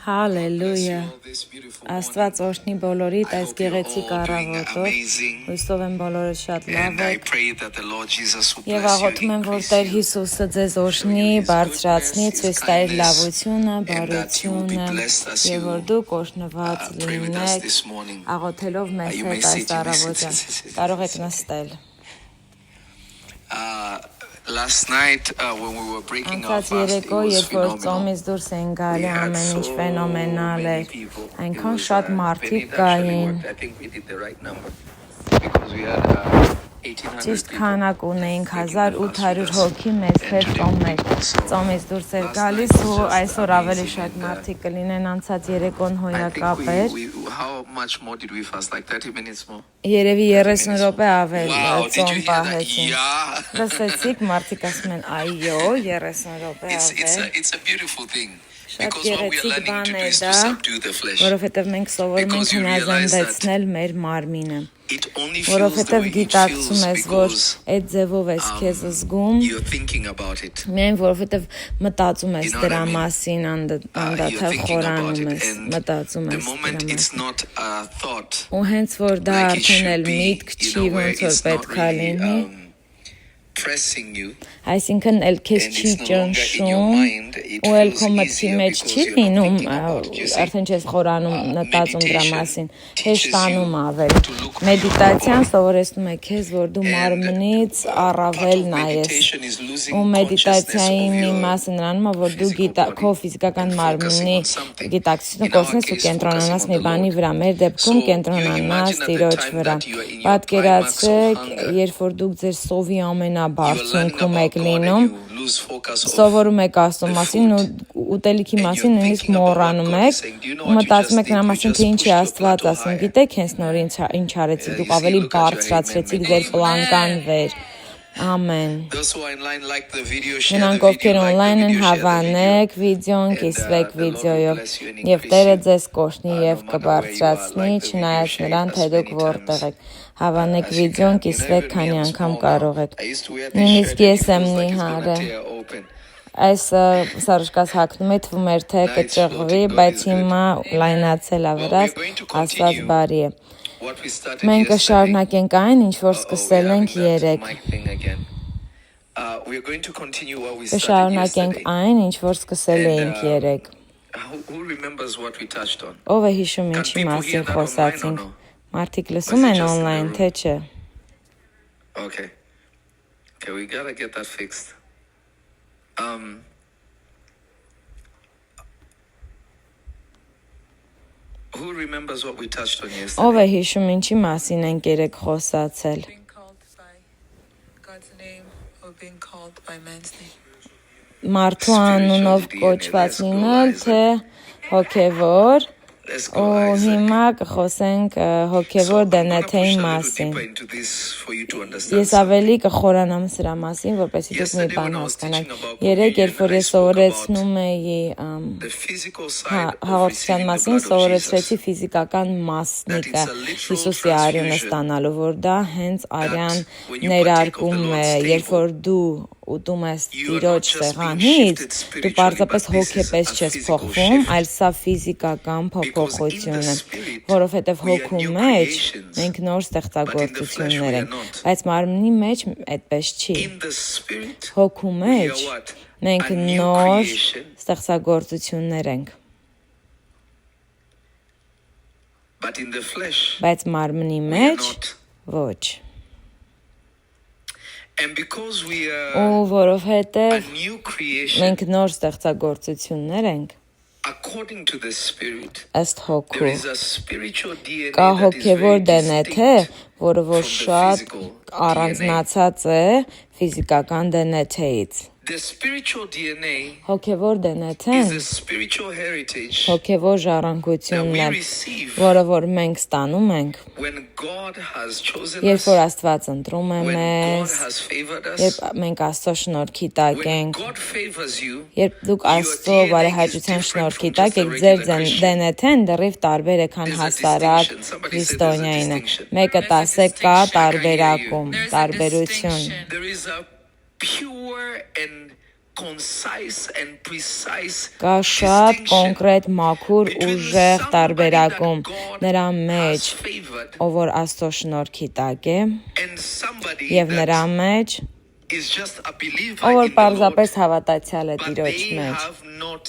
Հալելույա, Աստված օրհնի բոլորիդ այս գեղեցիկ առավոտով, հույսով եմ բոլորը շատ լավ եք, և աղոթում եմ, որ Տեր Հիսուսը ձեզ օրհնի, բարձրացնի, ցույց տա իր լավությունը, բարությունը, և որ դուք օրհնված լինեք, աղոթելով մեզ հետ այս առավոտյան, կարող եք նստել։ Last night when we were breaking our Անցած fast, it երեկո, was երբ որ phenomenal. ծոմից դուրս են գալի, ամեն ինչ ֆենոմենալ էր, It այնքան was, շատ and մարդիկ it actually կային, worked. I think we did the right number because we had 1,800 ճիշտ people քանակ ունեինք, breaking the fast 1800 with us. հոգի մեզ And հետ today ծոմեր, also, ծոմից դուրս էր last գալիս night was ու just այսօր ավելի amazing. շատ And մարդիկ կլինեն, անցած երեկոն I think հոյակապ էր, how much more did we fast? Like 30 minutes more? երևի 30 րոպե ավել Wow, did ծոմ you hear that? պահեցին, Yeah. լսեցիք, մարդիկ ասում են, այո, 30 րոպե ավել, It's a beautiful thing. Շատ Because what we are գեղեցիկ learning բան to do է is to դա, subdue the flesh. որովհետև մենք սովորում ենք Because you realize that հնազանդեցնել մեր մարմինը, it only feels the որովհետև way it գիտակցում feels ես, որ because այդ ձևով ես քեզ զգում, you're thinking about it. միայն որովհետև մտածում ես You know what դրա I mean? մասին, You're անդադար thinking about խորանում it, ես, and մտածում the ես դրա moment it's մասին, not a thought ու հենց որ դա like it արդեն should էլ be, միտք you չի, know, where ոնց որ it's not պետք է լինի, really pressing you, այսինքն էլ քեզ and չի it's no longer in your ճնշում, mind, it ու էլ feels քո մտքի easier մեջ because չի you're not լինում, thinking about it. You see, արդեն չես խորանում, մտածում դրա meditation մասին, teaches հեշտանում you ավել, to look beyond the մեդիտացիան body. սովորեցնում է քեզ, որ դու And մարմնից part առավել of նայես, meditation is ու losing consciousness մեդիտացիայի of մի your մասը նրանում է, որ դու physical քո body ֆիզիկական and focusing մարմնի on something. գիտակցությունը In our կորցնես ու case, focusing կենտրոնանաս on մի the բանի Lord. վրա, մեր դեպքում So you կենտրոնանաս imagine at the Տիրոջ time վրա, that you are in your climax of պատկերացրեք, hunger, երբ որ դուք ձեր սովի you are learning ամենաբարձունքում about եք God and լինում, you lose focus of սովորում եք Աստծո the մասին ու food. ուտելիքի And մասին you're նույնիսկ thinking about what մոռանում God եք is saying. Do you know ու what you մտածում just եք did? նրա You մասին, թե just ինչ է pushed your Աստված plateau ասում, higher. գիտեք հենց նոր ինչ արեցիք, You դուք see, ավելի look at your amen, բարձրացրեցիք man. ձեր պլանկան վեր, ամեն, Those who are online, like the video, share the նրանք video, ովքեր like the on-line են video, share the video. հավանեք վիդեոն, And կիսվեք the Lord will վիդեոյով bless you and և increase Տերը you. ձեզ կօրհնի No և matter where you are, կբարձրացնի, like the video, չնայած share նրան, it թե as դուք many որտեղ times եք, հավանեք as you վիդեոն, can. You know, կիսվեք, even me, քանի I'm անգամ small կարող now. եք, I used to wear this նույնիսկ shirt and ես it եմ feels like it's նիհարը, gonna tear open. այս սարժկաս հագնում է թվում էր, թե Now it's կճղվի, floating. God բայց is good. հիմա լայնացել ա Well, we վրաս, are going to Աստված continue բարի է։ what we started Մենք yesterday. կշարունակենք այն, ինչ որ We're սկսել ենք having that երեկ, mic thing again. We are going to continue what we started կշարունակենք yesterday. այն, ինչ որ սկսել And էինք երեկ։ who remembers what we touched on? Ով է հիշում Can ինչի people hear մասին that online or խոսացինք, no? մարդիկ Or լսում is it են just in the on-line, room? թե չէ, Okay. Okay, we gotta get that fixed. Who remembers what we touched on ով yesterday? է հիշում ինչի մասին ենք երեկ խոսացել, Being called by God's name or being called by man's name. մարդու անունով կոչված լինել, թե հոգևոր, Let's go, ու Isaac. հիմա կխոսենք So հոգևոր I'm gonna push դենեթեի a little մասին։ deeper into this for you to understand Ես something. ավելի կխորանամ սրա մասին, որպեսզի դուք մի Yesterday բան when I was հասկանաք։ teaching about Երեկ, երբ communion, որ I ես spoke about սովորեցնում էի the physical side of հաղորդության receiving the մասին, blood of սովորեցրեցի Jesus. ֆիզիկական That մասնիկը it's a literal Հիսուսի արյունը transfusion. ստանալու, որ դա հենց արյան when you partake of the ներարկում է, Lord's երբ որ table, դու ուտում ես you are not Տիրոջ just being սեղանից, shifted դու spiritually, պարզապես but this is հոգեպես a չես physical փոխվում, shift. այլ սա ֆիզիկական Because in փոփոխություն the է, spirit, որովհետև we are հոգու new մեջ creations, մենք նոր but in the flesh ստեղծագործություններ we are ենք, not. բայց մարմնի մեջ այդպես չի։ In the spirit, Հոգու we մեջ are what? մենք A new նոր creation, ստեղծագործություններ ենք, but in the flesh, բայց մարմնի we are մեջ not. ոչ։ And because we Ու are a որովհետև new creation, մենք նոր ստեղծագործություններ ենք, according to the spirit, ըստ there հոգու, is a spiritual DNA կա that is very հոգևոր դենեթե, distinct որը որ from the շատ physical առանձնացած է ֆիզիկական դենեթեից։ The spiritual DNA Հոգևոր դենեթեն is a spiritual heritage հոգևոր that ժառանգությունն we է, receive որը որ մենք ստանում ենք, when God has chosen երբ us, որ Աստված ընտրում է when God մեզ, has favored us. երբ մենք Աստծո շնորհքի տակ When ենք, God favors you, երբ դուք your Աստծո DNA is բարեհաճության different շնորհքի from տակ just a եք, ձեր regular Christian. դենեթեն դեռև տարբեր է, քան There's a հասարակ distinction. Somebody said there's a քրիստոնյայինը։ distinction. Մեկը There's a տասեք կա distinction. տարբերակում, There's a տարբերություն։ distinction. There is a pure and concise and precise Կա շատ distinction կոնկրետ մաքուր ուժեղ somebody տարբերակում that God նրա has մեջ, favored ով որ Աստծո շնորհքի տակ է, and somebody եւ նրա that մեջ, is just a believer ով որ in the Lord, պարզապես հավատացյալ է but Տիրոջ they մեջ, have not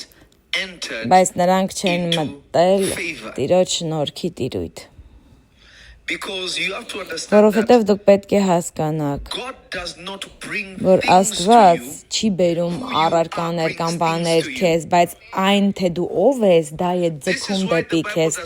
entered բայց նրանք չեն into մտել favor. Տիրոջ շնորհքի տիրույթ, Because you have to understand որովհետեւ that դուք պետք է հասկանաք, God does not bring որ things to Աստված you չի բերում առարկաներ կամ բաներ քեզ, բայց այն թե դու ով ես, դա է ձգում դեպի քեզ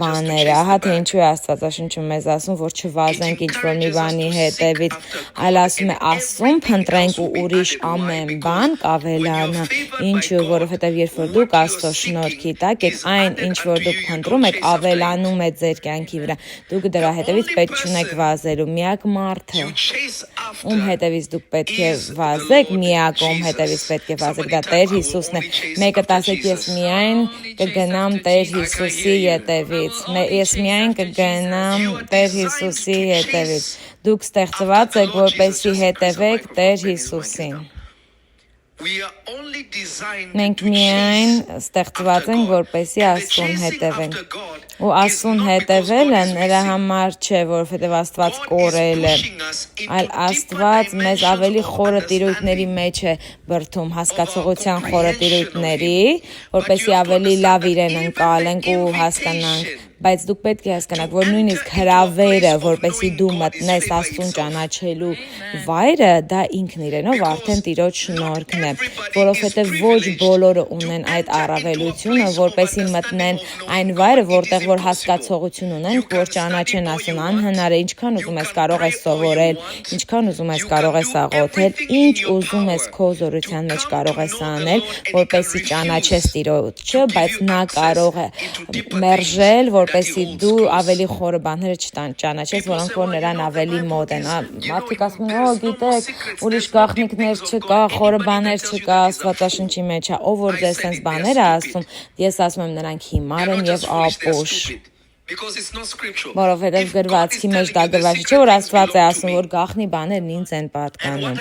բաները, ահա թե ինչու է Աստվածաշունչը մեզ ասում, որ չվազենք ինչ-որ մի բանի հետևից, այլ ասում է Աստծուն փնտրենք ու ուրիշ ամեն բան կավելանա, ինչու, որովհետև երբ որ դուք Աստծո շնորհքի տակ եք, այն ինչ որ դուք փնտրում եք, ավելանում է ձեր կյանքի վրա, դուք դրա հետևից պետք չունեք վազելու, միակ մարդը, you chase ում after հետևից դուք պետք է վազեք, միակ ում հետևից պետք է վազեք, դա Տեր Հիսուսն է, մեկը տասեք ես միայն կգնամ Տեր Հիսուսի հետևից, ես միայն կգնամ Տեր Հիսուսի հետևից, դուք ստեղծված եք, որպեսզի հետևեք Տեր Հիսուսին, we are only designed մենք to միայն chase ստեղծված ենք, որպեսզի and the Աստծուն chasing հետևենք, after God ու is Աստծուն not because հետևելը God is նրա busy. համար չէ, որովհետև Աստված God կորել է, is pushing us into այլ deeper Աստված մեզ dimensions ավելի of խորը տիրույթների understanding. մեջ է բրդում, հասկացողության խորը տիրույթների, որպեսզի ավելի լավ իրեն ընկալենք ու հասկանանք, բայց դուք պետք է հասկանաք, որ նույնիսկ հրավերը, որպեսզի դու մտնես Աստծուն ճանաչելու վայրը, դա ինքն իրենով արդեն Տիրոջ շնորհքն է, որովհետև ոչ բոլորը ունեն այդ առավելությունը, որպեսզի մտնեն այն վայրը, որտեղ որ հասկացողություն ունեն, որ ճանաչեն Աստծուն, անհնար է, ինչքան ուզում ես կարող ես սովորել, ինչքան ուզում ես կարող ես աղոթել, ինչ ուզում ես քո զորության մեջ կարող ես անել, որպեսզի ճանաչես Տիրոջը, բայց նա կարող է մերժել, որպեսզի դու ավելի խորը բաները չճանաչես, որոնք որ նրան ավելի մոտ են։ Մարդիկ ասում են, «Օ, գիտեք, ուրիշ գաղտնիքներ չկա, խորը բաներ չկա, Աստվածաշնչի մեջ է»։ Ով որ ձեզ sense բաներ է ասում, ես ասում եմ նրանք հիմար են եւ ապուշ։ Because it's not scriptural. Որովհետև գրվածքի մեջ դա գրված չէ, որ Աստված է ասում, որ գաղտնի բաներն ինձ են պատկանում։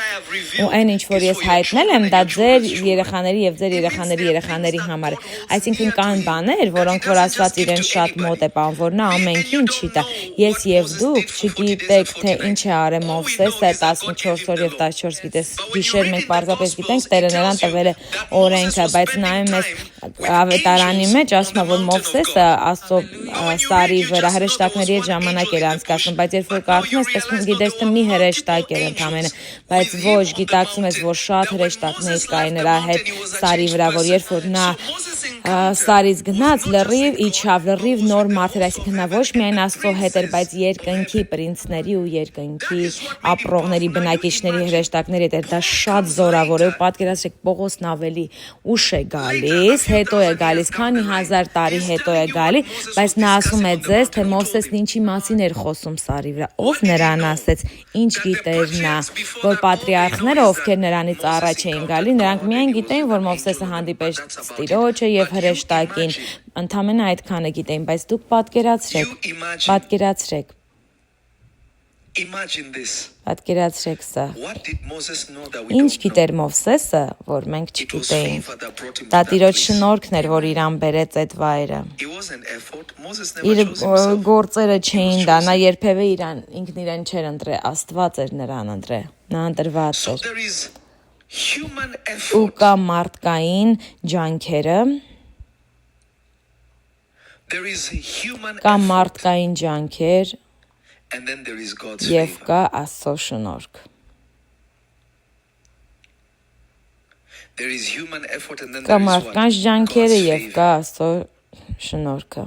Ու այն ինչ որ ես հայտնել եմ, դա ձեր երեխաների եւ ձեր երեխաների համար է։ Այսինքն կան բաներ, որոնք որ Աստված իրեն շատ մոտ է բան, որ նա ամենքին չի տա։ Ես եւ դուք չգիտեք, թե ինչ է արել Մովսեսը 14 օր եւ 14 գիտես, գիշեր մենք պարզապես գիտենք, Տերը նրան տվել է օրենքը, բայց նայում ես ավետարանի մեջ ասում է, որ Մովսեսը Աստծո սարի վրա հրեշտակների հետ ժամանակ էր անցկացնում, բայց երբ որ կարդում ես, տեսնում գիտես թե մի հրեշտակ էր ընդամենը, բայց ոչ գիտակցում ես, որ շատ հրեշտակներ կային նրա հետ սարի վրա, որ երբ որ նա սարից գնաց, լրիվ իջավ, լրիվ նոր մարդ էր, այսինքն նա ոչ միայն Աստծո հետ էր, բայց երկնքի պրինցների ու երկնքի ապրողների, բնակիչների հրեշտակների հետ էր, դա շատ զորավոր է, ու պատկերացրեք Պողոսն ավելի ուշ է գալիս, հետո է գալիս, քանի հազար տարի հետո է գալի, բայց նա ասում է ձեզ, թե Մովսեսն ինչի մասին էր խոսում սարի վրա, ով նրան ասեց, ինչ գիտեր նա, որ պատրիարխները, ովքեր նրանից առաջ էին գալի, նրանք միայն գիտեին, որ Մովսեսը հանդիպեց Տիրոջը եւ հրեշտակին, ընդամենը այդքանը գիտեին, բայց դուք պատկերացրեք Imagine this. Պատկերացրեք սա։ What did Moses know that we Ինչ don't know? գիտեր Մովսեսը, որ մենք It was չգիտեինք։ favor that brought him Դա to that Տիրոջ place. շնորհքն էր, որ իրան բերեց այդ վայրը։ It wasn't effort. Moses never Իր chose himself. գործերը չէին դա, նա երբևէ ինքն իրեն չէր ընտրել, Աստված էր նրան ընտրել։ Նա ընտրված So էր։ there is human Ու effort. կա մարդկային ջանքերը, There is human կա effort. մարդկային ջանքեր And then there is God's եւ favor. կա Աստծո շնորհք։ There is human effort and then Կա there is մարդկանց what? ջանքերը God's եւ favor. կա Աստծո շնորհքը։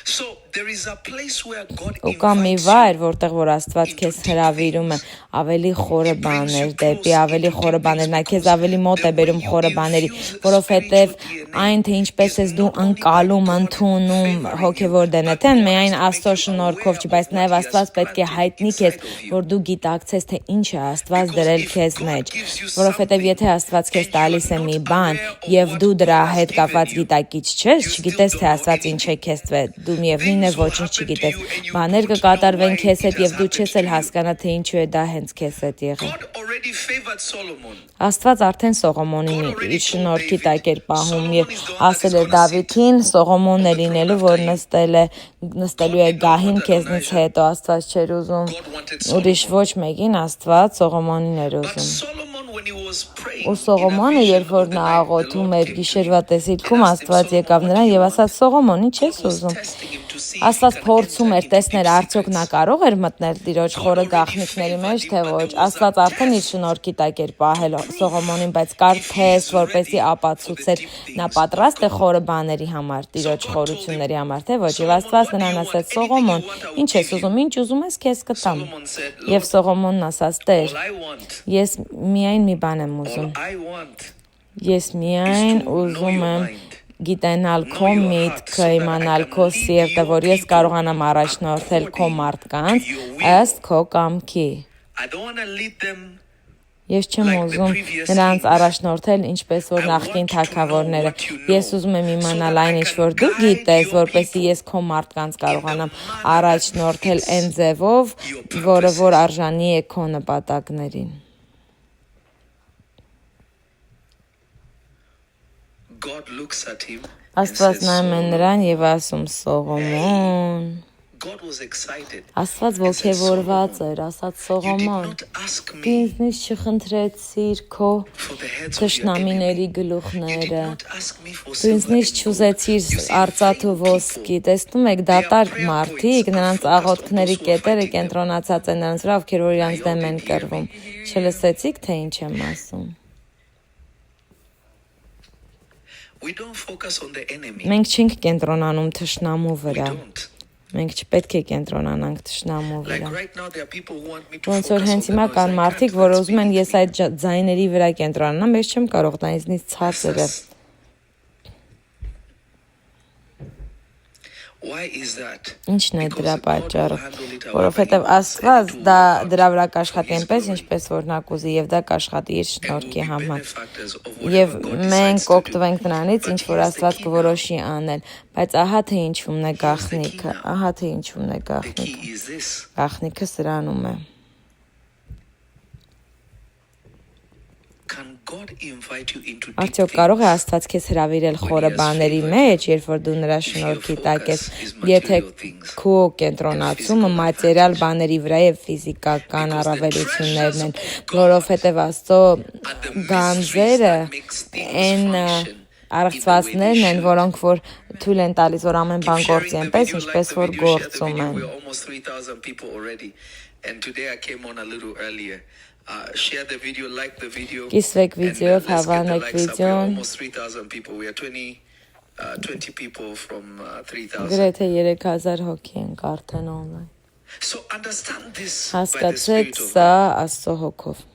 So there is a place where God Ու կա մի invites վայր, you. որտեղ որ Աստված քեզ հրավիրում է ավելի խորը բաներ, դեպի ավելի խորը բաներ, նա քեզ ավելի մոտ է բերում խորը բաների, որովհետև այն թե ինչպես ես դու անցալում, ընդունում հոգևոր դենեթեն, միայն Աստծո շնորհքով չի, բայց նաև Աստված պետք է հայտնի քեզ, որ դու գիտակցես, թե ինչ է Աստված դրել քեզ մեջ, որովհետև եթե Աստված քեզ տալիս է մի բան եւ դու դրա հետ կապված գիտակից չես, չգիտես թե Աստված ինչ է քեզ տվել, դու միևնույն է ոչինչ չգիտես, բաներ կկատարվեն քեզ հետ եւ դու չես էլ հասկանա թե ինչու է դա հենց քեզ հետ եղել։ God already favored Solomon. Աստված արդեն Սողոմոնին իր շնորհքի տակ էր պահում եւ ասել է Դավիթին Սողոմոնն է լինելու, որ նստելու է գահին քեզնից հետո Աստված չէր ուզում ուրիշ ոչ մեկին, Աստված Սողոմոնին էր But ուզում։ Solomon, when he was praying, Ու Սողոմոնը, երբ որ նա աղոթում էր գիշերվա տեսիլքում, Աստված եկավ նրան եւ ասաց Սողոմոնի չես ուզում։ testing him to see Աստված փորձում էր տեսնել արդյոք նա կարող էր մտնել Տիրոջ խորը գաղտնիքների մեջ, թե ոչ։ Աստված արդեն իր շնորհքի տակ էր պահել Սողոմոնին, բայց կար թեստ, որպեսզի ապացուցեր նա պատրաստ է խորը բաների համար, Տիրոջ խորությունների համար, թե ոչ։ Եվ Աստված նրան ասաց Սողոմոն, ինչ ես ուզում, ինչ ուզում ես, քեզ կտամ։ Solomon said, Եվ Սողոմոնն ասաց. Տեր, all I want, ես միայն մի բան եմ ուզում։ all I want Ես միայն ուզում եմ գիտենալ քո միտքը, իմանալ քո սիրտը, որ ես կարողանամ առաջնորդել քո մարդկանց ըստ քո կամքի։ I don't want to lead them Ես չեմ ուզում նրանց առաջնորդել ինչպես որ նախկին թագավորները։ Ես ուզում եմ իմանալ այն ինչ որ դու գիտես, որպեսզի ես քո մարդկանց կարողանամ առաջնորդել այն ձևով, որը որ արժանի է քո նպատակներին։ God looks at him and Աստված says, նայում է նրան եւ ասում Սողոմոն։ God was excited. Աստված ոգևորված էր, ասաց You did Սողոմոն, not ask դու me ինձնից չխնդրեցիր քո for the heads of your թշնամիների enemy. You did գլուխները, not ask me for դու silver ինձնից and gold. չուզեցիր You see, արծաթ ու vain ոսկի, people, տեսնում եք դատարկ մարդիկ, նրանց աղոթքների կետերը կենտրոնացած են նրանց վրա, ովքեր որ իրանց դեմ են կռվում։ Չլսեցիք, թե ինչ եմ ասում։ we don't focus on the enemy. Մենք չենք կենտրոնանում թշնամու We վրա։ don't. Մենք չպետք է կենտրոնանանք թշնամու Like վրա։ right now, there are people who want me to Ոնց որ focus on հենց the հիմա noise. կան I մարդիկ, can't. որ That's ուզում են beneath ես այդ ձայների վրա կենտրոնանամ, ես չեմ կարող, դա ինձնից ցածր է։ us. Why is that? Ինչն է դրա Because God will պատճառը, handle it however որովհետև he wants Աստված it to դա work out դրա վրա for կաշխատի his այնպես, glory. ինչպես որ նա կուզի, եւ դա կաշխատի իր And շնորհքի we'll be համար։ benefactors of Եվ whatever God մենք decides to do. կօգտվենք նրանից, ինչ որ Աստված կորոշի անել, բայց ահա թե ինչումն է գաղտնիքը, ահա թե ինչումն է The գաղտնիքը։ key is this. Գաղտնիքը սրանում է։ Can God invite you into deep Արդյոք things? կարող է Աստված քեզ հրավիրել խորը բաների մեջ, երբ որ դու նրա շնորհքի տակ ես, եթե քո կենտրոնացումը մատերիալ բաների վրա եւ ֆիզիկական առավելություններն են, որովհետեւ Աստծո գանձերը այն արծվածներն են, որոնք որ թույլ են տալիս, որ ամեն բան գործի այնպես, ինչպես որ գործում են։ We're almost 3,000 people already. And today I came on a little earlier. Share the video, like the video. Կիսվեք and, վիդեոյով, let's get the հավանեք likes up. We're վիդեոն։ almost 3,000 people. We are 20 people from 3,000. Գրեթե 3000 հոգի են արդեն online։ So understand this by the Հասկացեք Spirit of սա God. Աստծո հոգով։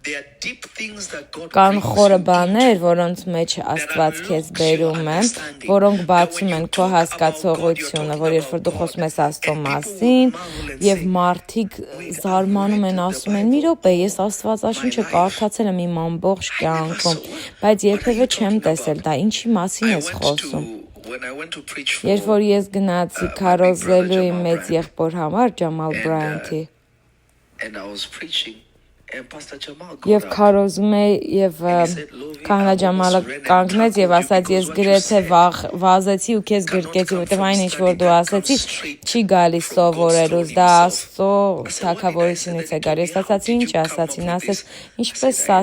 There are deep things that God Կան brings խորը you բաներ, into. որոնց մեջ Աստված քեզ բերում է, որոնք բացում են քո հասկացողությունը, որ երբ որ դու խոսում ես Աստծո մասին, եւ մարդիկ զարմանում են, ասում են՝ «Մի րոպե, ես Աստվածաշունչը կարդացել եմ իմ ամբողջ կյանքում, բայց երբևէ չեմ տեսել դա, ինչի մասին I ես went խոսում»։ when I went to preach for Երբ որ ես գնացի քարոզելու իմ մեծ եղբոր համար Ջամալ Բրայանթի, and I was preaching and Pastor Jamal got Եվ up. քարոզում է եւ Քահանա Ջամալը կանգնեց եւ ասաց ես գրեթե վազեցի ու քեզ գրկեցի, որտեւ այն ինչ որ դու ասեցիր չի գալիս սովորելուց, դա Աստծո թագավորությունից է գալիս։ Ես ասացի ինչ ասացին, ասեց ինչպես սա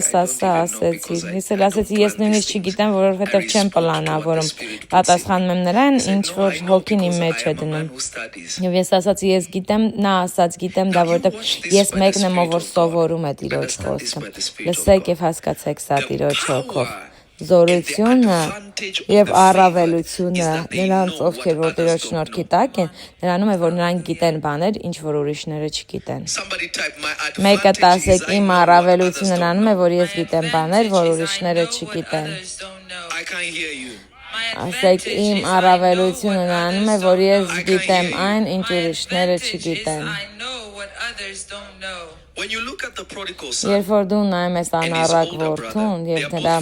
ասեցի։ Ես էլ ասեցի ես նույնիսկ չգիտեմ, որովհետեւ չեմ պլանավորում։ Պատասխանում եմ նրան, ինչ որ հոգին իմ մեջ է դնում։ Եվ ես ասացի ես գիտեմ, նա ասաց գիտեմ դա, որովհետեւ ես մեկն եմ, ով որ սովորում է Տիրոջ խոսքը։ Լսեք եւ հասկացեք սա Տիրոջ հոգով։ Զորությունը եւ առավելությունը նրանց, ովքեր որ Տիրոջ շնորհքի տակ են, նրանում է, որ նրանք գիտեն բաներ, ինչ որ ուրիշները չգիտեն։ Մեկը տասեք իմ առավելությունը նրանում է, որ ես գիտեմ բաներ, որ ուրիշները չգիտեն։ I can't hear you. Ասեք իմ առավելությունը նրանում է, որ ես գիտեմ այն, ինչ ուրիշները չգիտեն։ I know what others don't know. When you look at the prodigal son, Երբ որ դու նայում ես անառակ որդուն եւ նրա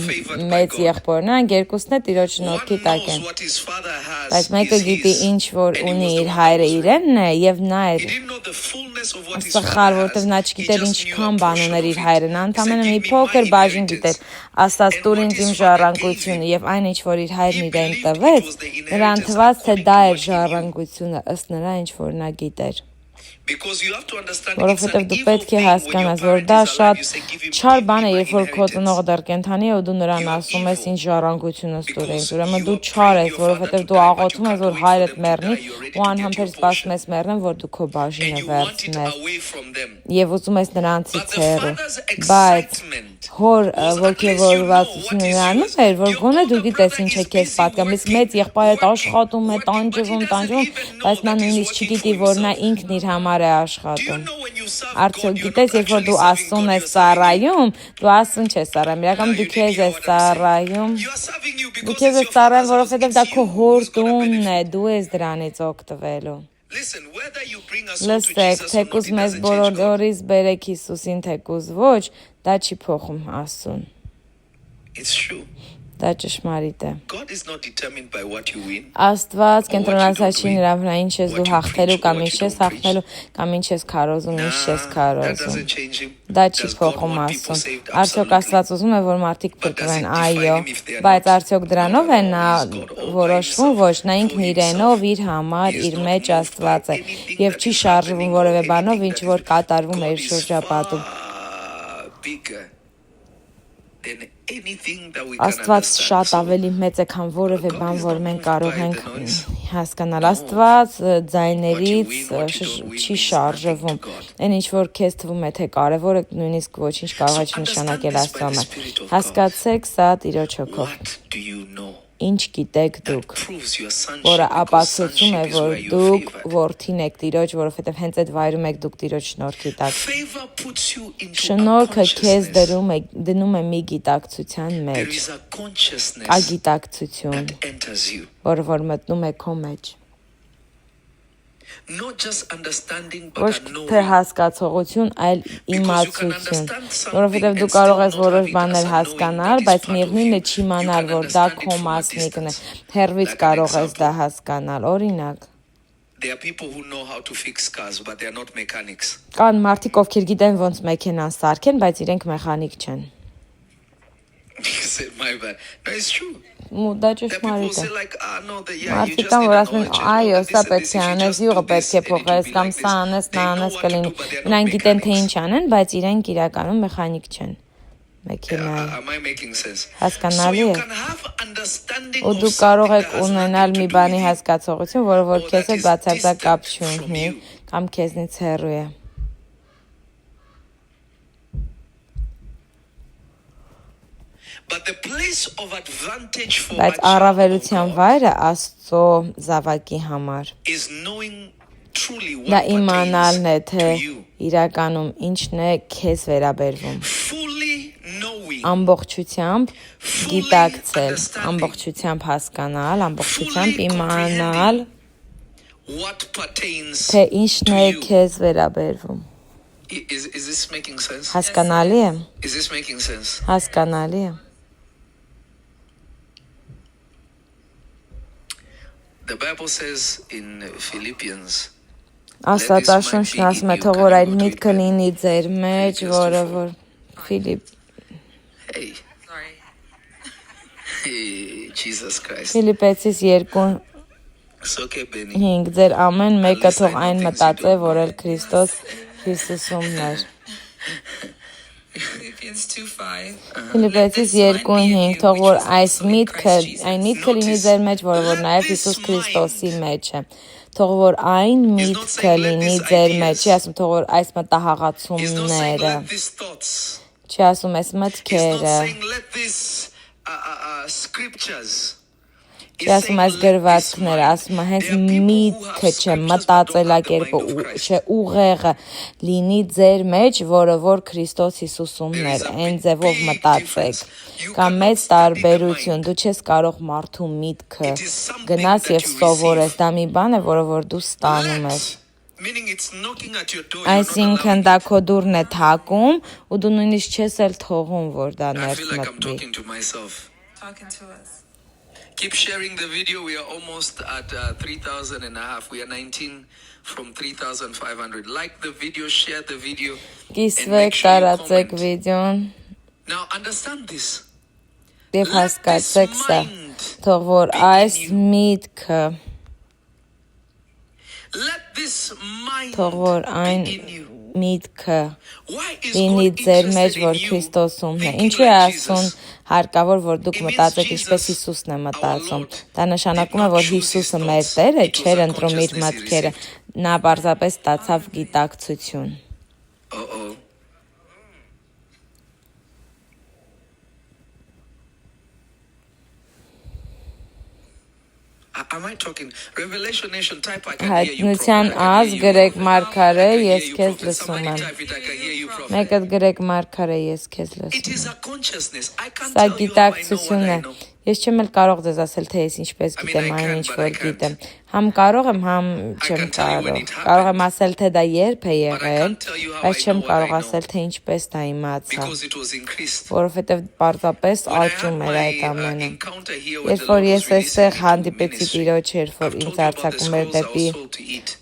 մեծ եղբորն, նրանք երկուսն էլ Տիրոջ շնորհքի one տակ knows են։ what his father has. Բայց մեկը is գիտի his. ինչ որ And he ունի was the իր one հայրը that was իրենն է եւ նա He էր didn't know the fullness of what his սխալ, father որովհետեւ նա has. He չգիտեր just knew ինչքան a բան portion ուներ of իր it. հայրը, նա He said, ընդամենը մի "Give me փոքր my բաժին inheritance." գիտեր, աստած And տուր what ինձ his իմ father ժառանգությունը gave եւ այն ինչ որ իր հայրն He իրեն believed տվեց, it was the նրան inheritance թվաց թե according դա to էր what he knew. ժառանգությունը ըստ նրա ինչ որ նա գիտեր։ Because you have to understand it's Որովհետև an դու evil պետք է thing when your հասկանաս, որ parent դա is alive, շատ you say, "Give him չար բան է, my երբ որ քո inheritance." ծնողը դեռ կենդանի է ու դու նրան You are ասում ես evil. ինչ ժառանգությունը ստուր ես, Because ուրեմն you դու are չար praying ես, your father որովհետև to դու die, but աղոթում you ես, որ can't wait for հայրդ them to մեռնի die. You're ready ու to անհամբեր get your սպասում ես մեռնեն, որ դու քո And բաժինը you want it վերցնես away from them. եւ ուզում ես But նրանցից the հեռու։ father's Բայց excitement հոր was at least you know ոգևորվածությունը what is նրանում yours. էր, որ Your գոնե դու older գիտես brother ինչ է is քեզ busy պատկանում, իսկ մեծ working, եղբայրդ աշխատում է, but he տանջվում, doesn't even know բայց նա that he's նույնիսկ working չգիտի, for որ նա himself. ինքն իր համար է Do you աշխատում։ know when you serve Արդյոք God, you're գիտես, not երբ որ actually դու serving Աստծուն God, ես you're serving ծառայում, դու Աստծուն չես ծառայում, իրականում You դու didn't քեզ hear ես what I'm saying. ծառայում, You are serving you դու because քեզ it's ես your ծառայում, father's house. որովհետև դա It's քո you հոր who's gonna տունն է, benefit. դու ես դրանից օգտվելու։ Listen, whether you bring a soul to Լսեք, Jesus or not, թեկուզ it մեզ doesn't change God. բոլորիս բերեք Հիսուսին, թեկուզ ոչ, դա չի փոխում Աստծուն։ It's true. Դա ճշմարիտ է։ God is not determined by what you win. Աստված Or կենտրոնացած չի what you don't նրա վրա, ինչ ես what դու you հաղթելու preach or կամ what ինչ you ես don't preach. հաղթելու կամ ինչ ես քարոզում, ինչ չես That քարոզում։ doesn't change him. Դա չի Does God փոխում want people Աստծուն։ saved? Արդյոք Absolutely. Աստված ուզում է, որ մարդիկ But does փրկվեն, it define այո, him if they are բայց not? արդյոք դրանով է նա Is God all by որոշվում, himself? ոչ, նա ինքն For իրենով, himself. իր համար, He is իր not մեջ moved Աստված by է anything եւ that չի is շարժվում happening որևէ or բանով, anything ինչ that որ is- կատարվում է God իր is շրջապատում։ far bigger than anything that we can Աստված շատ understand. ավելի մեծ է, քան որևէ God բան, is որ not մենք moved կարող by ենք the noise. հասկանալ։ No. Աստված What ձայներից you win, what you don't win չի means շարժվում։ nothing to God. Այն ինչ որ քեզ թվում է թե կարևոր է, նույնիսկ ոչինչ կարող է So չնշանակել understand this by Աստծո the համար։ Spirit of God. Հասկացեք սա Տիրոջ հոգով։ What do you know? Ինչ գիտեք That դուք, proves your sonship, որը because ապացուցում է, sonship is որ where you're դուք favored. որդին եք Տիրոջ, որովհետև հենց այդ վայրում եք դուք Տիրոջ շնորհքի տակ։ Favor puts you into a Շնորհքը քեզ consciousness. դնում է մի գիտակցության There մեջ, is a consciousness կա գիտակցություն, that enters you. որը որ մտնում է քո մեջ։ Not just understanding, Ոչ but a թե knowing. հասկացողություն, այլ իմացություն, որովհետև դու կարող ես որոշ բաներ հասկանալ, բայց միևնույնն է չիմանալ, որ դա քո մասնիկն է։ Հեռվից կարող ես դա հասկանալ։ Օրինակ, There are people who know how to fix cars, but they are not mechanics. կան մարդիկ, ովքեր գիտեն ոնց մեքենան սարքեն, բայց իրենք մեխանիկ չեն։ You said, my bad. No, it's true. Ու դա There are people ճշմարիտ who է։ say like, no, you Մարդիկ just կան, need որ a ասում են, knowledge. and այո, know սա that this and պետք this, է if you անես, just յուղը do պետք this, է then it will փոխես, be կամ like սա this. անես, They նա know անես what to կլինի։ do, but they are not Նրանք գիտեն թե mechanics. ինչ անեն, բայց իրենք իրականում մեխանիկ չեն։ Մեքենա։ Am I making sense? So Հասկանալի you է։ can have understanding Ու of դու something կարող that եք has ունենալ nothing մի to do բանի with you. հասկացողություն, որը որ Or քեզ that հետ is բացարձակ կապ distant from չունի, you. կամ քեզնից հեռու է։ But the place of advantage for Բայց a child առավելության of God վայրը Աստծո զավակի համար is knowing truly դա what իմանալն է, pertains թե to you. իրականում ինչն է քեզ վերաբերվում։ Fully knowing, Ամբողջությամբ fully գիտակցել, understanding, ամբողջությամբ հասկանալ, ամբողջությամբ fully իմանալ, what pertains թե ինչն to է you. քեզ վերաբերվում։ Is this making sense? Հասկանալի է։ Is this making sense? Հասկանալի է։ The Bible says in Philippians, Աստվածաշունչն ասում է, թող որ այդ միտքը լինի ձեր մեջ, որը որ Ֆիլիպ hey, Sorry. hey, Jesus Christ. Ֆիլիպեցիս 2:5 It's okay, Benny. ձեր ամեն մեկը թող այն մտածե, որ էլ Քրիստոս Հիսուսումն էր։ Philippians 2:5. Ֆիլիպեցիս 2:5 թող որ այս միտքը, այն միտքը լինի ձեր մեջ, որը որ նաև Հիսուս Քրիստոսի մեջ է։ Թող որ այն միտքը լինի ձեր մեջ, չի ասում թող որ այս He's not saying մտահղացումները, let these thoughts. չի ասում այս He's not մտքերը, saying let these scriptures. չի ասում այս գրվածքները, ասում է հենց միտքը չէ, մտածելակերպը չէ, ուղեղը լինի ձեր մեջ, որը որ Քրիստոս Հիսուսումն էր, այն ձևով մտածեք։ Կամ մեծ տարբերություն, դու չես կարող մարդու միտքը գնաս եւ սովորես, դա մի բան է, որը որ դու ստանում ես։ Meaning it's knocking at your door. You're not Այսինքն դա քո դուրն է թակում ու դու նույնիսկ չես էլ թողում որ դա I ներս feel like I'm մտնի։ talking to myself. Talking to us. Keep sharing the video. We are almost at 3,000 and a half. We are 19 from 3,500. Like the video, share the video. And make Կիսվեք, sure you տարածեք comment. վիդեոն Now understand this. եւ Let this հասկացեք սա, mind թող որ be այս in you. միտքը, Let this mind թող որ այն be in you. միտքը Why is լինի God ձեր մեջ, interested որ in you Քրիստոսում է։ thinking Ինչու է like ասում Jesus? հարկավոր, որ դուք It means մտածեք ինչպես Jesus, Հիսուսն է our մտածում։ Lord, Դա նշանակում է, did not որ choose his Հիսուսը մեր thoughts. Տերը It was չէր a ընտրում իր consciousness he մտքերը, received. նա պարզապես ստացավ գիտակցություն։ Uh-oh. Am I talking? Revelation Nation type I can hear you. Հայտնության Prophet. I ազ can hear գրեք you. Մարգարե, I can hear ես you, քեզ Prophet. լսում Somebody եմ։ type it. I can hear you, Prophet. Մեկը գրեք Մարգարե, ես քեզ It լսում is եմ։ a consciousness. I can't Սա tell you how I know what գիտակցություն I է։ know. Ես չեմ էլ կարող ձեզ ասել, թե ես ինչպես I mean, գիտեմ I այն can, ինչ but որ I can't. գիտեմ։ Համ կարող եմ, համ չեմ can tell you when կարող։ it Կարող եմ happened, ասել, թե դա երբ է but I եղել, can't tell you how բայց I չեմ know what կարող I know. ասել, թե ինչպես դա իմացա, Because it was increased. որովհետև պարզապես When I had աճում էր այդ my ամենը։ encounter here with Երբ the որ Lord ես was releasing այստեղ me to հանդիպեցի ministry, Տիրոջ, երբ որ I've ինձ told you about the արձակում էր scrolls I դեպի was told to eat.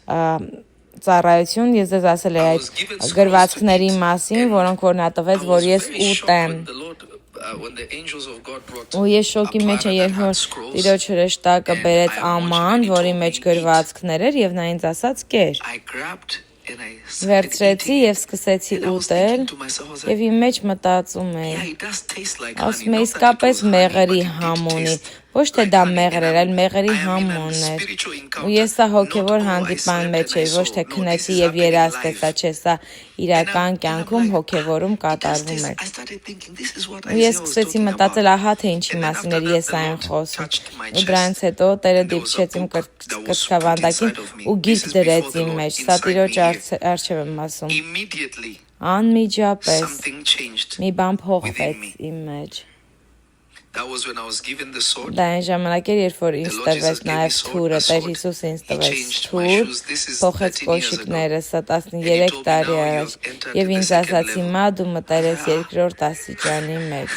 ծառայություն, ես ձեզ ասել եմ I այդ was given scrolls գրվածքների to eat, մասին, and որոնք որ նա տվեց, I որ was ես very shocked ուտեմ։ when the Lord, when the angels of God brought Ու ես շոկի a մեջ platter եմ, that երբ had որ scrolls, Տիրոջ հրեշտակը and բերեց I am watching աման, and he որի told մեջ me, գրվածքներ էր եւ նա ինձ ասաց կեր։ I grabbed and I started Վերցրեցի eating եւ it. սկսեցի And I was ուտել thinking to myself, I was եւ like, իմ մեջ մտածում եմ, yeah, it does taste like ասում honey. եմ Not that it իսկապես was honey, but մեղրի it համ did ունի, taste ոչ թե like դա honey. մեղր էր, այլ մեղրի I am համ in a ուներ։ spiritual Ու encounter. ես սա Not հոգեվոր oh, I հանդիպման slept մեջ and I էի, ոչ saw. թե No, this քնեցի is եւ happening երազք է, live. սա չէ, սա իրական And I'm կյանքում like, հոգեվորում it does կատարվում taste. էր։ I started thinking, this is what Ու ես Isaiah was սկսեցի talking about. մտածել, ահա թե ինչի And then մասին after էր that, ես the այն Lord խոսում։ touched my Ու դրանից chest. հետո Տերը And there was a դիպչեց իմ book that was put կրծքավանդակին inside of me. ու This գիրք is before դրեց the իմ Lord մեջ։ Սա inside Տիրոջ me here. առջև եմ ասում։ Immediately, Անմիջապես something changed մի բան within փոխվեց me. իմ մեջ։ That was when I was given the sword. Դա այն ժամանակ էր, երբ որ The ինձ Lord Jesus տրվեց gave me նաև sword, թուրը, a Տեր sword. Հիսուս ինձ He տվեց changed my թուր, shoes. This is փոխեց 13 years ago. կոշիկները, սա And he 13 told me տարի now you առաջ, have entered եւ the ինձ second ասաց level. հիմա դու մտել ես երկրորդ աստիճանի մեջ։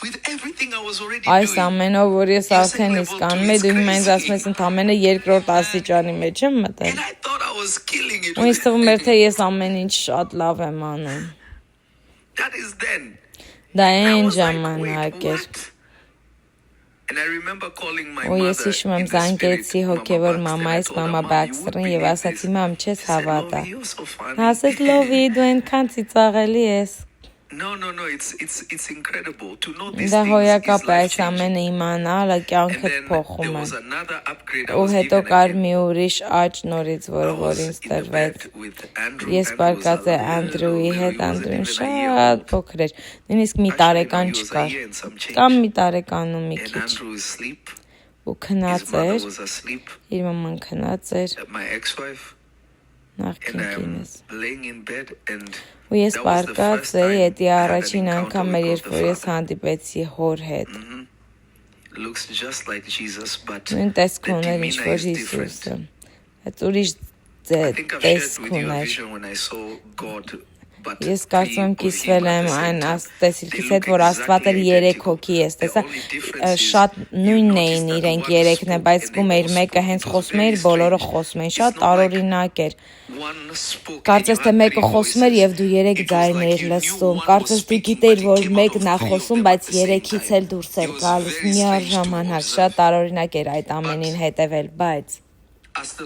With everything I was already Այս doing. ամենով, որ ես Your արդեն second իսկ level անում too եմ, is դու հիմա ինձ crazy. ասում ես ընդամենը երկրորդ աստիճանի մեջ եմ մտել։ And I thought I was killing it. Ու ինձ թվում էր, թե ես ամեն ինչ շատ լավ եմ անում։ That is then. Դա I այն was like, ժամանակ wait, էր։ what? And I remember calling my Ու ես mother հիշում եմ in the զանգեցի spirit, հոգևոր Mama մամայից, Baxter. I մամա told her, Mom, you Բաքստրին wouldn't եւ believe ասացի, this. մամ, չես She said, հավատա։ Lovey, you're so funny. Նա ասեց, լովի, դու այնքան ծիծաղելի ես։ No, it's incredible to know these Դա things is հոյակապ է այս life-changing. ամենը իմանալը And կյանքդ then փոխում there է։ was another upgrade I Ու was հետո given կար again. մի ուրիշ աճ նորից, I որը որ was ինձ in the տրվեց։ bed with Andrew. Ես Andrew was բարկած է a Անդրուի little, հետ, he wasn't Անդրուն even a year շատ old. փոքր էր։ Նույնիսկ մի Actually, no, տարեկան he was a չկար։ year and some change. Կամ մի տարեկան ու մի And քիչ։ Andrew is asleep. Ու քնած His mother էր, was asleep. իր մաման քնած էր, My ex-wife. նախքին And I'm կինս։ laying in bed and Ու ես that was the բարկած first էի, time էդի I had an առաջին encounter անգամ with էր, God երբ the որ ես Father. հանդիպեցի հոր հետ։ Looks just like Jesus, but Նույն տեսք the ուներ ինչ demeanor որ is different. Հիսուսը։ Այդ ուրիշ I think I've shared տեսք with you a ուներ։ vision when I saw God, but Ես three կարծում եմ of կիսվել him at եմ the այն same time. տեսիլքից They հետ, look որ Աստված էր exactly 3 identical. հոգի ես The տեսա, only difference is շատ you նույնն notice էին that իրենք one երեքն է, spoke բայց and զգում they էիր all մեկը spoke. հենց It was խոսում էր, very բոլորը strange. խոսում էին, It's շատ not like տարօրինակ էր։ one spoke and you Կարծես թե had մեկը three խոսում էր voices. եւ դու 3 It was ձայներ like էիր you knew լսում։ one was Կարծես դու speaking, գիտեիր, but it որ came out մեկն of է three of խոսում, them բայց at the same 3-ից time. էլ դուրս It էր was գալիս very strange to միաժամանակ, observe. շատ տարօրինակ էր այդ ամենին հետևել, բայց As the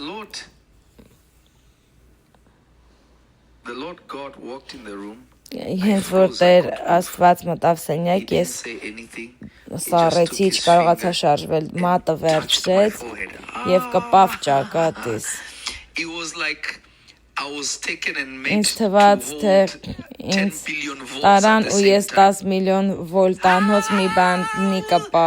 Lord God walked in the room, հենց որ Տեր Աստված մտավ he սենյակ, didn't ես say anything. He just սառեցի, took his չկարողացա finger, շարժվել, մատը touched my վերցրեց forehead. եւ կպավ ճակատիս։ It was like I was taken and made Ինձ to թվաց, թե hold ինձ տարան ու ես 10 միլիոն վոլտանոց մի բանի կպա։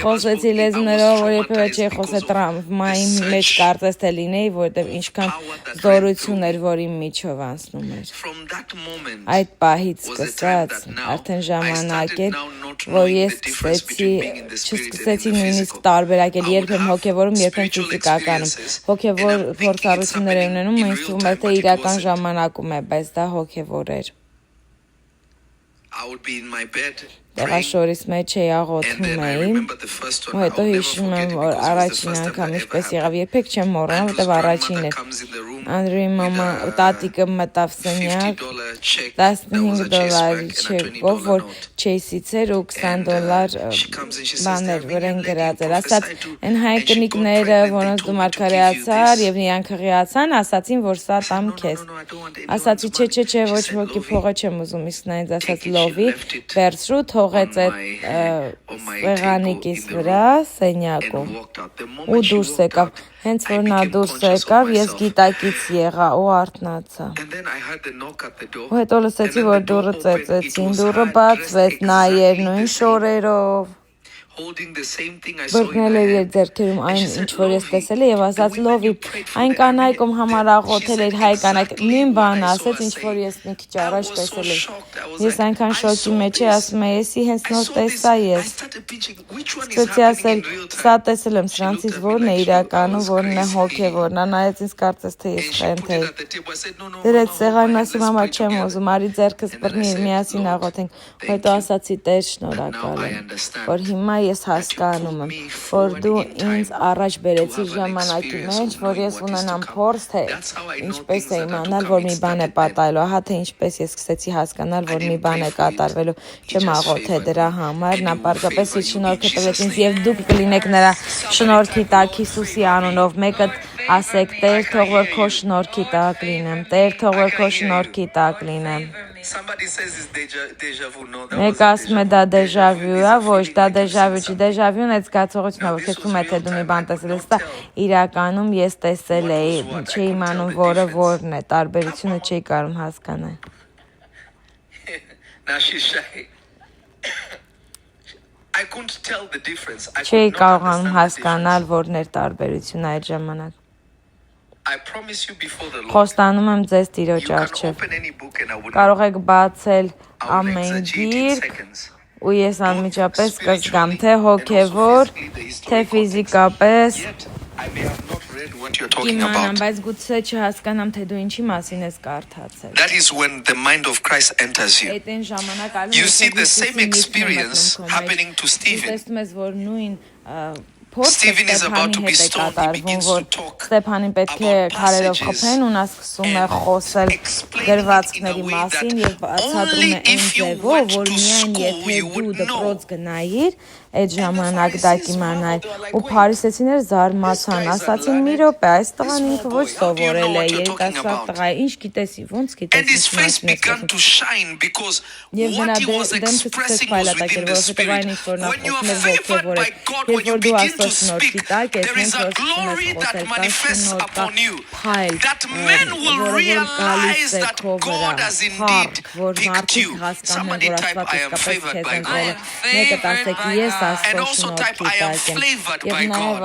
Խոսեցի լեզուներով, որ երբևէ չի խոսել տրամվայի մեջ կարծես թե լինեի, որտեղ ինչքան զորություն էր, որ իմ միջով անցնում էր։ Այդ պահից սկսած արդեն ժամանակ էր, որ ես չսկսեցի նույնիսկ տարբերակել, երբ եմ հոգևորում, երբ եմ ֆիզիկականում։ Հոգևոր փորձառություններ եմ ունենում, ինձ թվում է թե իրական ժամանակում է, բայց դա հոգևոր էր։ Տեղաշորիս մեջ էի աղոթում էի, ու հետո հիշում եմ, որ առաջին անգամ ինչպես եղավ, երբեք չեմ մոռանում, որտեղ առաջին էր։ Անդրեի մամա տատիկը մտավ սենյակ, $15 չեկով, որ Chase-ից էր ու $20 բաներ վրան գրած էր։ Ասաց, այն հայ կնիկները, որոնց դու մարգարեացար եւ իրանք հղիացան, ասացին, որ սա տամ քեզ։ Ասացի, չէ, ոչ ոքի փողը չեմ ուզում, իսկ նա ինձ ասաց լովի, վերցրու թողեց այդ սեղանիկիս վրա սենյակում ու դուրս եկավ։ Հենց որ նա դուրս եկավ, ես գիտակից եղա ու արթնացա։ Ու հետո լսեցի, որ դուռը ծեծեցին, դուռը բացվեց, նայեր նույն շորերով։ Բրկնել էր իր ձեռքերում այն, ինչ որ ես տեսել եմ, եւ ասաց լովի, այն կանայքում համար աղոթել էր հայ կանայք, նույն բանը ասեց, ինչ որ ես մի քիչ առաջ տեսել եմ։ Ես այնքան շոկի մեջ եմ, ասում եմ, եսի հենց նոր տեսա ես։ Սկսեցի ասել, սա տեսել եմ, սրանցից որն է իրականում, որն է հոգևոր։ Նա նայեց ինձ, կարծես թե ես խենթ էի։ Դրեց սեղանին, ասում եմ, չեմ ուզում, արի ձեռքս բռնի, միասին աղոթենք։ Հետո ասացի, Տեր, շնորհակալ եմ, որ հիմա ես հասկանում եմ, որ դու ինձ առաջ բերեցիր ժամանակի մեջ, որ ես ունենամ փորձ, թե ինչպես է իմանալ, որ մի բան է պատահելու, ահա թե ինչպես ես սկսեցի հասկանալ, որ մի բան է կատարվելու, չեմ աղոթե դրա համար, նա պարզապես իր շնորհքը տվեց ինձ եւ դուք կլինեք նրա շնորհքի տակ Հիսուսի անունով, մեկը ասեք, Տեր, թող որ քո շնորհքի տակ լինեմ, Տեր, թող որ քո շնորհքի տակ լինեմ։ Մեկ ասում է դա դեժավյու է, ոչ, դա դեժավյու չի, դեժավյուն այդ զգացողությունն է, որ քեզ թվում է թե դու մի բան տեսել ես, դա իրականում ես տեսել էի, չէի իմանում որը որն է, տարբերությունը չէի կարում հասկանալ։ Չէի կարողանում հասկանալ որն էր տարբերությունը այդ ժամանակ։ Խոստանում եմ ձեզ Տիրոջ առջև։ Կարող եք բացել ամեն գիրք ու ես անմիջապես կզգամ թե հոգևոր, թե ֆիզիկապես իմանամ, բայց գուցե չհասկանամ, թե դու ինչի մասին ես կարդացել։ That is when the mind of Christ enters you. Այդ այն ժամանակ ալու You see the same experience happening to Stephen. Տեսնում ես, որ նույն Stephen is about to be stoned. He begins to talk Ստեփանին պետք է քարերով խփեն ու նա սկսում է խոսել գրվածքների մասին եւ բացատրում է այն ձևով, որ միայն եթե դու դպրոց գնայիր, այդ ժամանակ դա կիմանայր ու փարիսեցիները զարմացան, ասացին՝ մի րոպե, այս տղան ինքը ոչ սովորել է, երիտասարդ տղա է, ինչ գիտես, ոնց and his գիտես։ face began to shine because what he was expressing was within the spirit. When you are favored by God, when you begin to speak, there is a glory that manifests upon you, that men will realize that God has indeed picked you. Somebody type, I am favored by God. And also type, I am flavored by God.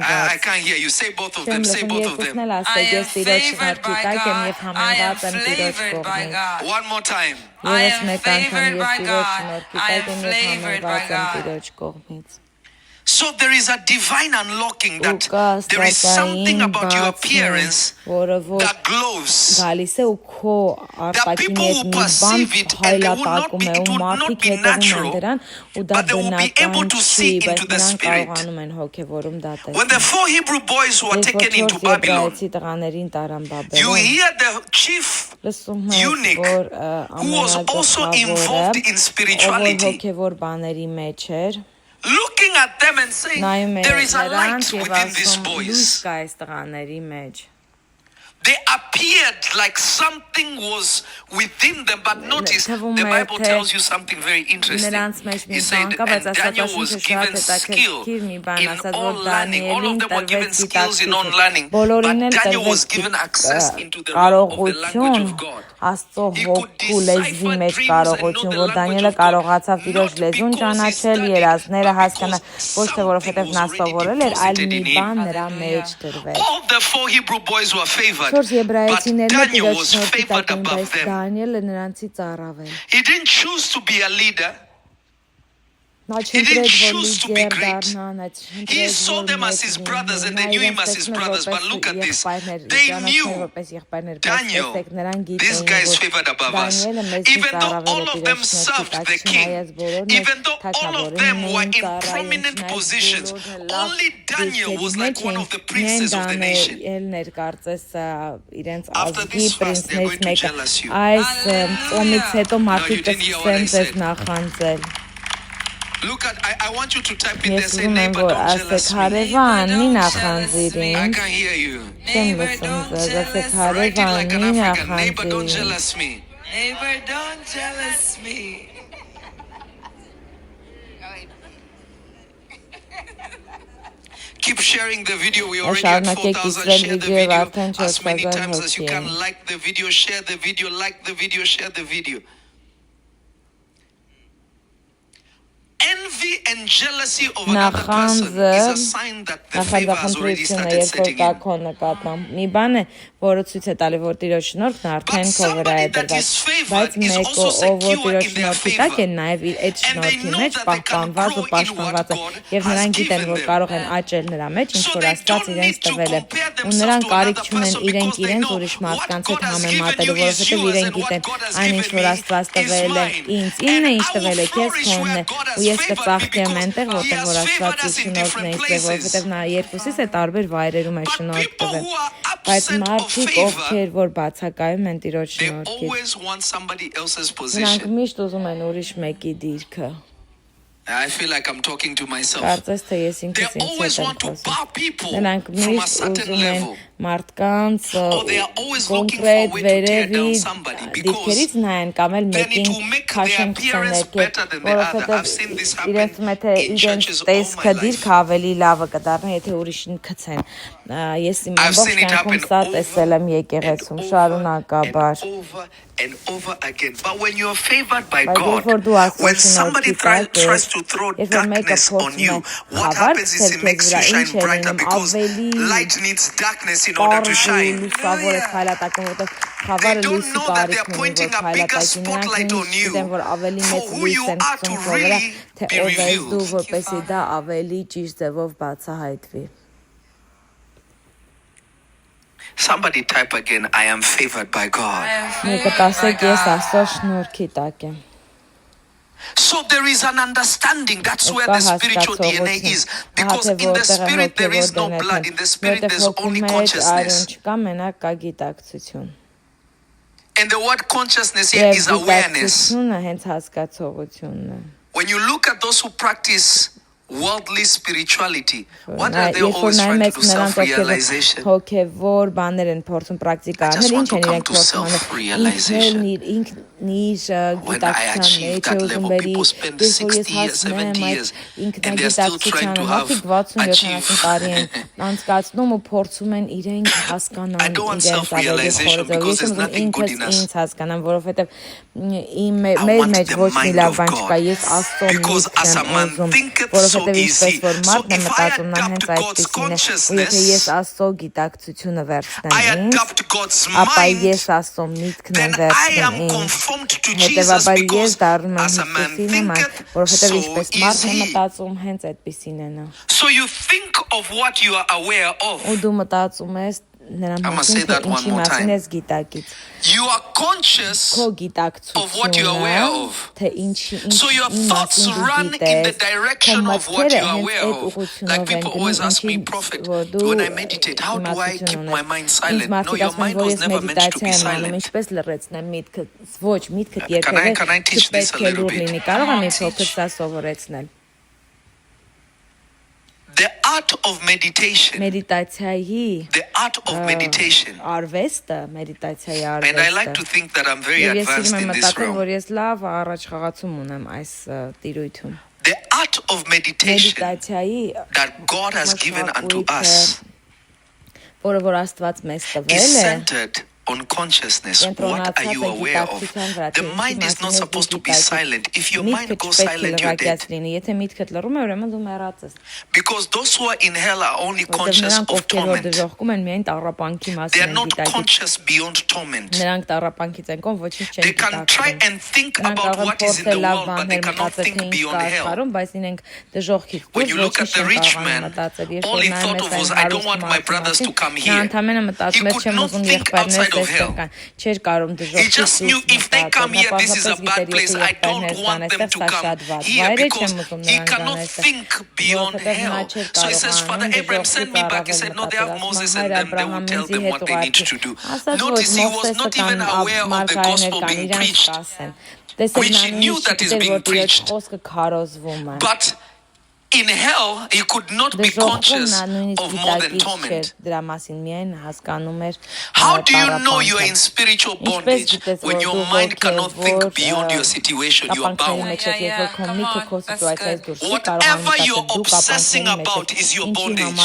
I can't hear you. Say both of them. Say both of them. I am favored by God. I am flavored by God. One more time. I am favored by God. I am flavored by God. So there is a divine unlocking that there is something about your appearance that glows. That people will perceive it and it will not be natural, but they will be able to see into the spirit. When the 4 Hebrew boys were taken into Babylon, you hear the chief eunuch who was also involved in spirituality, looking at them and saying, there is a light within these boys. They appeared like something was within them, but notice the Bible tells you something very interesting. It said, and Daniel was given skill in all learning. All of them were given skills in all learning, but Daniel was given access into the realm of the language of God. Աստծո հոգու լեզվի մեջ կարողություն, որ Դանիելը կարողացավ Տիրոջ լեզուն ճանաչել, երազները հասկանալ, ոչ թե որովհետև նա սովորել էր, այլ մի բան նրա մեջ դրվեց։ All the four Hebrew boys were favored, Չորս but եբրայեցիներն Daniel Տիրոջ was շնորհքի favored տակ էին, above բայց them. Դանիելը նրանցից առավել։ He didn't choose to be a leader. Նա He didn't չընտրեց, որ choose to be լիդեր great. դառնա, նա He չընտրեց, saw որ them as his brothers and they knew him as his brothers. But look at this. They knew Daniel, this guy is favored above us. Even though all of them served the king, even though all of them were in prominent positions, only Daniel was like one of the princes of the nation. After this fast, they're going to jealous you. Այս ծոմից հետո մարդիկ didn't hear what I կսկսեն said. ձեզ նախանձել։ Look at, I want you to type in there, Ես say, ուզում եմ, neighbor, որ don't jealous ասեք me. հարևանի նախանձիր I ինձ, can hear you. չեմ լսում ձեզ, ասեք Write it like an հարևանի African. Neighbor, don't նախանձիր ինձ։ jealous me. Neighbor, don't jealous me. Keep sharing the video. We already at Շարունակեք 4,000. իսրել Share the վիդեոյը video արդեն as many 4000 times as you հոգի can. են։ Like the video, share the video, like the video, share the video. Envy and jealousy of another person is a sign that the favor has already started setting in. Քո նկատմամբ մի բան է, որը ցույց է տալի, որ Տիրոջ շնորհքն արդեն քո վրա է դրված, բայց մեկը, ով որ Տիրոջ շնորհքի տակ է, նաև իր այդ շնորհքի մեջ պահպանված ու պաշտպանված է, եւ նրանք գիտեն, որ կարող են աճել նրա մեջ, ինչ որ Աստված իրենց տվել է, ու նրանք կարիք չունեն իրենց ուրիշ մարդկանց հետ համեմատելու, որովհետեւ իրենք գիտեն, այն ինչ որ Աստված տվել է ինձ, ինն է ինչ տվել է քեզ, քոնն է, ու ես կծաղկեմ այնտեղ, որտեղ որ Աստված իր շնորհքն է ինձ, որովհետեւ նա երկուսից է տարբեր վայրերում է շնորհք տվել, բայց մարդիկ ովքեր որ բացակայում են Տիրոջ They շնորհքից, always want somebody else's նրանք position. միշտ ուզում են ուրիշ մեկի դիրքը։ I feel like I'm talking to myself. Կարծես թե ես They ինքս ինձ always հետ եմ want to խոսում։ bow people Նրանք from a միշտ certain ուզում են level. մարդկանց Or they are always looking for a կոնկրետ way to tear վերևի down somebody դիրքերից because նայեն կամ էլ then it մեկին will make their քաշեն appearance քսաներկե, better than the other. I've seen որովհետև this happen իրենց մეთե in իրենց churches all my տեսքը life. դիրքը ավելի լավը կդառնա, եթե ուրիշին քցեն։ Ես իմ I've ամբողջ seen it կյանքում happen սա over տեսել եմ եկեղեցում շարունակաբար։ and over again. But when you're favored by Բայց God, երբ որ dու Աստծո when somebody շնորհքի տակ tries ես, to throw երբ որ մեկը darkness on փորձում you, է what խավար happens is ցել it քեզ makes you վրա, shine ինչ է brighter լինում, because ավելի light needs darkness in order to Պարզ ու shine. լուսավոր է քայլատակում, որտեղ They խավարը don't լույսի know that կարիք they're ունի, pointing որ a bigger քայլատակի, նրանք spotlight on նույնիսկ you գիտեն, որ ավելի for մեծ who լույս you են are to գցում քո վրա, really թե be ով ես revealed. դու, որպեսզի դա ավելի ճիշտ ձևով բացահայտվի։ Somebody type again, I am favored by God. Մեկը տասեք ես Աստծո շնորհքի տակ եմ։ So there is an understanding. That's where the spiritual DNA is. Because in the spirit there is no blood. In the spirit there's only consciousness. Չկա մենակ կա գիտակցություն։ And the word consciousness here is awareness. Գիտակցությունը հենց հասկացողությունն է։ When you look at those who practice worldly spirituality, what are they always trying to do? Self-realization. Հոգևոր բաներ են փորձում պրակտիկա անել, ինչ են իրենք փորձում անել։ Ինքն իր գիտակցության մեջ է ուզում բերի, ես որ ես հասնեմ այդ ինքնագիտակցությանը, մարդիկ 60-70 տարի են անցկացնում ու փորձում են իրենք հասկանան իրենց ավելի խորը։ Ես ուզում ինքս ինձ հասկանամ, որովհետև մեր մեջ ոչ մի լավ բան չկա, ես Աստծո միտքն եմ ուզում, որովհետև ինչպես որ մարդն է մտածում, նա հենց այդպեսին է, ու եթե ես Աստծո գիտակցությունը վերցնեմ ինձ, ապա ես Աստծո միտքն եմ վերցնում ինձ, հետևաբար ես դառնում եմ Հիսուսի նման, որովհետև ինչպես մարդն է մտածում, հենց այդպեսին է նա։ So you think of what you are aware of. Ու դու մտածում ես նրա մասին, թե ինչի մասին ես գիտակից։ You are conscious Քո of what you are aware գիտակցությունը, of. թե ինչի So your thoughts run in the direction of what you are aware of. Like people always ask me, Prophet, when I meditate, how do I keep my mind silent? No, your mind was never meant to be silent. Ինչպես լռեցնեմ միտքը, ոչ միտքդ Can I երբևէ teach this a little bit? լինի, կարող եմ մի փոքր սա սովորեցնել։ There art of meditation. Մեդիտացիայի The art of meditation. արվեստը, մեդիտացիայի And I like to արվեստը։ think that I'm very Եվ ես advanced սիրում եմ in this մտածել, realm. որ ես լավ առաջխաղացում ունեմ այս տիրույթում։ The art of meditation Մեդիտացիայի that God has given unto us որը որ Աստված մեզ is տվել է, centered on consciousness. What are you aware of? The mind is not supposed to be silent. If your mind goes silent, you're dead. Եթե միտքդ լռում է, ուրեմն դու մեռած ես։ Because those who are in hell are only conscious Նրանք of ովքեր որ torment. դժոխքում են միայն տառապանքի They մասին are են not գիտակի։ conscious beyond torment. Նրանք տառապանքից են կողմ ոչինչ չեն They can try գիտակցում։ and think Նրանք about կարող են what is in the փորձել լավ world, but they բաներ cannot մտածել, թե think ինչ beyond կա hell. աշխարհում, բայց իրենք դժոխքից When դուրս you look at ոչինչ the չեն rich կարող man, մտածել։ Երբ all որ he նայում thought ես of այն was, I don't հարուստ want my brothers to come Նա here. ընդամենը He մտածում էր, could չեմ not ուզում think եղբայրներս outside of այստեղ hell. կան։ Չէր կարող He դժոխքից just knew դուրս if they come here, this is a մտածել, bad place. I don't եղբայրներս want կան them այստեղ, to սա come շատ վատ here վայր է, because չեմ ուզում he նրանք cannot գան այստեղ։ think beyond Որովհետև նա hell. չէր So he կարող says, Father անում Abraham, send me back. He դժոխքից said, no, they have առավել Moses մտածել, and them. They will tell them what they need to do. Notice he was not even aware of the gospel being preached, which he knew that is being preached. խոսքը քարոզվում է։ But in hell, he could not be conscious of more than torment. Դրա մասին միայն հասկանում էր How do you know you are in spiritual bondage when your mind cannot think beyond your situation? You are bound. Whatever you're obsessing about is your bondage.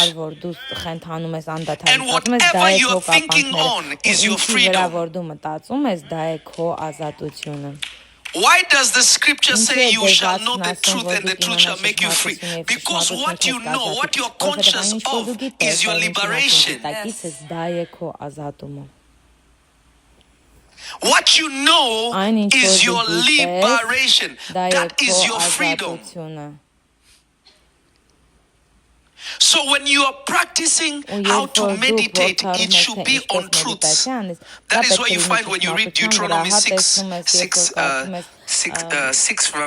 And whatever you're thinking on is your freedom. Why does the scripture say you shall know the truth and the truth shall make you free? Because what you know, what you're conscious of is your liberation. What you know is your liberation. That is your freedom. So when you are practicing how to meditate, it should be on truths. That is what you find when you read Deuteronomy 6 from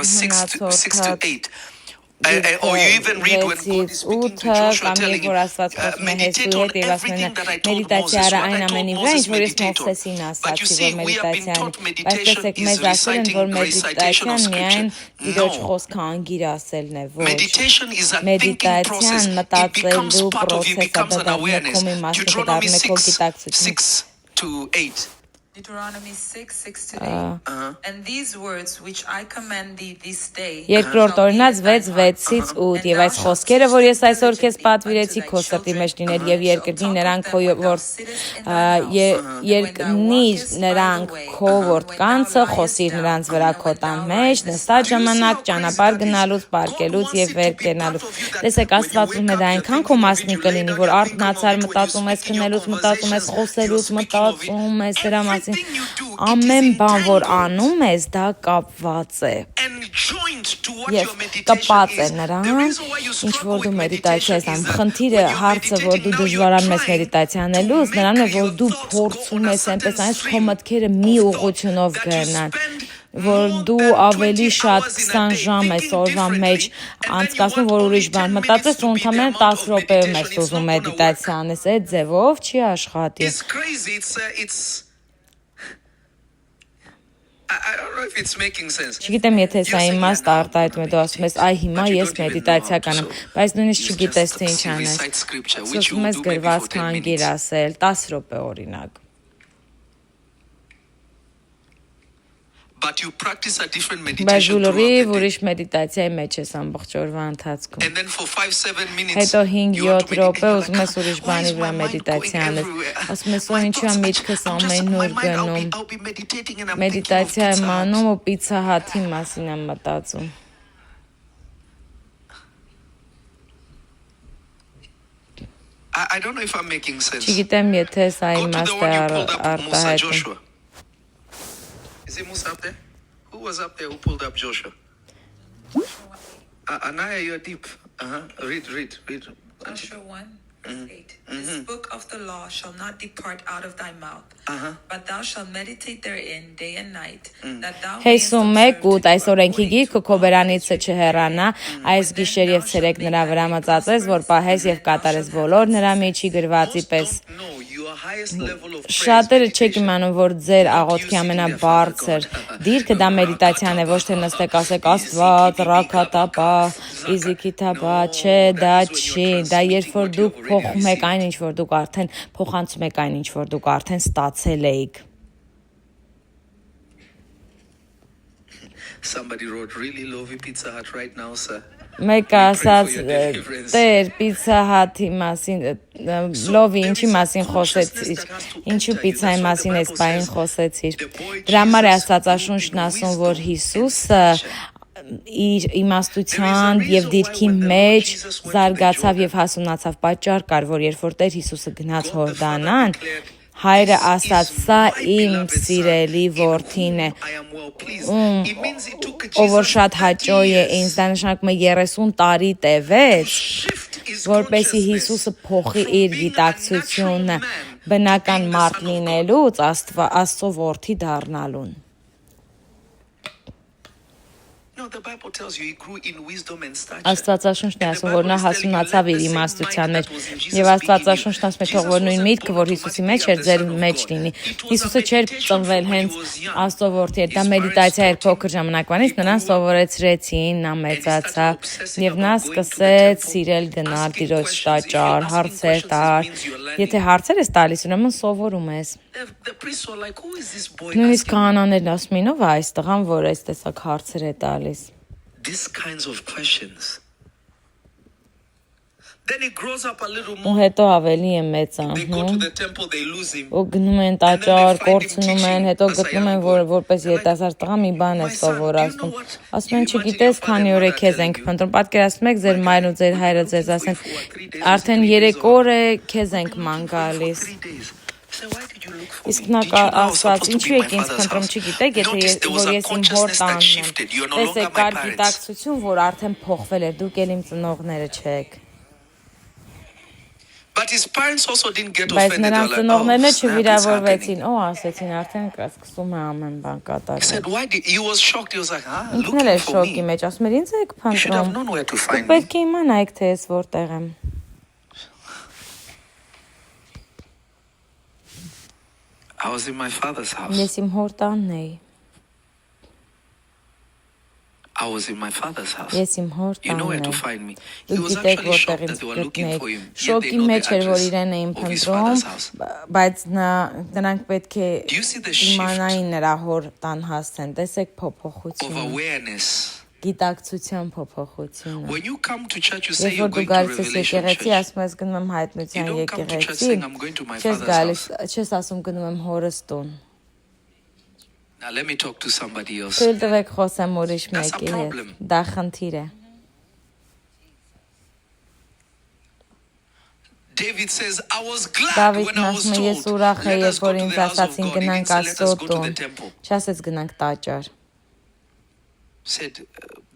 6 to 8. Or you even read when God is speaking to Joshua, telling him, meditate on everything that I told Moses. What I told Moses, meditate on. But you see, we have been taught meditation is reciting recitation of scripture. No. Meditation is a thinking process. It becomes part of you, becomes an awareness. Deuteronomy 6 to 8. Deuteronomy 6 to 8. And these words which I command thee this day. Երկրորդ օրինաց 6:6-ից 8 եւ այս խոսքերը, որ ես այսօր քեզ պատվիրեցի, քո սրտի մեջ լիներ եւ երկրնի նրանք քո որ երկնիր նրանք քո որդկանցը, խոսիր նրանց վրա քո տան մեջ, նստած ժամանակ ճանապարհ գնալուց, պարկելուց եւ վեր կենալուց։ Տեսեք, Աստված ուզում է դա այնքան քո մասնիկ կլինի, որ արթնացար մտածում ես, քնելուց մտածում ես, խոսելուց մտածում ես դրա ամեն բան որ անում ես դա կապված է եւ կապած է նրան ինչ որ դու մեդիտացիա ես անում խնդիրը հարցը որ դու դժվարանում ես մեդիտացիա անելուց նրան է որ դու փորձում ես այնպես այնպես քո մտքերը մի ուղղությունով գնան որ դու ավելի շատ 20 ժամ ես օրվա մեջ անցկացնում որ ուրիշ բան մտածես ու ընդհանրապես 10 րոպեում ես ուզում մեդիտացիա անես այդ ձևով չի աշխատի I don't know if it's making sense. Չգիտեմ եթե սա իմաստ արտահայտում է դու ասում ես այ հիմա ես մեդիտացիա կանեմ բայց նույնիսկ չգիտես թե ինչ անես ասում ես գրվածքը անգիր ասել 10 րոպե օրինակ But you practice a different meditation throughout the day. And then for 5-7 minutes, հետո 5-7 րոպե you're ուզում ես ուրիշ բանի վրա մեդիտացիա անես ասում ես ու ինչու է միտքս ամեն օր գնում մեդիտացիա եմ անում ու պիցա հաթի մասին եմ մտածում I don't know if I'm making sense. Չգիտեմ եթե սա իմաստ է արտահայտում Is it Musa up there? Who was up there who pulled up Joshua? Anaya, you're deep. Read. Joshua 1, verse 8. This book of the law shall not depart out of thy mouth, but thou shalt meditate therein day and night, that thou mayest Հեսումեկ այս օրենքի գիրքը քո բերանիցը չհեռանա, այս գիշեր եւ ցերեկ նրա վրա մածածես, որ պահես եւ կատարես բոլոր նրա միջի գրվածի պես։ No, you are Շատերը չեք իմանում, որ ձեր աղոթքի ամենաբարձր դիրքը դա մեդիտացիան է, ոչ թե նստեք ասեք Աստված, ռաքաթապա, իզիկիթապա, չէ, դա չի, դա երբ որ դուք փոխում եք այն ինչ որ դուք արդեն փոխանցում եք այն ինչ որ դուք արդեն ստացել եք։ Somebody wrote really love Pizza Hut right now, sir. Մեկը ասաց Տեր Pizza Hut-ի մասին, լովի ինչի մասին խոսեցիր, ինչու պիցայի մասին այս բանին խոսեցիր։ Դրա համար է Աստվածաշունչն ասում, որ Հիսուսը իր իմաստության եւ դիրքի մեջ զարգացավ եւ հասունացավ, պատճառ կար, որ երբ որ Տեր Հիսուսը գնաց Հորդանան, Հայրը ասաց, սա իմ սիրելի որդին է, ով որ շատ հաճո է ինձ, դա նշանակում է 30 տարի տևեց, որպեսզի Հիսուսը փոխի իր գիտակցությունը բնական մարդ լինելուց Աստծո որդի դառնալուն։ Աստվածաշունչն է ասում, որ նա հասունացավ իր իմաստության մեջ, եւ Աստվածաշունչն ասում է, թող որ նույն միտքը, որ Հիսուսի մեջ էր, ձեր մեջ լինի։ Հիսուսը չէր ծնվել հենց Աստծո որդի էր, դա մեդիտացիա էր փոքր ժամանակվանից, նրան սովորեցրեցին, նա մեծացավ, եւ նա սկսեց սիրել գնալ Տիրոջ տաճար, հարցեր տալ։ Եթե հարցեր ես տալիս, ուրեմն սովորում ես։ Նույնիսկ քահանաներն ասում են, ով է այս տղան, որ այս տեսակ հարցեր է տալիս։ These kinds of questions. Then he grows up a little Ու more. հետո ավելի է They go to մեծանում։ the temple, they lose him. Ու գնում են տաճար, կորցնում են, հետո գտնում են, որ որպես երիտասարդ տղա մի բան է սովորացնում։ Ասում են, չգիտես, քանի օր է քեզ ենք փնտրում։ Պատկերացնում եք, ձեր մայրն ու ձեր հայրը ձեզ ասեն, արդեն 3 օր է քեզ ենք ման գալիս։ Իսկ նա ասաց, ինչու եք ինձ փնտրում, չգիտեք, եթե որ ես իմ հոր տանն եմ։ Տեսեք, կար գիտակցություն, որ արդեն փոխվել էր, դուք էլ իմ ծնողները չեք։ But his parents also didn't get Բայց offended. նրանց They were ծնողներն like, էլ "Oh, snap, it's happening." չվիրավորվեցին, ասեցին, արդեն սկսում է ամեն բան He կատարվել։ said, why did he was shocked. He was like, huh? Ինքն էլ Looking էր for շոկի me. մեջ, ասում էր, ինձ եք You should have փնտրում։ known where to Դուք find me. պետք է իմանայիք, թե ես որտեղ եմ։ I was in my father's house. Ես իմ հոր տանն էի։ I was in my father's house. Ես իմ հոր You know where տանն to էի։ find me. He Դուք was գիտեք actually shocked որտեղ that ինձ they were looking for գտնեիք։ him. Yet they Շոկի know մեջ the էր, որ address իրեն էին of his փնտրում, father's house. բայց նրանք պետք է Do you see the shift իմանային նրա հոր տան հասցեն։ Տեսեք of փոփոխությունը, awareness? գիտակցության փոփոխությունը։ When you come to church, you say Երբ you're որ դու going to գալիս ես Revelation եկեղեցի, Church. ասում ես գնում եմ հայտնության You don't come to church եկեղեցի, saying, I'm going to my չես father's գալիս, house. չես ասում գնում եմ հորս տուն։ Now let me talk to somebody else. Թույլ տվեք խոսեմ ուրիշ That's a մեկի հետ։ problem. Դա խնդիր է։ David says, I was glad Դավիթն when I was ասում է, ես told, ուրախ եմ, let us երբ go որ to ինձ the house of ասացին God. He գնանք didn't say, let Աստծո us go to the տուն։ temple. Չասեց գնանք տաճար։ Said,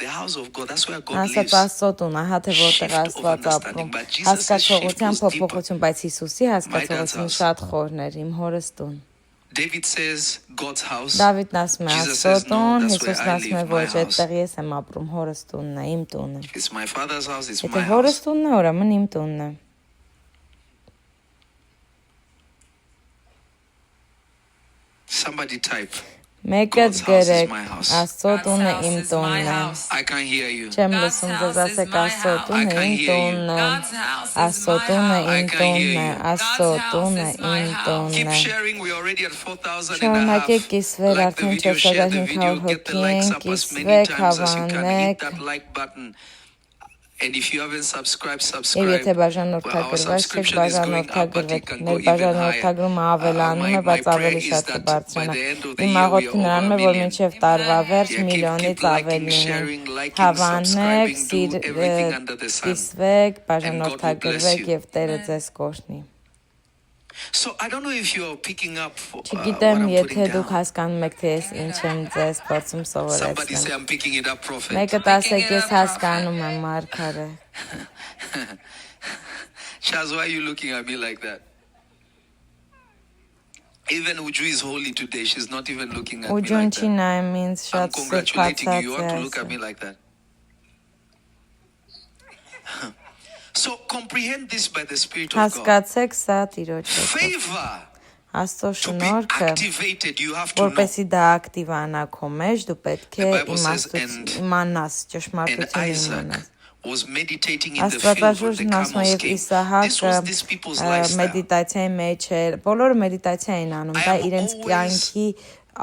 the house of God, that's where God Ասաց lives. Աստծո տուն, ահա թե որտեղ Shift of Աստված understanding, ապրում։ but Jesus' shift Հասկացողության goes deeper. փոփոխություն, բայց Հիսուսի հասկացողությունը house. շատ խորն էր, իմ հորս տուն։ David says, God's house. Դավիթն ասում է Jesus Աստծո says, no, տուն, that's where Հիսուսն I ասում է live, my ոչ, house. այդտեղ ես եմ ապրում, հորս տունն է, իմ տունը։ It's my father's house, it's Եթե my հորս house. տունն է, ուրեմն իմ տունն է։ Somebody type. Մեկը God's house is գրեք, my house. Աստծո տունը God's իմ house is տունն my է։ house. I can't hear you. Չեմ God's լսում ձեզ house is ասեք my Աստծո house. տունը I can't իմ hear you. տունն է։ God's house is Աստծո my տունը house. I իմ can't hear տունն է, you. Աստծո God's house տունը is my իմ house. Keep տունն է։ sharing. We're already at 4,000 and a half. Շարունակեք կիսվել, Like the արդեն video, share the 4500 video, get the likes հոգի up as many կիսվեք, times as you can. Hit հավանեք։ that like button. And if you haven't subscribed, Եվ subscribe. եթե Well, our բաժանորդագրված չեք, subscription is going up, but it բաժանորդագրվեք, can մեր go even higher. բաժանորդագրումը ավելանում է, My բայց prayer ավելի is շատ that by կբարձրանա։ the end of the Իմ year, we աղոթքը are նրան over է, a որ million. մինչև տարվա վերջ Yeah, keep միլիոնից liking, ավելի sharing, լինեն։ liking, Հավանեք, subscribing, do everything under the sun. կիսվեք, And God will bless բաժանորդագրվեք you. եւ Տերը ձեզ կօրհնի։ So I don't know if you're picking up what Չգիտեմ, I'm եթե putting դուք down. հասկանում եք, թե ես ինչ եմ ձեզ փորձում Somebody say սովորեցնել։ I'm picking it up, prophet. Մեկը ասեք, ես հասկանում եմ, Մարգարե։ Chaz, why are you looking at me like that? Even Uju is holy today. She's not even looking at me Ուջուն like չի that. նայում ինձ I'm շատ congratulating you. You want to սրբացած look at me է։ like that. So So comprehend this by the Spirit of God. Հասկացեք սա Տիրոջով։ Favor Աստծո to be շնորհքը, activated, you have to know. որպեսզի դա ակտիվանա քո մեջ, դու պետք է իմանաս, ճշմարտությունը իմանաս։ Was meditating in the field when the Աստվածաշունչն ասում է, camels եւ came. This was these people's Իսահակը lifestyle. մեդիտացիայի մեջ էր, բոլորը մեդիտացիա էին անում, դա իրենց կյանքի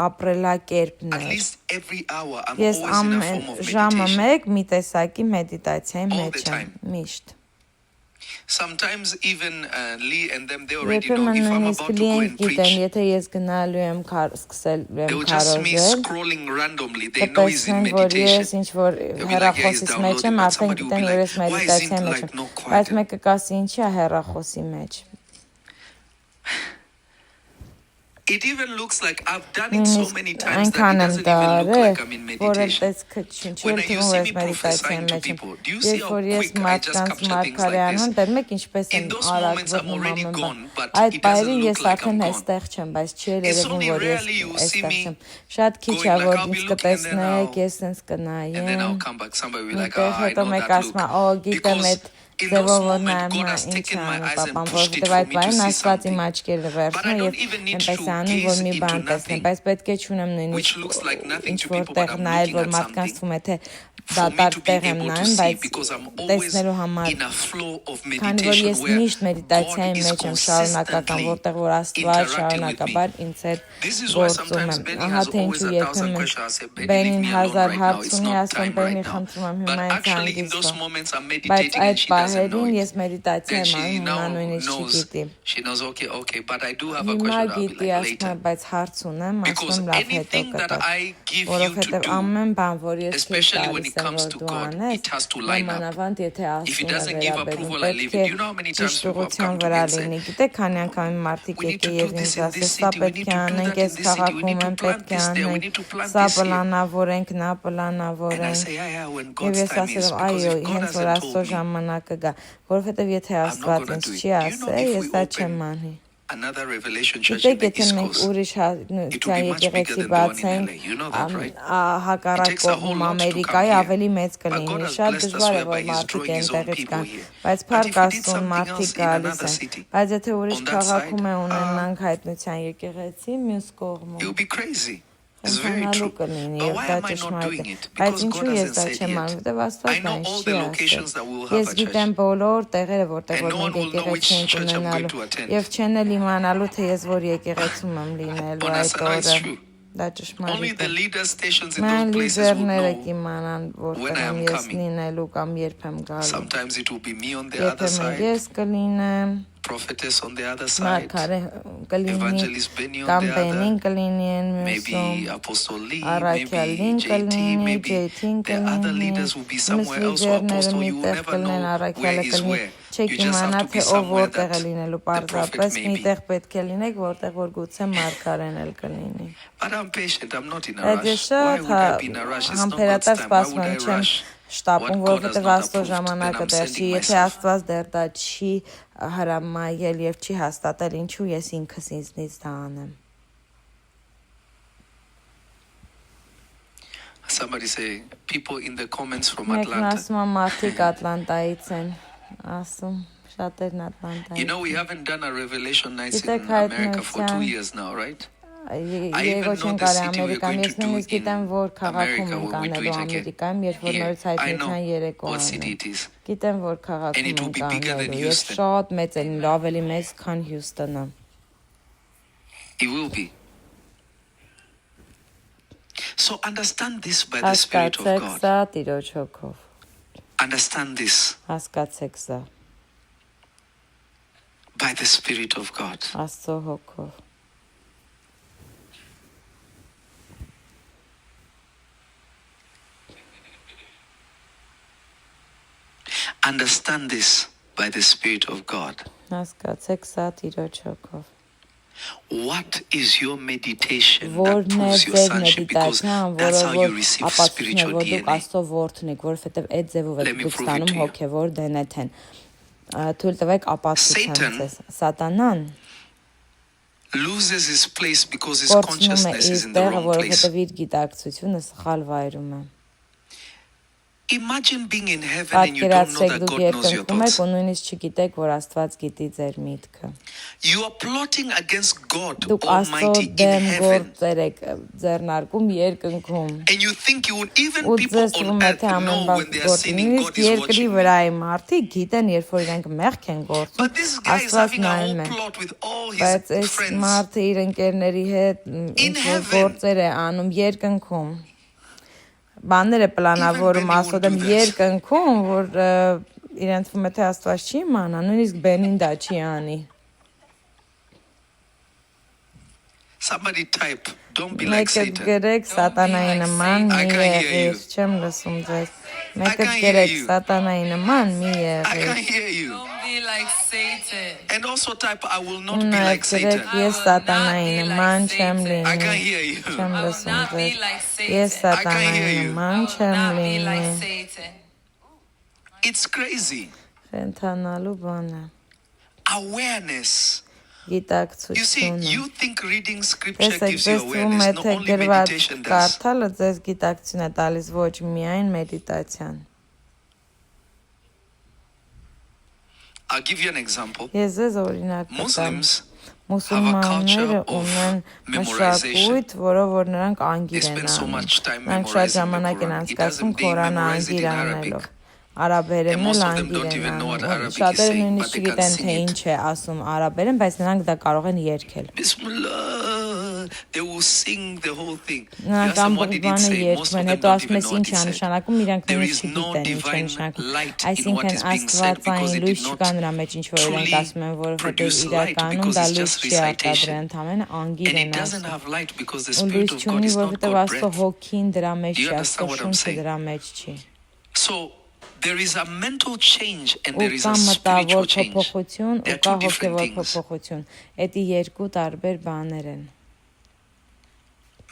ապրելակերպն At էր։ least every hour, I'm Ես always in a form ամեն of ժամը meditation. մեկ մի տեսակի մեդիտացիայի All մեջ the եմ, time. միշտ։ Sometimes even Lee and them, they already know Երբեմն if I'm նույնիսկ about to go լիենք and preach, գիտեն, եթե ես գնալու եմ սկսել they եմ will just me քարոզել, scrolling randomly. They know he's in կտեսնեն, որ meditation. ես ինչ-որ They'll be like, yeah, he's հեռախոսից մեջ եմ, downloading, but արդեն somebody will գիտեն, be որ like, ես why is մեդիտացիայի it մեջ like եմ, no բայց quiet? մեկը կասի ինչի է հեռախոսի մեջ։ It even looks like I've done it so many times that it Այնքան եմ doesn't even look դարել, like I'm in որ meditation. տեսքը չի When թվում, you որ see ես me մեդիտացիայի prophesying to մեջ եմ։ people, do you see Երբ how որ ես quick I just մարդկանց capture things like մարգարեանում, this? դեռ մեկ ինչպես In եմ those արագ moments, I'm վտնում already ամեն gone, բան։ but Այդ it doesn't բայրին look ես like արդեն I'm gone. այստեղ չեմ, բայց չի It's երևում, only որ ես rarely you will see այստեղ me չեմ։ Շատ քիչ going է, like որ I'll be ինձ looking and then կտեսնեք, ես ինձ and then I'll կնայեմ։ come back. Somebody will be like, Այնտեղ ah, I հետո know մեկ that ասում է, look. օ, գիտեմ Because այդ in those ձևով որ moments, նայում God է, has ինչ taken my անում eyes and պապան, pushed it որովհետև for այդ me to բայրին see Աստված իմ something. աչքերը But I վերցնում don't եւ even need այնպես to անում, որ gaze մի into բան տեսնեմ, nothing, բայց պետք է չունեմ which նույնիսկ looks like nothing ինչ to people, որտեղ but I'm նայել, looking որ at մարդկանց something. թվում է թե For me դատարկ to be տեղ եմ able to նայում, see, բայց because I'm always տեսնելու համար in a flow of Քանի որ meditation ես where միշտ մեդիտացիայի God is մեջ եմ շարունակական, consistently որտեղ որ Աստված interacting with me. շարունակաբար ինձ հետ This is why գործում sometimes է։ Benny Ահա has թե always ինչու 1,000 երբեմն questions. I say, Benny, leave Բենին me alone հազար right now. հարց It's ունի, not ասում time Բենի right now. խնդրում եմ But հիմա ինձ actually, in հանգիստ those տա։ moments, I'm Բայց meditating այդ and she doesn't know պահերին it. ես մեդիտացիա Then եմ she անում, հիմա now նույնիսկ knows. չգիտի։ She knows, okay, but I do have a Հիմա question. I'll be գիտի, like ասում է, later. բայց հարց ունեմ, ասում Because եմ լավ հետո anything that կտա։ I give you to Որովհետև do, ամեն բան, որ ես քեզ especially when տալիս it եմ, comes որ to դու God, անես, it has to line up. մանավանդ եթե If He Աստծուն է doesn't give վերաբերում, approval, I leave պետք է it. You know how many times people have ճշտության come to me վրա and said, լինի։ Գիտեք, քանի անգամ մարդիկ we need to եկե do եւ this ինձ in ասել, this սա city, we պետք need է to do անենք, that in այս this city, we քաղաքում need to են plant պետք է this there, we անենք, need to plant սա this here. պլանավորենք, նա And I պլանավորենք։ say, yeah, when Եվ God's ես time is, ասել եմ, because այո, if God հենց որ hasn't Աստծո told me, ժամանակը գա, որովհետև եթե I'm not Աստված gonna ինձ do it. չի Do you know ասել, if ես we դա չեմ open անի։ another Revelation church in Գիտեք, the եթե East մենք Coast, ուրիշ it will be much bigger եկեղեցի than the one in բացենք, LA. You know that, right? հակառակ It takes a whole կողմում lot to come Ամերիկայի here. ավելի մեծ But God կլինի, has շատ blessed us դժվար է, whereby որ He's մարդիկ drawing His own այնտեղից people գան, here. բայց But Փառք if He did Աստծուն something մարդիկ else in գալիս another են, city, բայց եթե ուրիշ on that քաղաքում է side, ունենանք հայտնության եկեղեցի, մյուս it կողմում will be crazy. It's very ընդհանալու true. կլինի But եւ why դա am I not ճշմարիտ doing է։ it? Բայց Because God ինչու ես hasn't դա said չեմ yet. անում, որտեվ I Աստված know դա all չի the ասել։ locations that we will have Ես a church. գիտեմ բոլոր տեղերը, որտեղ And որ no մենք one will know which եկեղեցի ենք church I'm going ունենալու to attend. եւ չեն էլ իմանալու թե ես որ եկեղեցում եմ լինելու այդ Bonasana is օրը։ true. Դա Only ճշմարիտ the է։ leader stations in Մեն those places would լիդերները know կիմանան when որտեղ I եմ am ես coming. լինելու կամ երբ եմ գալու։ Sometimes it will be me on the other Երբեմն side, ես կլինեմ, prophetess on the other side, Մարգարե կլինի Evangelist Benny on կամ the Բենին other, կլինի այն maybe մյուսում, Apostle Lee, Առաքյալին maybe JT, կլինի, maybe Ջեյթին the other կլինի, leaders will be մյուս somewhere else. So լիդերները Apostle, you will միտեղ never կլինեն, know where Առաքյալը is կլինի, where. չեք You just իմանա have to be թե ով somewhere որտեղ է that լինելու, the prophet պարզապես may be. միտեղ պետք է լինեք, որտեղ որ գուցե Մարգարեն էլ կլինի։ But I'm patient. I'm not in a Այդ rush. ես Why շատ would I be in a rush? It's not God's համբերատար time. Why սպասում would I եմ, չեմ rush շտապում, what God has որովհետև not Աստծո approved? Then ժամանակը I'm դեռ չի, sending եթե myself. Աստված դեռ դա չի հրամայել եւ չի հաստատել, ինչու ես ինքս ինձնից դա անեմ։ Somebody say, people in the comments from Մեկն Atlanta. ասում է մարդիկ Ատլանտայից են, ասում շատերն You Ատլանտայից։ know, we haven't done a revelation nights in Գիտեք, America for 2 հայտնության years now, right? Երևո չեն կարի Ամերիկան, ես նույնիսկ գիտեմ, որ քաղաքում ենք անելու Ամերիկայում, երբ որ նորից հայտնության երեկո What city անեն։ it is. Գիտեմ, որ քաղաքում And it will ենք be bigger than անելու, եւ Houston. շատ մեծ է, ավելի մեծ, քան Հյուսթոնը։ It will be. So understand this by the Spirit of Հասկացեք God. սա Տիրոջ հոգով։ Understand this Հասկացեք սա by the Spirit of God. Աստծո հոգով։ Understand this by the Spirit of God. Հասկացեք սա Տիրոջ հոգով։ What is your meditation that Որն է proves your ձեր sonship? Because մեդիտացիան, that's որը how որ you receive ապացուցում է, spiritual որ դուք DNA. Աստծո որդն եք, որովհետև այդ ձևով Let եք me դուք prove it ստանում to you. հոգևոր դենեթեն։ Թույլ տվեք ապացուցեմ Satan ձեզ։ Սատանան Loses his place because his կորցնում է consciousness իր is in the տեղը, wrong place. որովհետև իր գիտակցությունը սխալ վայրում է։ Imagine being in heaven and you don't know Պատկերացրեք that դուք God knows your երկնքում եք thoughts. ու նույնիսկ չգիտեք, որ Աստված գիտի ձեր միտքը։ You are plotting against God Դուք Աստծո Almighty in դեմ heaven. գործեր եք ձեռնարկում երկնքում։ And you think you will even Ու people ձեզ on թվում է earth թե ամեն know բան when they are գործի։ sinning, Նույնիսկ God is երկրի watching. վրայի մարդիկ գիտեն, երբ որ իրենք մեղք են գործում, But this guy is Աստված having a նայում whole է։ plot with all Բայց his այս friends. մարդը իր ընկերների հետ ինչ որ heaven. գործեր է անում երկնքում։ Բաներ է պլանավորում Even Աստծո Benny դեմ won't do that. երկնքում, որ իրենց թվում է թե Աստված չի իմանա, նույնիսկ Բենին դա չի անի։ Somebody type, don't be like Մեկը Satan. գրեք սատանայի նման մի I can't hear you. եղիր, չեմ լսում ձեզ։ Մեկը can't hear գրեք you. սատանայի նման մի I եղիր։ can't hear you. Don't be like Satan. And also type, I will not Ու be նաև like գրեք Satan. ես սատանայի be like նման չեմ Satan. I լինի։ can't hear you. Չեմ I will լսում not be ձեզ։ like Ես Satan. սատանայի hear you. նման I will չեմ not be լինի։ like Satan. It's crazy. Խենթանալու բան է։ Awareness. You see, Գիտակցությունը։ you think reading scripture Տեսեք, gives you ձեզ թվում է awareness. No, թե only գրված meditation does. կարդալը ձեզ գիտակցություն է տալիս, ոչ միայն մեդիտացիան։ I'll give you an example. Ես ձեզ օրինակ կտամ։ Muslims Մուսուլմանները of ունեն memorization. մշակույթ, որով որ նրանք They անգիր են spend so անում։ much time Նրանք շատ memorizing the ժամանակ են Quran. It անցկացնում doesn't mean Խորանը memorize it անգիր in անելով։ Arabic. Արաբերեն And most էլ of them անգիր don't են even know what անում։ Arabic is Շատերը saying, but նույնիսկ they can չգիտեն, թե sing it. ինչ է ասում արաբերեն, բայց նրանք դա կարող են երգել։ Bismillah. They will sing the whole thing. You Նրանք ask them what ամբողջ did it բանը say? Most երգում of են, them հետո don't ասում even ես know what ինչ it է said. նշանակում, իրանք There նույնիսկ is no չգիտեն ինչ է divine նշանակում։ light in what Այսինքն is being said because աստվածային they լույս did չկա not նրա մեջ ինչ որ իրենք truly ասում են, որովհետև produce light իրականում because դա it's լույս just չի արտադրել, recitation. ընդհանրապես անգիր And են it doesn't ասում։ have light because the Ու Spirit լույս of God չունի, is not որովհետև God Աստծո breath. հոգին դրա մեջ Do you չի, understand Աստծո what I'm շունչը saying? դրա մեջ չի։ So there is a mental change and Ու there is կա a spiritual մտավոր change. փոփոխություն, They ու are կա two different հոգևոր things. փոփոխություն։ Էդի երկու տարբեր բաներ են։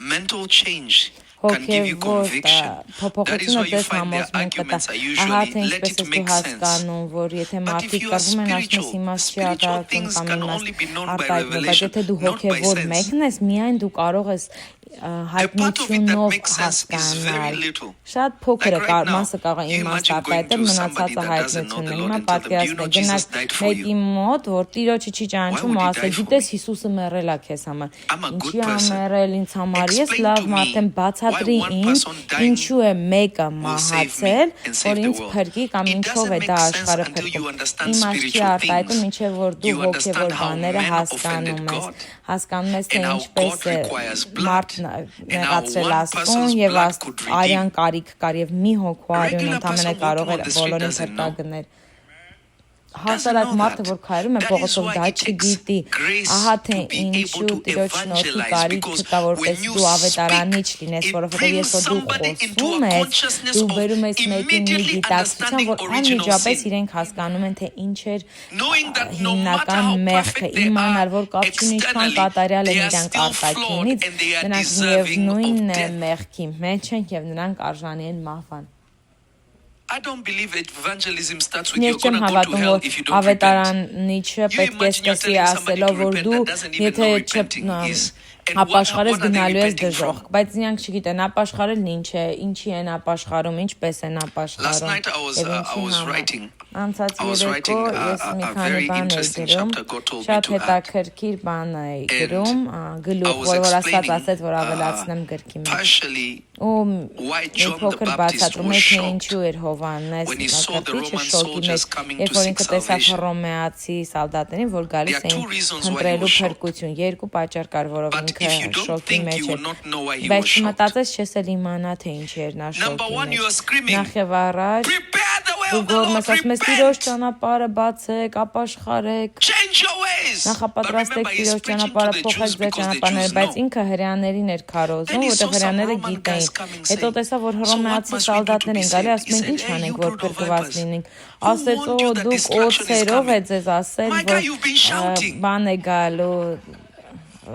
Mental change can give you Հոգևոր conviction. That is փոփոխությունը why you դες find their համոզմունք կտա։ arguments are Ահա usually թե let ինչպես it ես դու make sense. հասկանում, որ եթե But if մարդիկ you are կռվում են, ասում ես spiritual, իմաստ չի spiritual արտահայտվում things կամ can իմաստ only be known by արտահայտվում, բայց revelation, եթե դու not by հոգևոր sense. մեկն ես, միայն դու կարող ես The part of it that հայտնությունով makes sense is very հասկանալ։ little. Շատ փոքր է, Like right now, մասը կարող է you իմաստ imagine going արտահայտել, to մնացածը somebody that doesn't know the հայտնություն է։ Lord Հիմա and tell them, do you know պատկերացնեք, Jesus գնաք died for you? մեկի մոտ, որ Տիրոջը չի ճանաչում, Why ու would he ասել, die for գիտես me? Հիսուսը մեռել է քեզ համար։ I'm a good Ինչի person. ամեռել ինձ համար, ես Explain լավ to me մարդ եմ, բացատրի why one ինձ, person dying ինչու է մեկը will save me մահացել, and save որ the ինձ world. փրկի կամ It ինչով doesn't է դա make sense աշխարհը until you փրկում։ understand Իմաստ չի spiritual արտահայտում, things. մինչև որ դու You understand հոգևոր how բաները man հասկանում offended ես, God հասկանում ես, թե and how ինչպես God է requires blood մարդն and how նեղացրել one Աստծուն person's եւ blood could redeem. արյան կարիք կար եւ մի հոգու արյուն Regular ընդամենը person կարող walking էր on the street բոլորին doesn't know. փրկագնել։ Doesn't Հասարակ know մարդը, that. որ քայլում է That is փողոցով, why դա it takes չգիտի։ grace Ահա թե to be ինչու able to Տիրոջ շնորհքի evangelize, կարիք because չկա, որպես when you դու ավետարանիչ speak, լինես, it որովհետեւ brings ես որ դու somebody into խոսում a ես, consciousness դու of բերում ես մեկին մի immediately գիտակցության, understanding որ original անմիջապես sin. իրենք հասկանում են, թե ինչ էր Knowing that no matter հիմնական how մեղքը, perfect they իմանալ, որ are կապ չունի ինչքան externally, կատարյալ they են are իրանք still flawed արտաքինից, and they are նրանք deserving of միևնույն death. մեղքի մեջ են եւ նրանք արժանի են մահվան։ I don't believe evangelism starts with Ես you're չեմ gonna go to հավատում, hell որ if you don't repent. ավետարանիչը You պետք է imagine you're սկսի telling somebody ասելով, to որ repent դու that doesn't even եթե know repenting is. And ապաշխարես what are they գնալու ես repenting դժոխք, from? բայց նրանք չգիտեն ապաշխարելն ինչ է, ինչի են ապաշխարում, ինչպես են Last ապաշխարում։ night I was writing. Անցած I was երեկո writing ես մի a քանի very բան էի interesting գրում, chapter God told me շատ to add. հետաքրքիր բան էի գրում, գլուխ, I was որ Աստված explaining ասեց, որ ավելացնեմ գրքի մեջ։ partially Ու why մի John the փոքր Baptist բացատրում was է, թե shocked ինչու էր Հովհաննես when he saw the Մկրտիչը Roman շոկի soldiers մեջ, coming երբ to որ seek ինքը տեսավ salvation. հռոմեացի սալդատներին, որ գալիս There are two էին reasons why he փնտրելու was shocked. փրկություն, երկու պատճառ կար, որով But ինքը if you don't շոկի think, մեջ you էր։ will not know why he Բայց was shocked. մտածես չես էլ իմանա, թե ինչի էր նա Number շոկի one, you are մեջ։ screaming, Նախ եւ առաջ prepare the way դու of the գոռում Lord, ես, ասում ես Տիրոջ repent, ճանապարհը բացեք, ապաշխարեք, change your ways. But նախապատրաստեք remember, he's Տիրոջ preaching to ճանապարհը, the փոխեք Jews ձեր because the ճանապարհները, Jews բայց know. ինքը հրեաներին էր քարոզում, And he որտեղ saw some հրեաները Roman գիտեին։ guys coming Հետո saying, տեսավ, որ so what հռոմեացի must we do to սալդատներ be են գալի, saved? ասում են, He ինչ said, hey, անենք, you որ brood of փրկված vipers. լինենք։ Who Ասեց, warned օ, you that դուք destruction is օծերով է coming? ձեզ ասել, My God, որ you've been shouting. բան է գալու,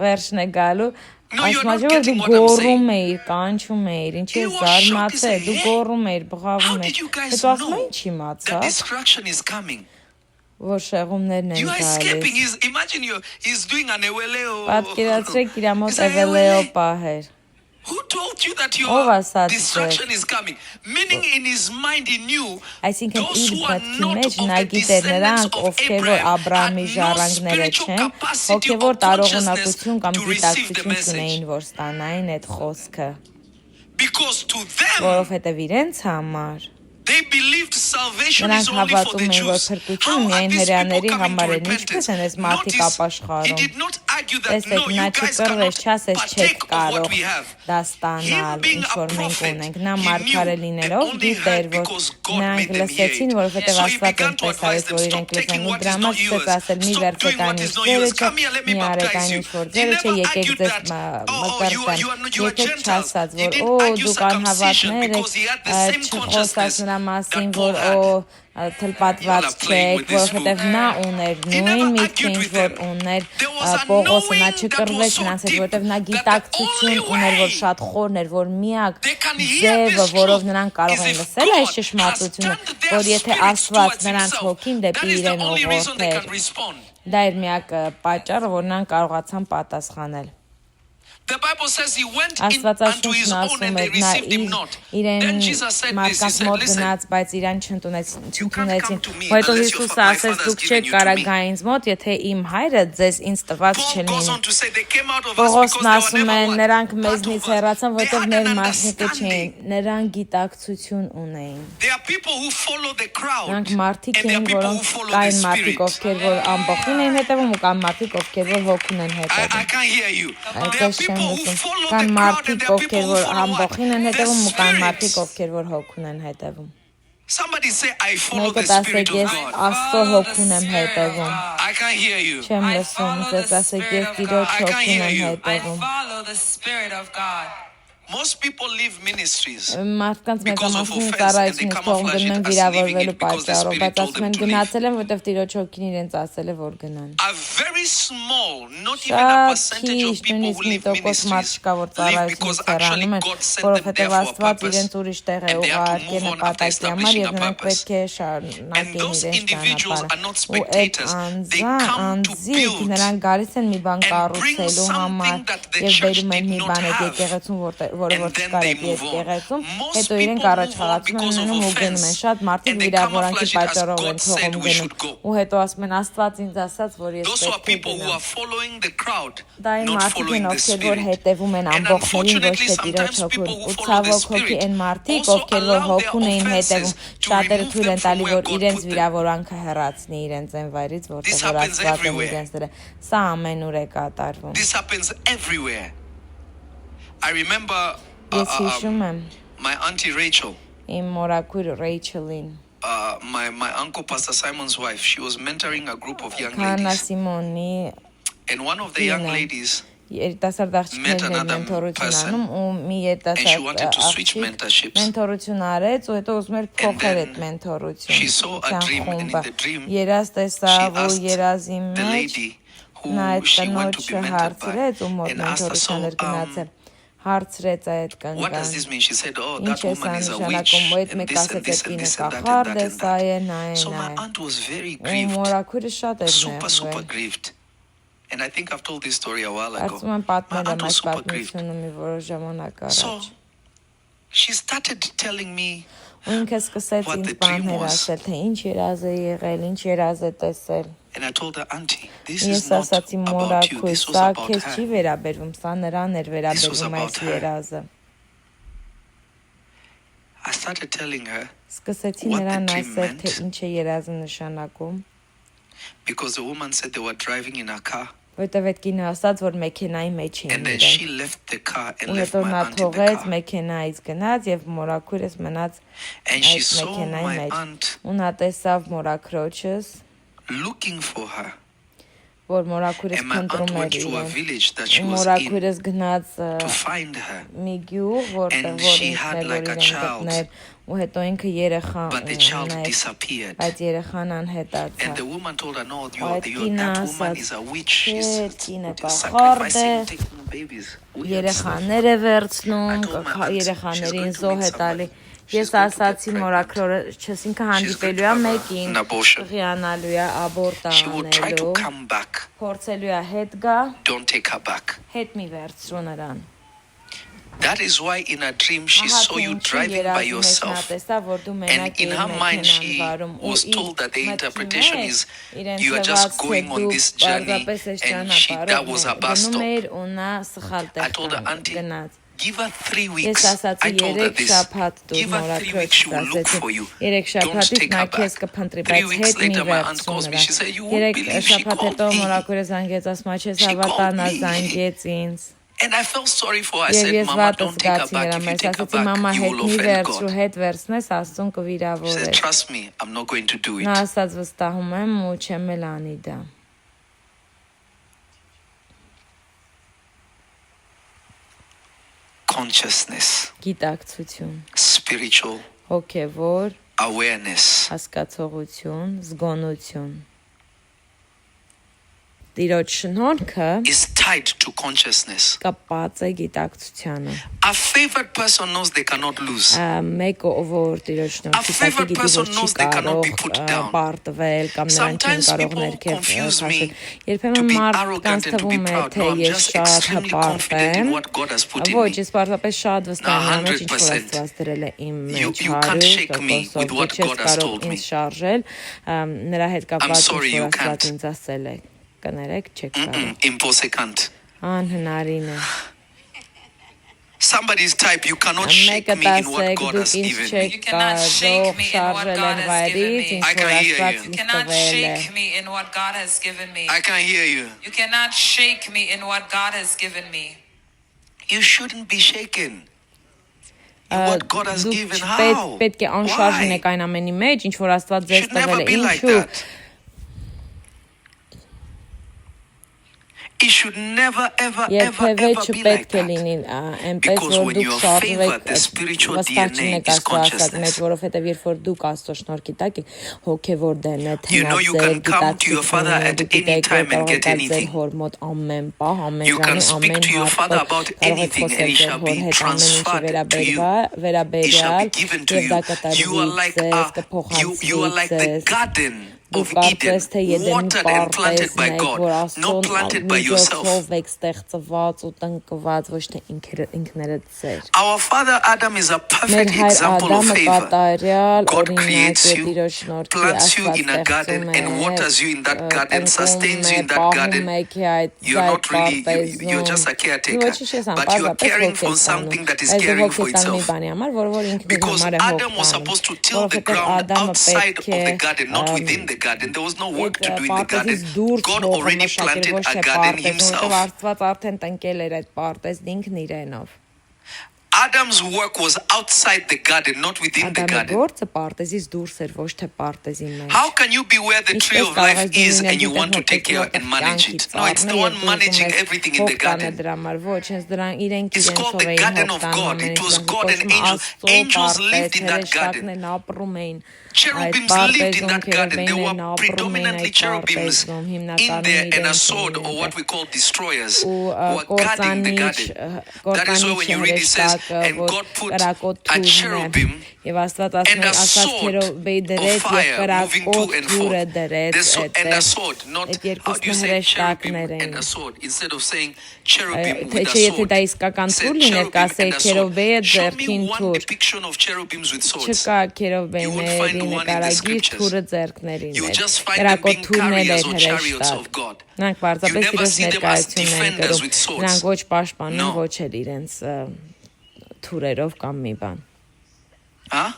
վերջն է գալու։ No, you're Ասում not է, որ getting դու what I'm saying. գոռում էիր, կանչում էիր, ինչի He ես was shocked. He զարմացել, said, դու hey, գոռում էիր, how բղավում did էիր։ you guys Հետո ասում է, know ինչ that իմացա, destruction is coming? որ շեղումներն են You are escaping. գալիս։ Imagine he's doing an eweleo. Պատկերացրեք իր մոտ It's an Էվելեո ewele. պահեր։ Who told you that Ով your ասաց destruction is coming? Meaning in his mind he knew Այսինքն those իր who are մտքի not մեջ of նա the գիտեր descendants նրանք, of ովքեր որ Abraham Աբրահամի had no ժառանգները spiritual չեն, capacity ովքեր or որ տարողունակություն կամ consciousness to receive the գիտակցություն message. չունեին, որ ստանային այդ խոսքը, Because to them, որովհետև իրենց համար they believed salvation նրանք is only for հավատում the էին, որ Jews. փրկությունը How միայն are these people հրեաների coming to համար են, ինչպես repentance? են այս մարդիկ Notice, he ապաշխարում։ did not argue that Տեսեք, no, նա you guys չկռվեց, cannot չասեց չեք partake of what կարող we have. դա ստանալ, Him being ինչ a որ մենք prophet, ունենք։ Նա he մարգարե knew they լինելով only գիտեր, heard որ because God նրանք made them hear լսեցին, it. որովհետև So he Աստված began to այնպես advise արեց, them, որ stop իրենք taking լսեն ու what դրա is համար not սկսեց yours. ասել՝ մի Stop doing վերցեք այն, what is ինչ not ձերը yours. չէ, Come here, let me մի արեք baptize այն, you. ինչ որ He ձերը չէ, never եկեք argued ձեզ that, you մկրտեմ, are եկեք Gentiles. չասած, He որ didn't argue դուք circumcision անհավատներ because he had the եք, same չխոսած consciousness նրա մասին, that Paul որ had. թլպատված չեք, որովհետև նա ուներ նույն միտքը, ինչ որ ուներ Պողոսը, նա չկռվեց նրանց հետ, որովհետև նա գիտակցություն ուներ, որ շատ խորն էր, որ միակ ձևը, որով նրանք կարող են լսել այս ճշմարտությունը, որ եթե Աստված նրանց հոգին դեպի իրեն ուղղորդեր, դա էր միակ պատճառը, որ նրանք կարողացան պատասխանել։ The Bible says he went in unto his own and they received him not. Then Jesus said this, he said, listen, you can't come to me unless my Father has given you to me. Paul goes on to say they came out of us because they were never part of us. They had an understanding. There are people who follow the crowd and there are people who follow the Spirit. I can't hear you. There are people who follow the crowd and there are people who follow what? The Spirit. Somebody say, I follow the Spirit of God. I can't hear you. I follow the Spirit of God. I can't hear you. I follow the Spirit of God. Most people leave ministries Մարդկանց because of մեծամասնությունը offense and they ծառայությունից camouflage կողմ it գնան as leaving վիրավորվելու it because the պատճառով, Spirit բայց told ասում them են to leave. գնացել են, որովհետև Տիրոջ հոգին իրենց ասել է, որ գնան։ A very small, not even a Շատ percentage of քիչ, people who նույնիսկ մի leave տոկոս մարդ ministries չկա, որ leave because ծառայությունից actually հեռանում են, God sent them there որովհետև for a Աստված purpose իրենց ուրիշ տեղ է and they have to ուղարկել move on after նպատակի համար establishing եւ a նրանք purpose. պետք է And շարունակեն those իրենց individuals ճանապարհը։ are not Ու այդ spectators. They come to անձիկ build նրանք գալիս են մի բան and bring կառուցելու համար something that the եւ church բերում են did մի not բան այդ have. եկեղեցուն, որը որ And then չկար they այդ move on. եկեղեցում, Most հետո իրենք people առաջ move on խաղացում են because of ու գնում են։ offense Շատ մարդիկ and they վիրավորանքի camouflage it as պատճառով են God said թողում we գնում։ should go. Ու հետո ասում են Աստված ինձ ասաց, որ ես Those are պետք է people who գնամ։ are following the crowd, Դա այն not մարդիկ following են, the ովքեր որ Spirit. հետևում են And ամբողջներին, ոչ unfortunately, թե Տիրոջ sometimes people հոգուն։ who Ու follow the ցավոք հոգի Spirit այն մարդիկ, also ովքեր որ allow their հոգուն էին հետևում, offenses to շատերը remove թույլ them են տալի, from where որ God իրենց put them. վիրավորանքը հեռացնի իրենց այն վայրից, որտեղ This որ happens Աստված են everywhere. իրենց դրել։ Սա ամենուր է կատարվում։ This happens everywhere. I remember Ես հիշում եմ my auntie Rachel, իմ մորաքույր Ռեյչելին, my uncle Pastor Simon's wife. She was mentoring a group of young Քանա ladies. Սիմոնի And one of the young ladies, երիտասարդ աղջիկներն են մենթորություն անում ու մի երիտասարդ աղջիկ մենթորություն արեց ու հետո ուզում էր փոխել այդ մենթորությունը։ Երազ տեսավ ու երազի մեջ նա այդ կնոջը հարցրեց ու մոտ մենթորության էր գնացել։ Հարցրեց այդ կնկան։ Ինչ է սա նշանակում, ու այդ մեկ ասեց այդ կինը կախարդ է, սա է, նա է, So նա my է։ aunt was very Ու grieved, մորաքույրը շատ էր super նեղվել։ grieved. And I think I've told this story a while ago. Կարծում եմ My պատմել aunt եմ was այս super grieved. պատմությունը մի որոշ ժամանակ So առաջ։ she started telling me Ու ինքը սկսեց what ինձ the dream բաներ was. ասել, թե ինչ երազ է եղել, ինչ երազ է տեսել։ And I told her, Auntie, this Ես is not ասացի about you. մորաքույր, This was սա about քեզ չի her. վերաբերվում, սա նրան էր վերաբերվում այս about her. երազը։ I started telling her Սկսեցի what the նրան dream ասել, թե meant. ինչ է երազը նշանակում, because the woman said they were driving in a car. որտեվ այդ կինը ասաց, որ մեքենայի մեջ էին And then իրենք։ she left the car and Ու left հետո my նա aunt in the թողեց car. մեքենայից գնաց եւ մորաքույրս մնաց And she այդ saw մեքենայի my մեջ։ aunt Ու նա տեսավ մորաքրոջս, looking for her. որ մորաքույրս And my aunt փնտրում went էր to a իրեն։ village that she was in Մորաքույրս գնաց to find her. մի գյուղ, որտեղ And որ she ինքն had էր, որ like a իրեն child. գտներ, ու հետո ինքը երեխա But the child ուներ, disappeared. բայց երեխան անհետացավ։ And the woman told her, no, Այդ that կինը woman ասաց, is a witch. «Չէ, She's կինը sacrificing, կախարդ է, taking babies. Weird stuff. երեխաներ է վերցնում, I told my aunt, երեխաներին she's going զոհ է to meet տալի։ somebody. Ես She's going to ասացի get մորաքրոջս, ինքը She's going հանդիպելու to է have մեկին, an abortion. հիանալու է, աբորտ She will try to անելու, come back. փորձելու է հետ գա, Don't take her back. հետ մի վերցրու նրան։ That is why in a dream she saw you driving by yourself. And in her mind she was told that the interpretation is you are just going on this journey and that was her bus stop. I told her, Auntie, give her 3 weeks. I told her this. Give her 3 weeks, she will look for you. Don't take her back. 3 weeks later, my aunt calls me. She said, you won't believe she called me. She called me. And I felt sorry for her. I said, Mama, don't take her back. If you take her back, you will offend God. She said, trust me, I'm not going to do it. Consciousness, spiritual awareness. Is tied to consciousness. A favored person knows they cannot lose. A favored person knows they cannot be put down. Sometimes people confuse me to be arrogant and to be proud. No, I'm just extremely confident in what God has put in me. 100%. You can't shake me with what God has told me. I'm sorry, you can't. Impossible. Somebody's type, you cannot shake me in what God has given me. You cannot shake me in what God has given me. I can hear you. You cannot shake me in what God has given me. I can hear you. You cannot shake me in what God has given me. You shouldn't be shaken. What God has given, how? Why? Should never be like that. It should never, ever, ever, ever be like that. Because when you are favored, the spiritual DNA is consciousness. You know you can come to your father at any time and get anything. You can speak to your father about anything and it shall be transferred to you. It shall be given to you. You are like the garden of Eden, watered and planted by God, not planted by yourself. Our father Adam is a perfect example of favor. God creates you, plants you in a garden and waters you in that garden, sustains you in that garden. You're not really, you're just a caretaker, but you are caring for something that is caring for itself. Because Adam was supposed to till the ground outside of the garden, not within the garden. There was no work to do in the garden. God already planted a garden himself. Adam's work was outside the garden, not within the garden. How can you be where the tree of life is and you want to take care and manage it? No, it's the one managing everything in the garden. It's called the garden of God. It was God and angels. Angels lived in that garden. Cherubims lived in that garden. There were predominantly cherubims in there and a sword, or what we call destroyers, who are guarding the garden. That is why when you read it says, and God put a cherubim and a sword of fire moving to and forth. And a sword, not, how do you say cherubim and a sword? Instead of saying cherubim with a sword, say cherubim and a sword. Show me one depiction of cherubims with swords. You won't find one in the scriptures. You just find them being carriers or chariots of God. You never see them as defenders with swords. No. Huh?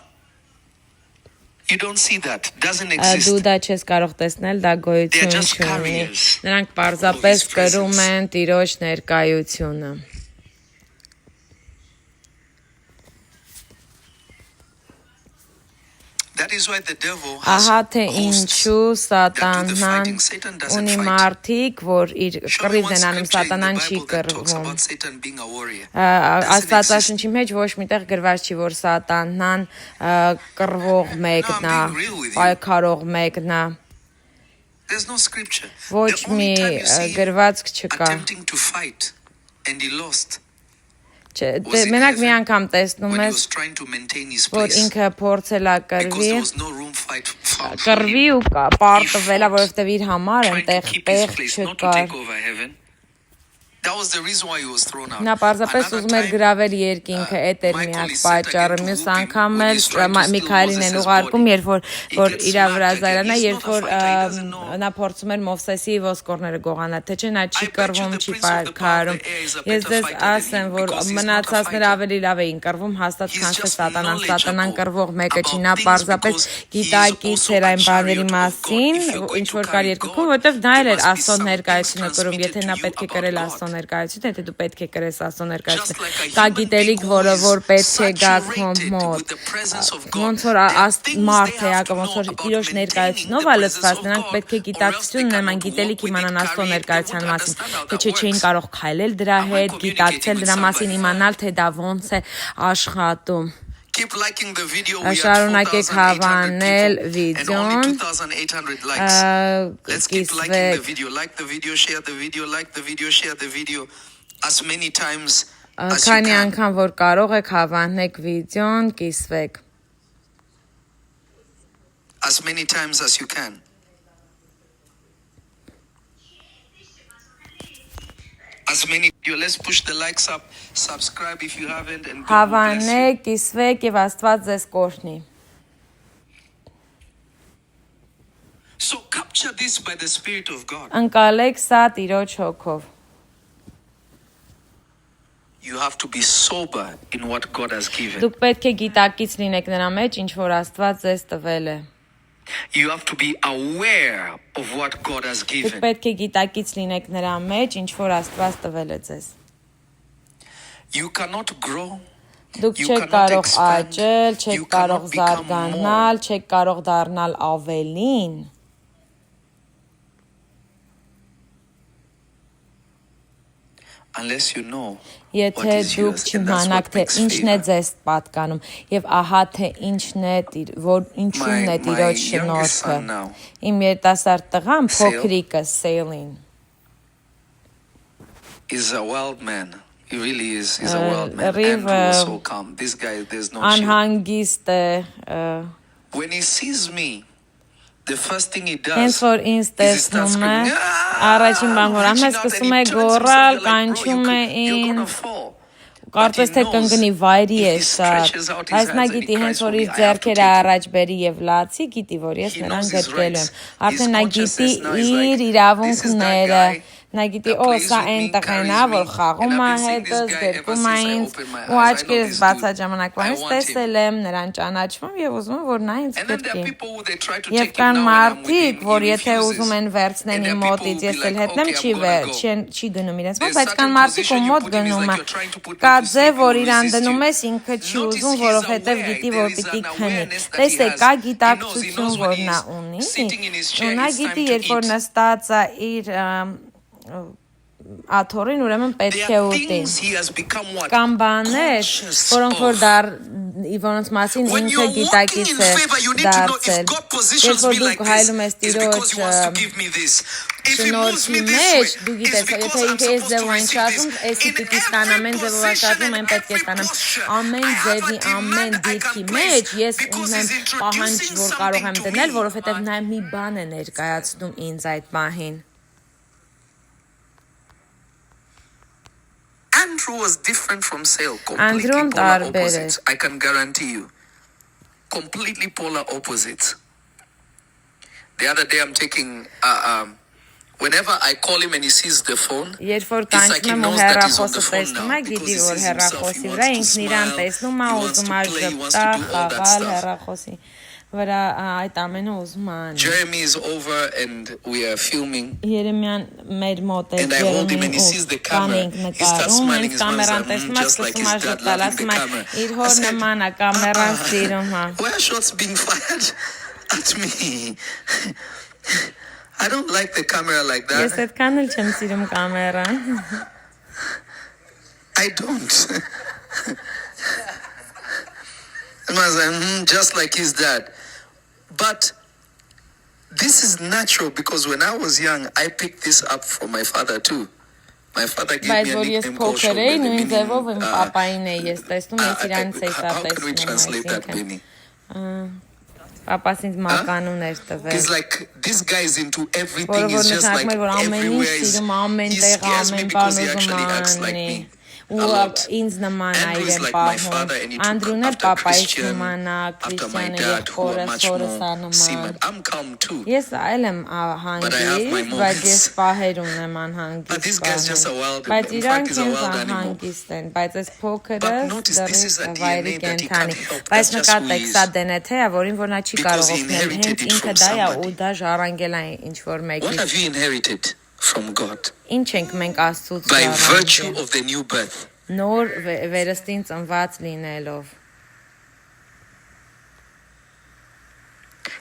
You don't see that. Doesn't exist. They are just carriers of His presence. That is why the devil has hosts that do the fighting. Satan doesn't fight. Show me one scripture in the Bible that talks about Satan being a warrior. Doesn't exist. There's no scripture. The only time you see him attempting to fight and he lost. Մենակ մի անգամ տեսնում ես, որ ինքը փորձել է կռվի ու պարտվել է, որովհետև իր համար այնտեղ տեղ չկար։ That was the reason why he was thrown out. Նա պարզապես Another ուզում էր time, գրավել երկինքը, էդ էր Michael միակ is sent պատճառը։ again to Մյուս whoop him անգամ when էլ he's trying to steal Միքայելին են Moses' ուղարկում, body. երբ որ He որ gets իր smacked վրա again. զայրանա, He's երբ not a որ fighter. He doesn't know. նա փորձում էր Մովսեսի ոսկորները գողանալ, թե չէ նա չի I bet you կռվում, the չի prince of the power of քարում։ the air is a Ես better ձեզ fighter than ասեմ, him որ because he's not a մնացածները fighter. ավելի լավ էին կռվում, հաստատ He's քան թե just Սատանան։ Սատանան knowledgeable կռվող մեկը չի, նա about պարզապես things because he is գիտակից also էր a այն բաների chariot of God. մասին, If you're going ինչ to որ կար carry երկրքում, God, որովհետև դա there էլ էր must be Աստծո some things ներկայությունը կրում, եթե transmitted նա to you պետք է about կրել God. Աստծո ներկայությունը, եթե դու պետք է կրես Աստծո Just ներկայությունը, like a կա human գիտելիք, being որը who որ is պետք է գա քո saturated մոտ, with the presence of God. ոնց որ There are things մարդ they է have to ակա, ոնց know որ about իրոջ maintaining ներկայությունով the ա presence լցված, of նրանք God, պետք է or else they գիտակցություն ունենան cannot գիտելիք walk with իմանան it, Աստծո carry it. They ներկայության won't մասին, understand how թե that չէ չէին works. կարող քայլել դրա Am I հետ, communicating գիտակցել with դրա մասին, somebody? իմանալ թե դա ոնց է աշխատում։ Keep liking the video. We are Շարունակեք 4,800 հավանել people and վիդեոն, only 2,800 likes. Let's keep liking the կիսվեք, video. Like the video, share the video, like the video, share the video as many times as you քանի can. անգամ որ կարող եք հավանեք վիդեոն, կիսվեք։ As many times as you can. As many. Let's push the likes up. Subscribe if you haven't, and God will bless you. Հավանեք, կիսվեք եւ Աստված ձեզ կօրհնի։ So capture this by the Spirit of God. Ընկալեք սա Տիրոջ հոգով։ You have to be sober in what God has given. Դուք պետք է գիտակից լինեք նրա մեջ, ինչ որ Աստված ձեզ տվել է։ You have to be aware of what God has Դուք given. պետք է գիտակից լինեք նրա մեջ, ինչ որ Աստված տվել է ձեզ։ You cannot grow. Դուք You չեք cannot կարող expand. աճել, You չեք cannot կարող become զարգանալ, more. չեք կարող դառնալ ավելին, Unless you know եթե what is դուք yours, and that's չիմանաք, what թե makes ինչն է favor. ձեզ պատկանում, եւ ահա թե ինչն է, որ ինչումն է My Տիրոջ youngest շնորհքը։ son now, Իմ երիտասարդ տղան, Sail. փոքրիկը Սեյլին, is a wild man. He really is. He's a wild man. Riv, Andrew was so calm. This guy, there's no chill. անհանգիստ է, When he sees me, the first thing he հենց does որ ինձ is he starts տեսնում է, screaming. առաջին բան որ անում է, սկսում է գոռալ, կանչում է You're gonna ինձ, fall. կարծես թե կընկնի վայրի է If he շատ, stretches out his բայց նա hands and he գիտի հենց cries որ for me, իր I have to ձեռքերը take him. առաջ բերի եւ լացի, գիտի որ ես He նրան knows his գրկելու եմ, rights. արդեն His նա գիտի consciousness now is like, իր this is that իրավունքները, guy նա գիտի that օ plays սա with այն me, տղեն է, carries որ me, խաղում and է I've been seeing հետս, this guy ever գրկում է since I ինձ, opened my ու eyes. I know աչքերս this բացա dude. ժամանակվանից I want him. տեսել եմ, նրան ճանաչում եմ եւ ուզում եմ որ նա ինձ And then there are գրկի։ people who they try to Եվ take him կան now when I'm with մարդիկ, him, որ he եթե refuses. ուզում են վերցնեն And there իմ are people who մոտից, will be ես էլ like, հետնեմ, okay, I'm gonna go. չի գնում իրենց մոտ, There's բայց կան certain մարդիկ, ում position you մոտ put him, it's գնում like է, you're trying to put կա me to ձև, sleep, he որ will իրան resist դնում you. ես, ինքը չի Notice ուզում, he's որովհետև aware. գիտի, There որ is պիտի an քնի։ awareness that he Տեսեք, has. կա He knows գիտակցություն, when որ նա he's ունի, sitting in his ու chair, նա it's time գիտի, to երբ որ eat. նստած է իր աթոռին, ուրեմն պետք է There are ուտի։ things he has become what? Կան բաներ, Conscious որոնք որ of. որոնց մասին When ինքը you're walking գիտակից in է favor, you need to know դարձել։ if God Երբ positions որ me like դուք this, հայլում ես it's because he wants to Տիրոջ give me this. If he moves շնորհքի me this մեջ, way, դու it's գիտես, եթե because I'm ինքը այս supposed to ձևով այն receive շարժում, this. այսի In պիտի ստանամ, այն every ձևով position, շարժում, in այն պետք է every ստանամ։ posture, Ամեն I have a ձևի, ամեն demand I դիրքի can մեջ place ես because ունեմ he's պահանջ, introducing որ կարող եմ something to դնել, me. որովհետև նա մի բան է ներկայացնում ինձ այդ պահին։ Andrew was different from Saul, completely Անդրուն polar տարբեր էր։ opposites. I can guarantee you. Completely polar opposites. The other day I'm taking, whenever I call him and he sees the phone, Երբ որ it's like he կանչում եմ ու knows that he's on the հեռախոսը phone տեսնում now է, because գիտի he որ sees himself. հեռախոսի He վրա wants to ինքն իրան smile, տեսնում է, he wants ուզում to է play, he wants ժպտա, to do all that խաղալ stuff. հեռախոսի վրա այդ ամենը ուզում է անի։ Jeremy is over and we are filming. Երեմյան մեր մոտ է And I hold him Երեմին and he ու sees the camera. կանենք He starts նկարում, smiling հենց his mouth կամերան and տեսնում է, just like սկսում է his dad ժպտալ, loving the ասում է camera. իր I հոր said, նման է, կամերան սիրում է։ why are shots being fired at me? I don't like the camera like Ես that. այդքան էլ չեմ սիրում կամերան։ I don't. And I was like, just like his dad. But this is natural because when I was young, I picked this up from my father too. My father gave Բայց me a որ ես nickname called փոքր էի, Shogbe, նույն meaning, ձևով իմ պապային էի ես տեսնում, ես իրանից էի սա how can we տեսնում, translate that, այսինքն։ Benny? Պապաս ինձ մականուներ տվել։ He's like, this guy is into everything. Որը He's just like որ ամեն ինչ everywhere. սիրում, ամեն He տեղ, scares me ամեն because բան he actually ուզում acts like անի։ me. Ու ինձ նման է Andrew is իրեն like my պահում։ father and he took Անդրուն էլ after պապայից Christian, նման է, after my Քրիստիանը dad, who are եղբորս, much հորս more seaman. նման։ I'm calm too. Ես այլ եմ But I have my հանգիստ, բայց moments. ես պահեր ունեմ But this guy's just a wild, Բայց in fact, իրանք he's a ինձ wild animal. անհանգիստ են, բայց այս փոքրս But notice, this is a վայրի DNA that he կենթանի։ can't help. Բայց That's just who նկատեք, he սա is. DNT-ը, որին որ նա չի Because կարող he օգնել, inherited հենց it ինքը from դա է somebody. ու դա ժառանգել է ինչ-որ What մեկից։ have you inherited from God? Ինչ ենք մենք Աստծուց By virtue ժառանգել։ of the new birth. Նոր վերստին ծնված լինելով։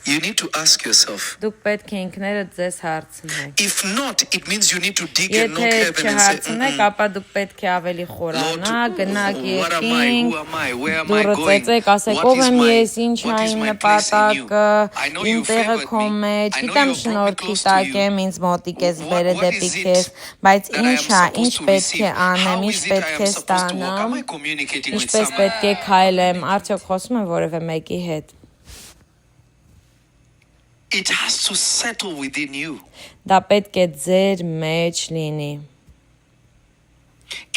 You need to ask yourself. Դուք պետք է ինքներդ ձեզ հարցնեք։ If not, it means you need to dig and knock Եթե heaven and say, չհարցնեք, ապա դուք պետք է ավելի Lord, խորանաք, գնաք what am I? եկինք, Who am I? Where am I դուրը going? ծեծեք, ասեք, What ով is եմ my, ես, ինչ է what is իմ my place in you? նպատակը, I know իմ you տեղը favored քո me. մեջ, I know գիտեմ you brought me շնորհքի close to տակ you. եմ, ինձ մոտիկ ես բերել What դեպի is it քեզ, բայց that I am ինչ է, ինչ supposed to պետք է receive? անեմ, How ինչ is it I պետք է am supposed to walk? ստանամ, Am I communicating with ինչպես someone? պետք է քայլեմ, արդյոք խոսում եմ որևէ մեկի հետ։ It has to settle within you. Դա պետք է ձեր մեջ լինի։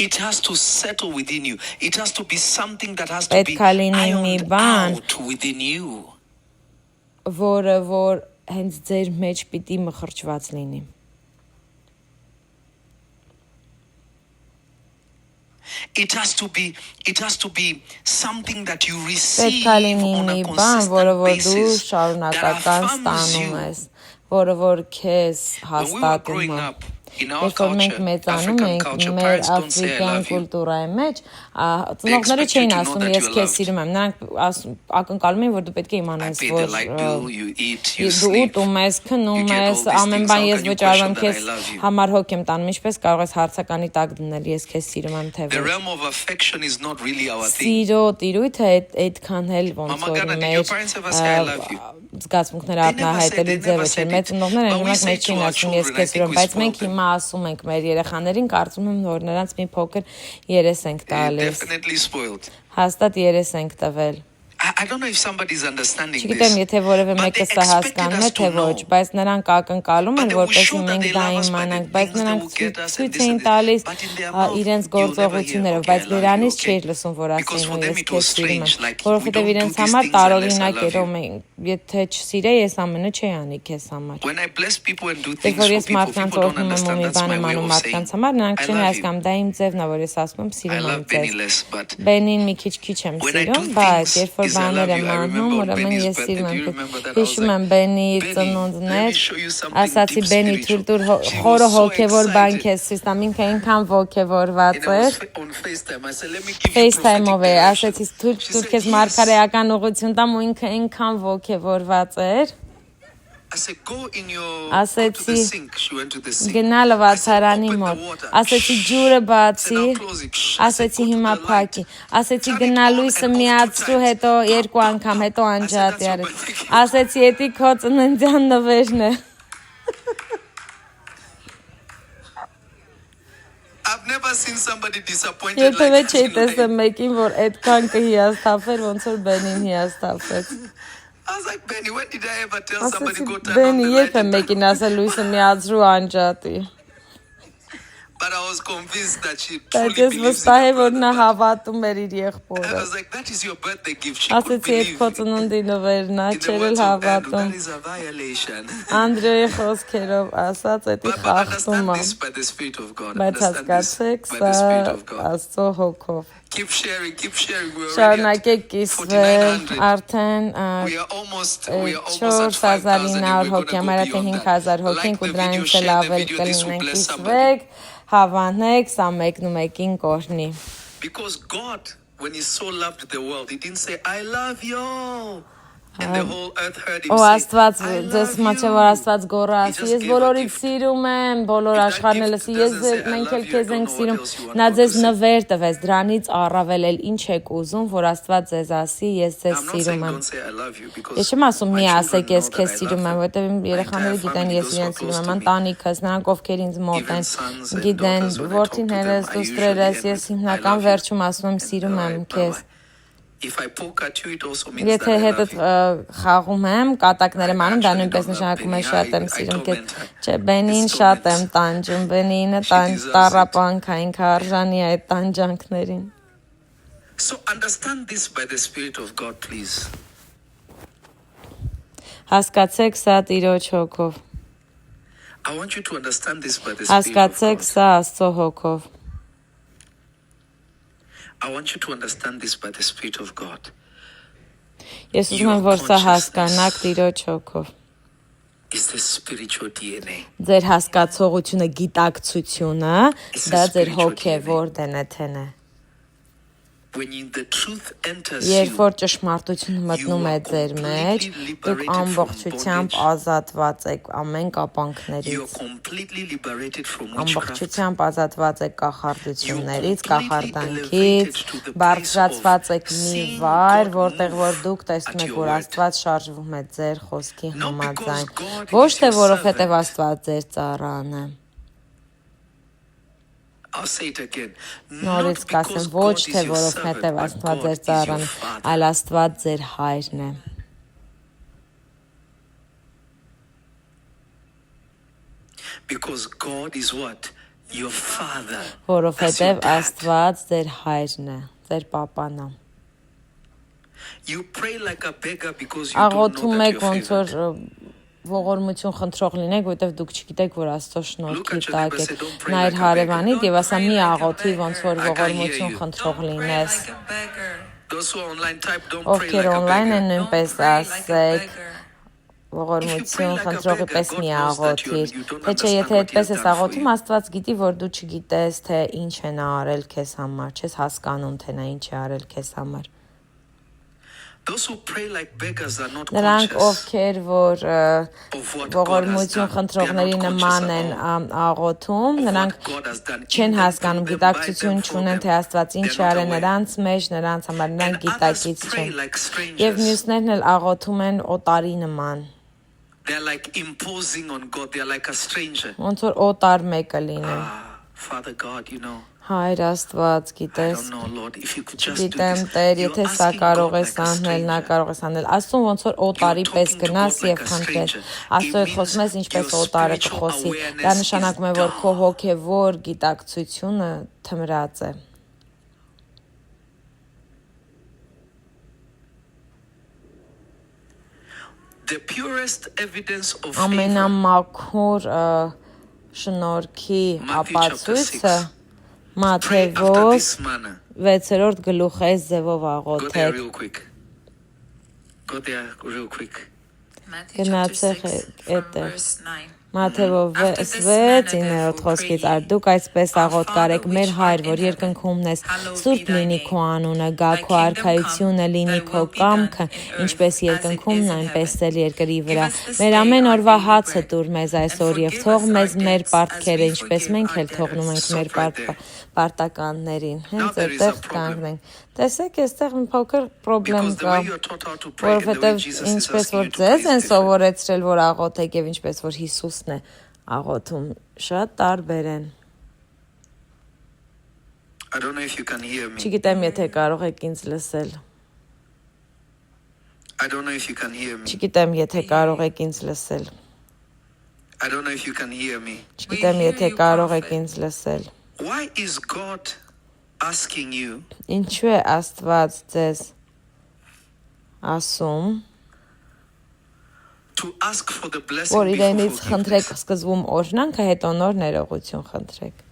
It has to settle within you. It has to be something that has to be Պետք է լինի մի ironed բան, out within you. որը որ հենց ձեր մեջ պիտի մխրճված լինի։ It has to be something that you receive Պետք է լինի on մի a բան, որը consistent որ դու basis that շարունակական affirms ստանում you. ես, որը որ քեզ When we were growing հաստատում է։ up in our Երբ որ մենք culture, մեծանում African ենք culture, մեր parents don't say I աֆրիկյան love you. կուլտուրայի մեջ, ծնողները expect you չէին to know ասում that ես you're քեզ loved. սիրում եմ, նրանք ակնկալում էին որ դու պետք է I իմանաս pay the light bill, you eat, you դու sleep. ուտում ես, քնում You get all ես, these ամեն things. բան How ես can you վճարում question that I քեզ love you? համար հոգ եմ տանում, ինչպես կարող ես հարցականի տակ դնել ես քեզ սիրում եմ թե The ոչ։ realm of affection is not really our thing. Սիրո տիրույթը այդքան էլ ոնց Mama որ Gana, did մեր your parents ever say I love you? զգացմունքները They never said, ակնահայտելու they ձևը never չէ։ said Մեծ it. ծնողները But we ժամանակ say մեծ to չէին our ասում ես children, I քեզ think սիրում, we բայց spoil մենք them. հիմա ասում ենք մեր երեխաներին, կարծում եմ որ նրանց մի փոքր երես ենք տալիս։ Definitely spoiled. Հաստատ երես ենք տվել։ I don't know if somebody's understanding Չգիտեմ, this. եթե որևէ But մեկը they սա expected հասկանում է us թե to ոչ, know. բայց նրանք ակնկալում But են, they will որպեսզի show that մենք they դա love us by the իմանանք, բայց things they նրանք will get us and ցույց this էին and this. տալիս But in their mouth, իրենց you'll never hear, գործողություններով, okay, բայց I love you, նրանից okay. չէր լսում, որ Because ասեն for ու them ես it քեզ was սիրում եմ, strange, like, we որովհետև don't do իրենց these համար things unless I տարօրինակ love էր, you. եթե չսիրեի, ես ամենը չի անի քեզ համար։ When I bless people and do Երբ things որ for ես people, մարդկանց people don't օրհնում եմ ու understand. մի That's բան my եմ way անում of saying, մարդկանց համար, նրանք I չեն love you. հասկանում, դա իմ ձևն է, որ ես ասում եմ I սիրում եմ love Benny քեզ։ less, but Բենին մի քիչ եմ when I do սիրում, բայց things, երբ որ is I բաներ love եմ you. I անում, remember on ուրեմն Benny's ես birthday. սիրում Do եմ you քեզ։ remember that? I was Հիշում like, եմ Բենի Benny, let me ծնունդներ, show you something ասացի deep Բենի spiritual. թույլ տուր She խորը was so հոգևոր բան excited. քեզ ցույց տամ, ինքը այնքան ոգևորված And I էր։ was on FaceTime. I said, let me give you FaceTime-ով prophetic է, direction. ասեցի թույլ She տուր said, քեզ yes. մարգարեական ուղղություն տամ ու ինքը այնքան ոգևորված էր։ I said, go in your, go to Ասեցի the sink. She went to the sink. գնա լվացարանի Open the մոտ, water. ասեցի ջուրը I բացի, said, now close it. I said, ասեցի go to հիմա the light. փակի, ասեցի Turn it գնա on լույսը and off 2 միացրու, times. հետո երկու անգամ, հետո I said, անջատի that's your արեց, birthday gift. ասեցի էդի քո ծննդյան նվերն է։ I've never seen somebody disappointed like Երբևէ that չի in life. տեսել մեկին, որ այդքան կհիասթափեր, ոնց որ Բենին հիասթափեց։ I was like, Benny, when did I ever tell somebody Ասեցի go turn on Բենի, the երբ light? եմ մեկին ասել լույսը միացրու անջատի։ But I was convinced that she Բայց truly ես believes in վստահ her եմ, որ brother. նա But հավատում էր իր I եղբորը։ was like, that is your birthday gift. She couldn't Ասեցի այդ believe. քո ծննդի նվերն է, In the չէր էլ words of Andrew, հավատում։ that is a violation. Անդրեի խոսքերով ասած, էդի But խախտում understand է։ this by the Spirit of God. Բայց Understand this հասկացեք, by the Spirit of God. Աստծո հոգով։ Keep sharing, keep sharing. We're already Շարունակեք at կիսվել, 4,900. արդեն We are almost at 5,000 4900 and we're հոգի, going ամառա to թե go beyond 5000 that. հոգի, Like ու the դրանից video, էլ share the ավել video. This will կլինենք bless somebody. կիսվեք, հավանեք, սա մեկն ու մեկին կօրհնի։ Because God, when He so loved the world, He didn't say, I love you. And the whole earth heard Him Ու say, Աստված I ձեզ love մաչե որ you. Աստված գոռասի, He just ես gave a բոլորիդ gift. սիրում եմ, բոլոր If that աշխարհն էլ gift լսի, ես doesn't say, I մենք էլ love you, I քեզ don't ենք know what սիրում։ else you want Նա God ձեզ to say. նվեր տվեց, դրանից առավել էլ ինչ եք ուզում, որ Աստված ձեզ ասի, ես ձեզ I'm not saying սիրում եմ։ don't say I love you because Ես չեմ ասում մի my ասեք children ես know քեզ that I սիրում եմ, love them. որովհետև իմ My երեխաները entire գիտեն family, ես those who are իրենց սիրում close եմ, to me. ընտանիքս, նրանք ովքեր ինձ մոտ Even են, sons and գիտեն, daughters, when I talk to them, որդիներս, I դուստրերս, usually ես end with, I հիմնական love you. վերջում ասում եմ And սիրում եմ bye-bye. քեզ։ If I poke at you, it also means Եթե that I հետդ love you. խաղում եմ, կատակները մանում, դա նույնպես նշանակում է շատ եմ սիրում քեզ։ Չէ, Բենին շատ եմ տանջում, Բենինը տառապանք է, ինքը արժանի է այդ տանջանքներին։ So understand this by the Spirit of God, please. Հասկացեք սա Տիրոջ հոգով։ I want you to understand this by the Spirit of Հասկացեք God. սա Աստծո հոգով։ I want you to understand this by the Spirit of God. Ես ուզում եմ, որ սա հասկանաք Տիրոջ հոգով։ Is the spiritual DNA. Ձեր հասկացողությունը, գիտակցությունը, դա ձեր հոգևոր դենեթեն է։ When the truth enters Երբ you, որ ճշմարտությունը մտնում է ձեր մեջ, դուք ամբողջությամբ ազատված եք ամեն you are կապանքներից, completely liberated from witchcraft. ամբողջությամբ ազատված եք կախարդություններից, կախարդանքից, բարձրացված եք մի վայր, որտեղ որ դուք տեսնում եք, որ Աստված շարժվում է ձեր խոսքի համաձայն, ոչ թե որովհետև Աստված ձեր ծառան է։ I'll say it again. Նորից Not because կասեմ, ոչ God is թե your որովհետև servant, but Աստված God ձեր is your ծառան է, Father. այլ Աստված ձեր հայրն է։ Because God is what? Your Father. Որովհետև That's your dad. Աստված ձեր հայրն է, ձեր պապան է։ You pray like a beggar because you don't know Աղոթում that եք you're ոնց favored. որ ողորմություն խնդրող լինեք, որովհետև դուք չգիտեք, որ Աստծո շնորհքի Look at your տակ neighbor, եք։ say, "Don't pray Նայր like a հարևանիդ beggar." եւ ասա՝ մի աղոթի ոնց որ I can hear ողորմություն you. խնդրող Don't pray լինես։ like a beggar. Those who are online type, don't pray Ովքեր like a on-line են beggar. նույնպես Don't pray like a ասեք beggar. ողորմություն like a խնդրողի beggar, պես God մի knows that you աղոթիր։ don't Թե չէ, understand եթե what he այդպես has ես done for աղոթում, you. Աստված գիտի, որ դու չգիտես, թե ինչ է նա արել քեզ համար, չես հասկանում, թե նա ինչ է արել քեզ համար։ Those who pray like beggars are not Նրանք, conscious ովքեր որ of what God has ողորմություն done. They are խնդրողների not նման conscious են at all աղոթում, of նրանք what God has done in չեն them, հասկանում, through them, by գիտակցություն them, for չունեն, them. թե Աստված ինչ They're not արել aware. նրանց մեջ, նրանց համար, նրանք And others գիտակից pray չեն։ like Եվ strangers. մյուսներն էլ աղոթում են օտարի նման, They're like imposing on God. They're like a stranger. ոնց որ օտար մեկը լինեն։ Father God, you know, Հայր Աստված, I գիտես, don't know, Lord, if you could just do գիտեմ this. Տեր, You're եթե սա asking կարող God ես like a անել, նա stranger. կարող ես անել։ Աստծուն ոնց որ օտարի You're պես talking to գնաս God like եւ a խնդրես։ stranger. Աստծո հետ It խոսում ես means ինչպես your օտարը spiritual կխոսի։ awareness Դա is նշանակում է, որ քո down. հոգեվոր գիտակցությունը թմրած է։ The purest evidence of favor. Ամենամաքուր շնորհքի Matthew chapter ապացույցը 6. Pray after Մատթեոս this manner. 6-րդ գլուխես ձևով Go there աղոթեք։ real quick. Go there real quick. Matthew Գնացեք chapter 6 այդ from է։ verse 9. Մատթեոս 6-9-րդ խոսքից ար դուք այսպես աղոթ կարեք մեր հայր, որ երկնքումն ես, սուրբ լինի քո անունը, գա քո արքայությունը, լինի քո կամքը, ինչպես երկնքումն այնպես էլ երկրի վրա։ Մեր ամեն օրվա հացը տուր մեզ այսօր եւ թող մեզ մեր պարտքերը, ինչպես մենք էլ թողնում ենք մեր պարտականներին։ Հենց այդտեղ կանգնենք։ Տեսեք, այստեղ մի փոքր խնդրեմ Because the կա։ way you're taught how to pray and the way Որովհետև Jesus is ինչպես asking որ you to ձեզ pray են is different. սովորեցրել, որ աղոթեք եւ ինչպես որ Հիսուսն է աղոթում, շատ տարբեր են։ I don't know if you can hear me. Չգիտեմ, եթե կարող եք ինձ լսել։ I don't know if you can hear me. Չգիտեմ, եթե կարող եք ինձ լսել։ I don't know if you can hear me. Չգիտեմ, եթե կարող եք ինձ լսել։ Why is God asking you Ինչու է Աստված ձեզ ասում, to ask for the blessing որ before իրենից խնդրեք forgiveness? սկզբում օրհնանքը, հետո նոր ներողություն խնդրեք։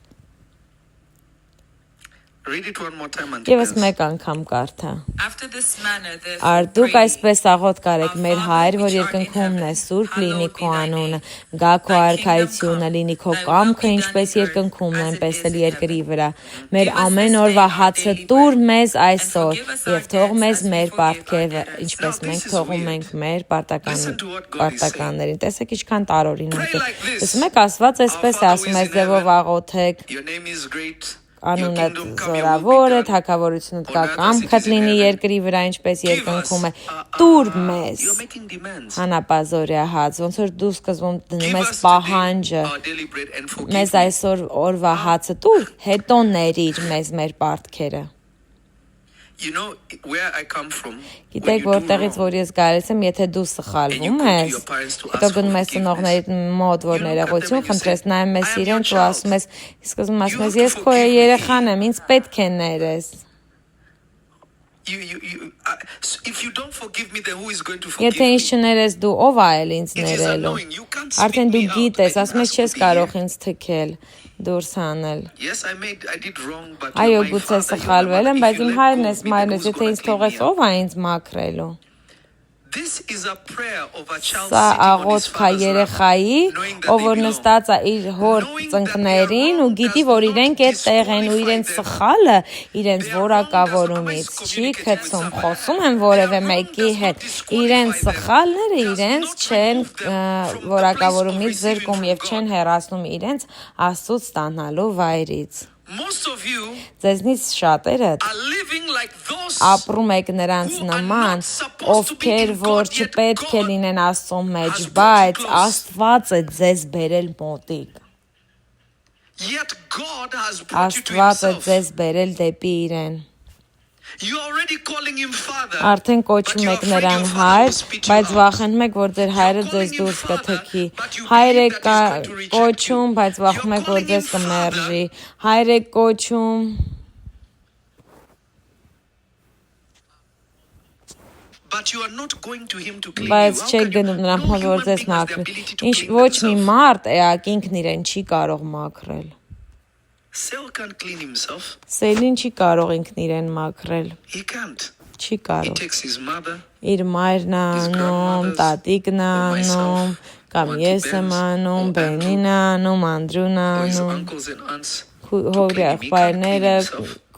Read it one more time and Եվս depends. մեկ անգամ կարդա։ After this manner, Ար therefore, դուք pray այսպես աղոթ կարեք Our մեր Father հայր, որ which art in երկնքումն է, heaven, սուրբ լինի hallowed քո be thy անունը, name. գա քո Thy արքայությունը, kingdom լինի քո come, thy will կամքը, be done ինչպես in earth երկնքումն է, as it այնպես is էլ in երկրի heaven. վրա։ Մեր Give us ամեն this օրվա day our հացը daily տուր bread, մեզ and այսօր forgive us our եւ թող debts մեզ as we մեր forgive our պարտքերը, debtors. ինչպես Now, this մենք is թողում weird. ենք մեր Listen to what God is պարտականներին։ Տեսեք ինչքան տարօրինակ Pray է։ like this. Իսկ մեկ ասված այսպես է Our ասում Father այս who is in ձևով heaven, աղոթեք, Your name is great. Your անունդ kingdom come, your զորավոր է, will be done. թագավորությունդ կա on earth as it կամքդ is in լինի heaven. երկրի վրա, ինչպես Give us, երկնքում է։ Տուր մեզ you're making demands. հանապազորյա հաց, ոնց որ դու սկզբում դնում Give ես us պահանջը, today our daily bread and forgive մեզ me. այսօր օրվա հացը տուր, հետո ներիր մեզ մեր պարտքերը։ You know where I come from. Գիտեք որտեղից որ ես գալիս եմ, եթե դու սխալվում ես, հետո գնում ես ծնողներիդ մոտ որ ներողություն խնդրես, նայում ես իրենց ու ասում ես, սկզբում ասում ես ես քո երեխան եմ, ինձ պետք է ներես։ If you don't forgive me, then who is going to forgive Եթե me? ինձ չներես դու, ով է այլ ինձ ներելու։ Արդեն դու գիտես, ասում ես չես կարող ինձ թքել, դուրս հանել։ Yes, I did wrong, but Այո, my գուցե father, սխալվել եմ, բայց իմ if you let հայրն go ես, of me, մայրն then ես, who's եթե ինձ gonna թողես, clean me ով է ինձ մաքրելու։ This is a prayer of a child Սա sitting on his աղոթք է father's lap, երեխայի, knowing that ով they որ belong. նստած է իր հոր ծնկներին ու գիտի, որ իրենք այդ տեղ են ու իրենց սխալը իրենց որակավորումից չի գցում, խոսում են որևէ մեկի հետ, իրենց սխալները իրենց չեն որակավորումից զրկում եւ չեն հեռացնում իրենց Աստծուց ստանալու վայրից։ Most of you Ձեզնից շատերը are living like those ապրում եք նրանց նման, ովքեր որ չպետք է լինեն Աստծո մեջ, բայց Աստված է ձեզ բերել մոտիկ։ yet God has brought you to Աստված է himself. ձեզ բերել դեպի իրեն։ You're already calling him father. Արդեն but կոչում you're եք afraid նրան your father հայր, will spit you բայց out. վախենում եք, որ ձեր հայրը ձեզ դուրս կթքի։ Հայր եք կոչում, բայց վախում եք, որ ձեզ կմերժի։ Հայր եք կոչում, But you are not going to him to clean բայց you. How չեք can you? գնում նրան, No որ human ձեզ being has the մաքրի։ ability to Ինչ clean ոչ մի themselves. մարդ էակ ինքն իրեն չի կարող մաքրել։ Cell can't clean himself. Սելին չի կարող ինքն իրեն մաքրել։ He can't. Չի He կարող։ takes his mother. Իր մայրն է անում, տատիկն է անում, կամ ես եմ անում, Բենին է անում, Անդրուն է Or his անում, uncles and aunts. հոր եղբայրները,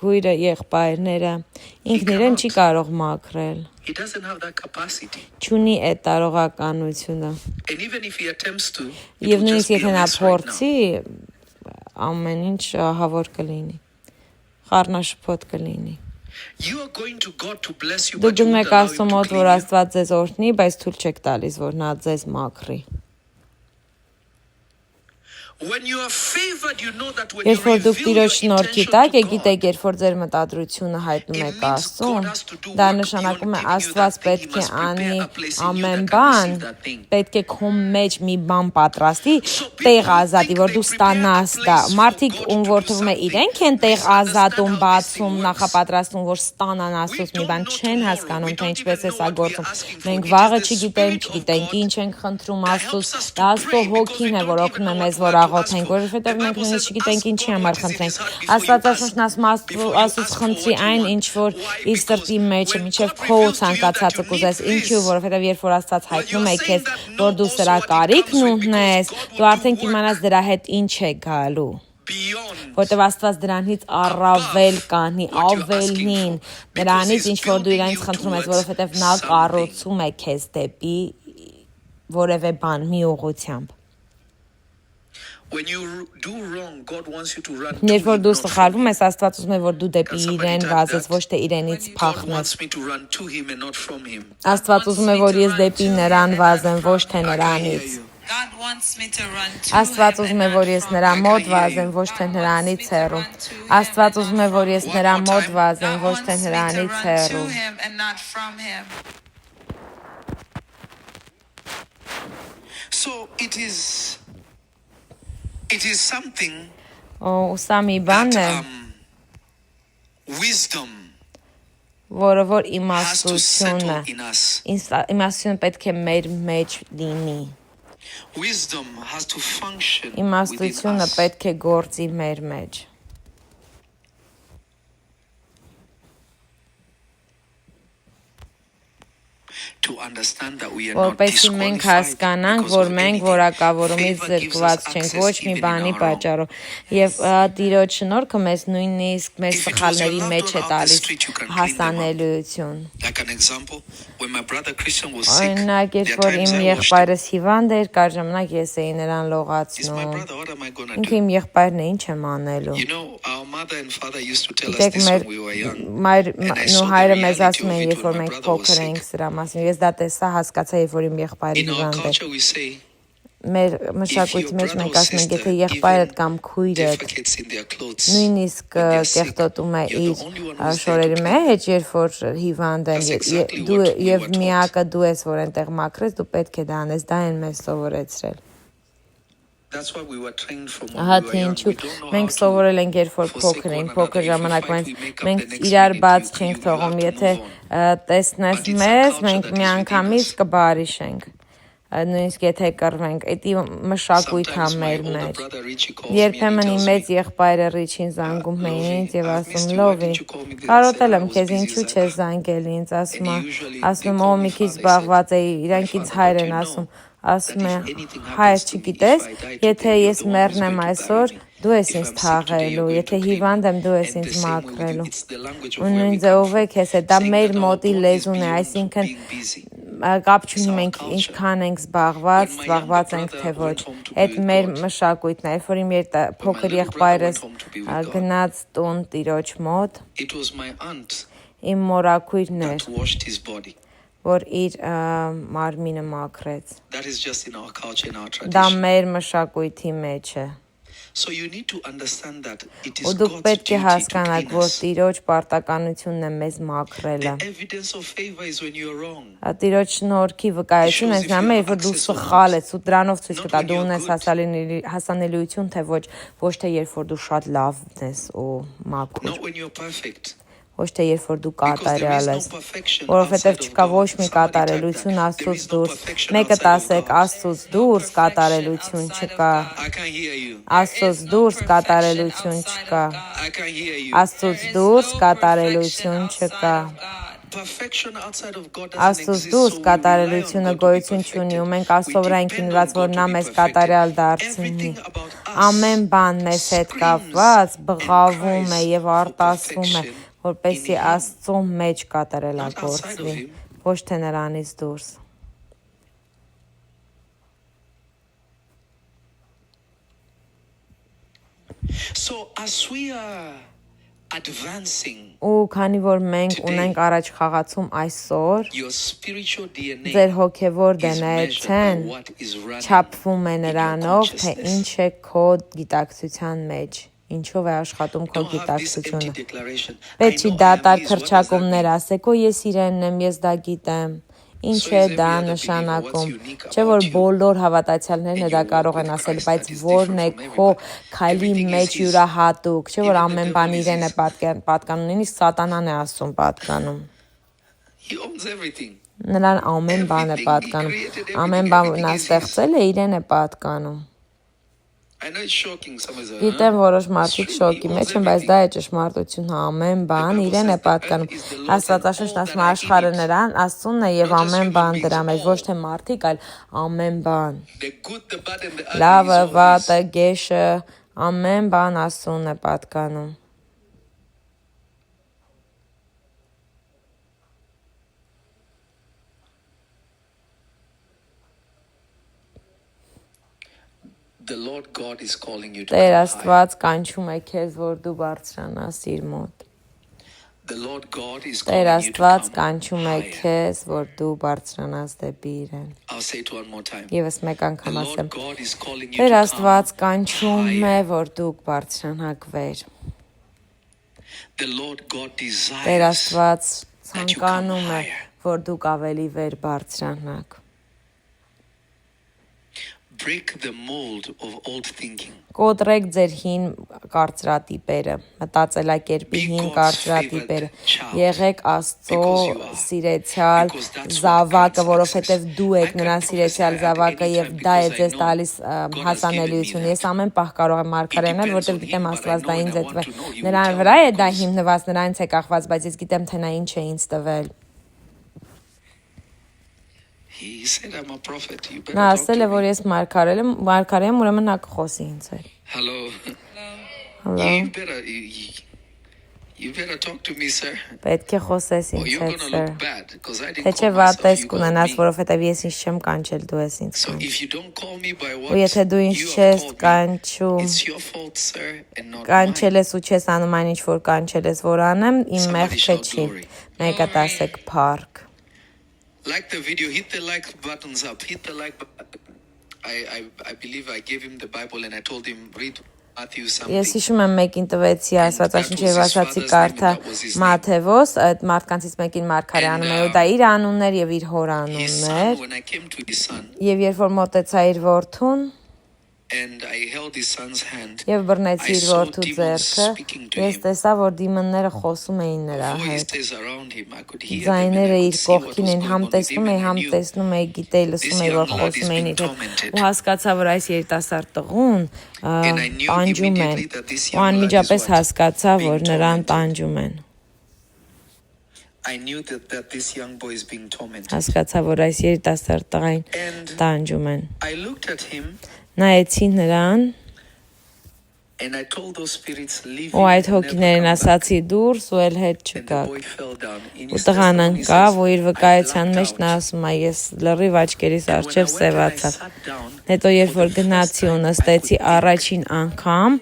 քույրը եղբայրները, ինքն իրեն չի կարող մաքրել։ He doesn't have that capacity. Չունի այդ տարողականությունը։ And even if he attempts to, it Եվ will just նույնիսկ be a եթե նա mess right now. փորձի, ամեն ինչ ահավոր կլինի։ Խառնաշփոթ կլինի։ You are going to God to bless you, Դուք but you գնում won't եք allow Աստծո him to մոտ, clean որ you. Աստված ձեզ օրհնի, բայց թույլ չեք տալիս, որ նա ձեզ մաքրի։ When you are favored, you know that when you Երբ որ դուք reveal Տիրոջ your շնորհքի intention տակ to եք, գիտեք, God, երբ որ ձեր մտադրությունը հայտնում it եք means Աստծուն, God has to do դա work նշանակում է beyond giving you Աստված that thing. He պետք է must անի prepare a place in you ամեն that can բան, receive that thing. պետք է քո մեջ մի բան պատրաստի, So people տեղ ազատի, think որ they դու prepare a ստանաս դա։ place for Մարդիկ God ում to որ do թվում է something. իրենք են տեղ Misunderstand ազատում, how this thing բացում, works. նախապատրաստում, որ ստանան Աստծուց մի We բան, don't know չեն tomorrow. հասկանում, We թե don't ինչպես even է know սա what we are գործում։ asking for. Մենք It վաղը is the չգիտենք, Spirit of չգիտենք God ինչ ենք խնդրում that Աստծուց, helps us to դա Աստծո pray because հոգին we է, որ don't even օգնում է know մեզ, what որ to ask աղոթենք, for. որովհետև The մենք Bible նույնիսկ says, չգիտենք ask ինչի God համար what is in խնդրենք։ his heart before you Աստվածաշունչն ask. ասում է Before you Աստծուց ask for խնդրի what you այն, want. ինչ որ Why? իր սրտի մեջ է, Because մինչև when քո God reveals to you ցանկացածը that you կուզես, need ինչու, this, որովհետև երբ որ Աստված well, հայտնում you է are քեզ, saying that որ know դու also սրա what it կարիքն comes with, ունես, because God դու will արդեն do կիմանաս work դրա հետ ինչ է գալու։ beyond Որտեվ Աստված դրանից առավել կանի, what you're asking ավելին, for. դրանից Because ինչ որ դու he's իրենց building խնդրում ես, you որովհետև նա towards կառուցում է քեզ դեպի որևէ բան մի ուղղությամբ։ When you do wrong, God wants you to run to Երբ որ him, դու not from սխալվում him. ես, Աստված ուզում է, որ դու դեպի Can somebody իրեն type վազես, that? ոչ թե իրենից God փախնես։ wants me to run to him and not from him. Աստված ուզում է, որ ես դեպի նրան վազեմ, ոչ թե I can hear նրանից։ you. God wants me to run to Աստված him ուզում and է, որ not ես from նրա him. մոտ վազեմ, ոչ թե նրանից հեռու։ Աստված ուզում է, որ ես One նրա more մոտ time. վազեմ, God ոչ wants թե me to նրանից run հեռու։ to him and not from him. So it is something Ու սա մի բան է, that wisdom որը որ has to settle իմաստությունը, in us. իմաստությունը պետք է մեր մեջ լինի։ Wisdom has to function within Իմաստությունը us. պետք է գործի մեր մեջ։ To understand that we are not Որպեսզի մենք հասկանանք, disqualified որ because of մենք anything. որակավորումից Favor gives զրկված us չենք access ոչ մի even in բանի our wrong. պատճառով։ Եվ Տիրոջ շնորհքը մեզ նույնիսկ մեր If it was սխալների your մեջ loved է one out the տալիս street, you can clean them up. հասանելիություն։ Like an example, when my brother Christian was sick, Օրինակ, there երբ are որ times իմ I washed him. եղբայրս հիվանդ էր, կար ժամանակ ես էի նրան He's my լողացնում։ brother, what am I gonna Ինքը do? իմ եղբայրն է, ինչ եմ անելու։ You know, our mother and father used to tell us Գիտեք, this մեր when we were young. մայր And I նու saw the հայրը մեզ reality ասում of են, it երբ որ when my մենք brother was փոքր sick. էինք սրա մասին։ Ես դա տեսա, հասկացա, երբ որ իմ եղբայրը In our հիվանդ էր։ culture, we say, մեր մշակույթի մեջ մենք ասում ենք, եթե եղբայրդ կամ քույրդ նույնիսկ կեղտոտում է իր շորերի մեջ, երբ որ հիվանդ են, եւ միակը դու ես, որ այնտեղ մաքրես, դու պետք է դա անես, դա են մեզ սովորեցրել։ Ահա թե ինչու մենք սովորել ենք, երբ որ փոքր ենք, փոքր ժամանակվանից մենք իրար բաց չենք թողում, եթե տեսնես մեզ, մենք միանգամից կբարիշենք, նույնիսկ եթե կռվենք, էդի մշակույթ է մեր մեջ։ Երբեմն իմ մեծ եղբայրը Ռիչին զանգում է ինձ եւ ասում լովի, կարոտել եմ քեզ, ինչու չես զանգել ինձ, ասում ո մի քիչ զբաղված էի, իրանք ինձ հայր են ասում է հայր չգիտես, եթե ես մեռնեմ այսօր, դու ես ինձ թաղելու, եթե հիվանդ եմ, դու ես ինձ մաքրելու։ Ու նույն ձևով է քեզ է, դա մեր մոտի լեզուն է, այսինքն կապ չունի մենք ինչքան ենք զբաղված ենք թե ոչ։ Այդ մեր մշակույթն է, երբ որ իմ փոքր եղբայրս գնաց տուն տիրոջ մոտ, իմ մորաքույրն էր, որ իր մարմինը մաքրեց։ Դա մեր մշակույթի մեջ է։ Ու դուք պետք է հասկանաք, որ Տիրոջ պարտականությունն է մեզ մաքրելը։ Տիրոջ շնորհքի վկայությունն է նայում, երբ որ դու սխալ ես ու դրանով ցույց կտա դու ունես հասանելիություն, թե ոչ թե երբ որ դու շատ լավ ես ու մաքուր։ Ոչ թե երբ որ դու կատարյալ ես, որովհետև չկա ոչ մի կատարելություն Աստծուց դուրս։ Մեկը տասեք Աստծուց դուրս կատարելություն չկա։ Աստծուց դուրս կատարելություն չկա։ Աստծուց դուրս կատարելություն չկա։ Աստծուց դուրս կատարելությունը գոյություն չունի ու մենք Աստծո վրա ենք հիմնված, որ նա մեզ կատարյալ դարձնի։ Ամեն բան մեզ հետ կապված բղավում է եւ արտասվում է, որպեսզի Աստծո մեջ կատարելագործվի, ոչ թե նրանից դուրս։ Ու քանի որ մենք ունենք առաջ խաղացում այսօր, ձեր հոգևոր DNA-ն չափվում է նրանով, թե ինչ է քո գիտակցության մեջ, ինչով է աշխատում քո գիտակցությունը։ Պետք չի դատարկ քրչակումներ ասեք, օ ես իրենն եմ, ես դա գիտեմ։ Ինչ է դա նշանակում։ Չէ որ բոլոր հավատացյալներն դա կարող են ասել, բայց որն է քո քայլի մեջ յուրահատուկ, չէ որ ամեն բան իրեն է պատկանում, նույնիսկ սատանան է ասում պատկանում։ Նրան ամեն բան է պատկանում, ամեն բան նա ստեղծել է, իրեն է պատկանում։ Գիտեմ որոշ մարդիկ շոկի մեջ են, բայց դա է ճշմարտությունը, ամեն բան իրեն է պատկանում։ Աստվածաշունչն ասում է աշխարհը նրան, Աստծունն է եւ ամեն բան դրա մեջ, ոչ թե մարդիկ, այլ ամեն բան։ Լավը, վատը, գեշը, ամեն բան Աստծունն է պատկանում։ Տեր Աստված կանչում է քեզ, որ դու բարձրանաս իր մոտ։ Տեր Աստված կանչում է քեզ, որ դու բարձրանաս դեպի իրեն։ Եվս մեկ անգամ ասեմ։ Տեր Աստված կանչում է, որ դուք բարձրանաք վեր։ Տեր Աստված ցանկանում է, որ դուք ավելի վեր բարձրանաք։ Կոտրեք ձեր հին կարծրատիպերը, մտածելակերպի հին կարծրատիպերը, եղեք Աստծո սիրեցյալ զավակը, որովհետև դու եք նրան սիրեցյալ զավակը եւ դա է ձեզ տալիս հասանելիություն։ Ես ամեն պահ կարող եմ մարգարենել, որովհետև գիտեմ Աստված դա ինձ է տվել։ Նրան վրա է դա հիմնված, նրանից է կախված, բայց ես գիտեմ թե նա ինչ է ինձ տվել։ Նա ասել է, որ ես մարգարե եմ, ուրեմն նա կխոսի ինձ հետ։ Hello. Պետք է խոսես ինձ հետ, sir։ Թե չէ վատ տեսք ունենաս, որովհետև ես ինձ չեմ կանչել, դու ես ինձ կանչել։ Ու եթե դու ինձ չես կանչում, կանչել ես ու չես անում այն ինչ որ կանչել ես, որ անեմ, իմ մեղքը չի։ Մեկը տասեք փառք։ Like the video, hit the like buttons up, hit the like button. I believe I gave him the Bible and I told him read Matthew something. Ես հիշում եմ մեկին տվեցի Աստվածաշնչը եւ ասացի կարդա Մատթեոս, այդ մարդկանցից մեկին Մարգարե անում էր, դա իր անունն էր եւ իր հոր անունն էր։ When I came to his son Եվ երբ որ մոտեցա իր որդուն and I held his son's hand, եւ բռնեցի իր որդու ձեռքը, ես տեսա, որ դիմոնները խոսում էին նրա հետ։ voices around him, I could hear them. Ձայները իր կողքին են, համ տեսնում էի, գիտեի, լսում էի, որ խոսում էին իր հետ։ Ու հասկացա, որ այս երիտասարդ տղուն տանջում են։ Ու անմիջապես հասկացա, որ նրան տանջում են։ I knew that this young boy is being tormented. Հասկացա, որ այս երիտասարդ տղային տանջում են։ I looked at him Նայեցի նրան and I told those spirits leave ու այդ հոգիներին ասացի դուրս ու էլ հետ and the չգա։ boy fell down. In Ու his տղան testimony, he անկավ ու իր says, վկայության I մեջ blacked նա out. ասում է ես լրիվ աչքերիս When I առջև went and I սևացա։ sat down, Հետո երբ որ գնացի ու նստեցի առաջին անգամ,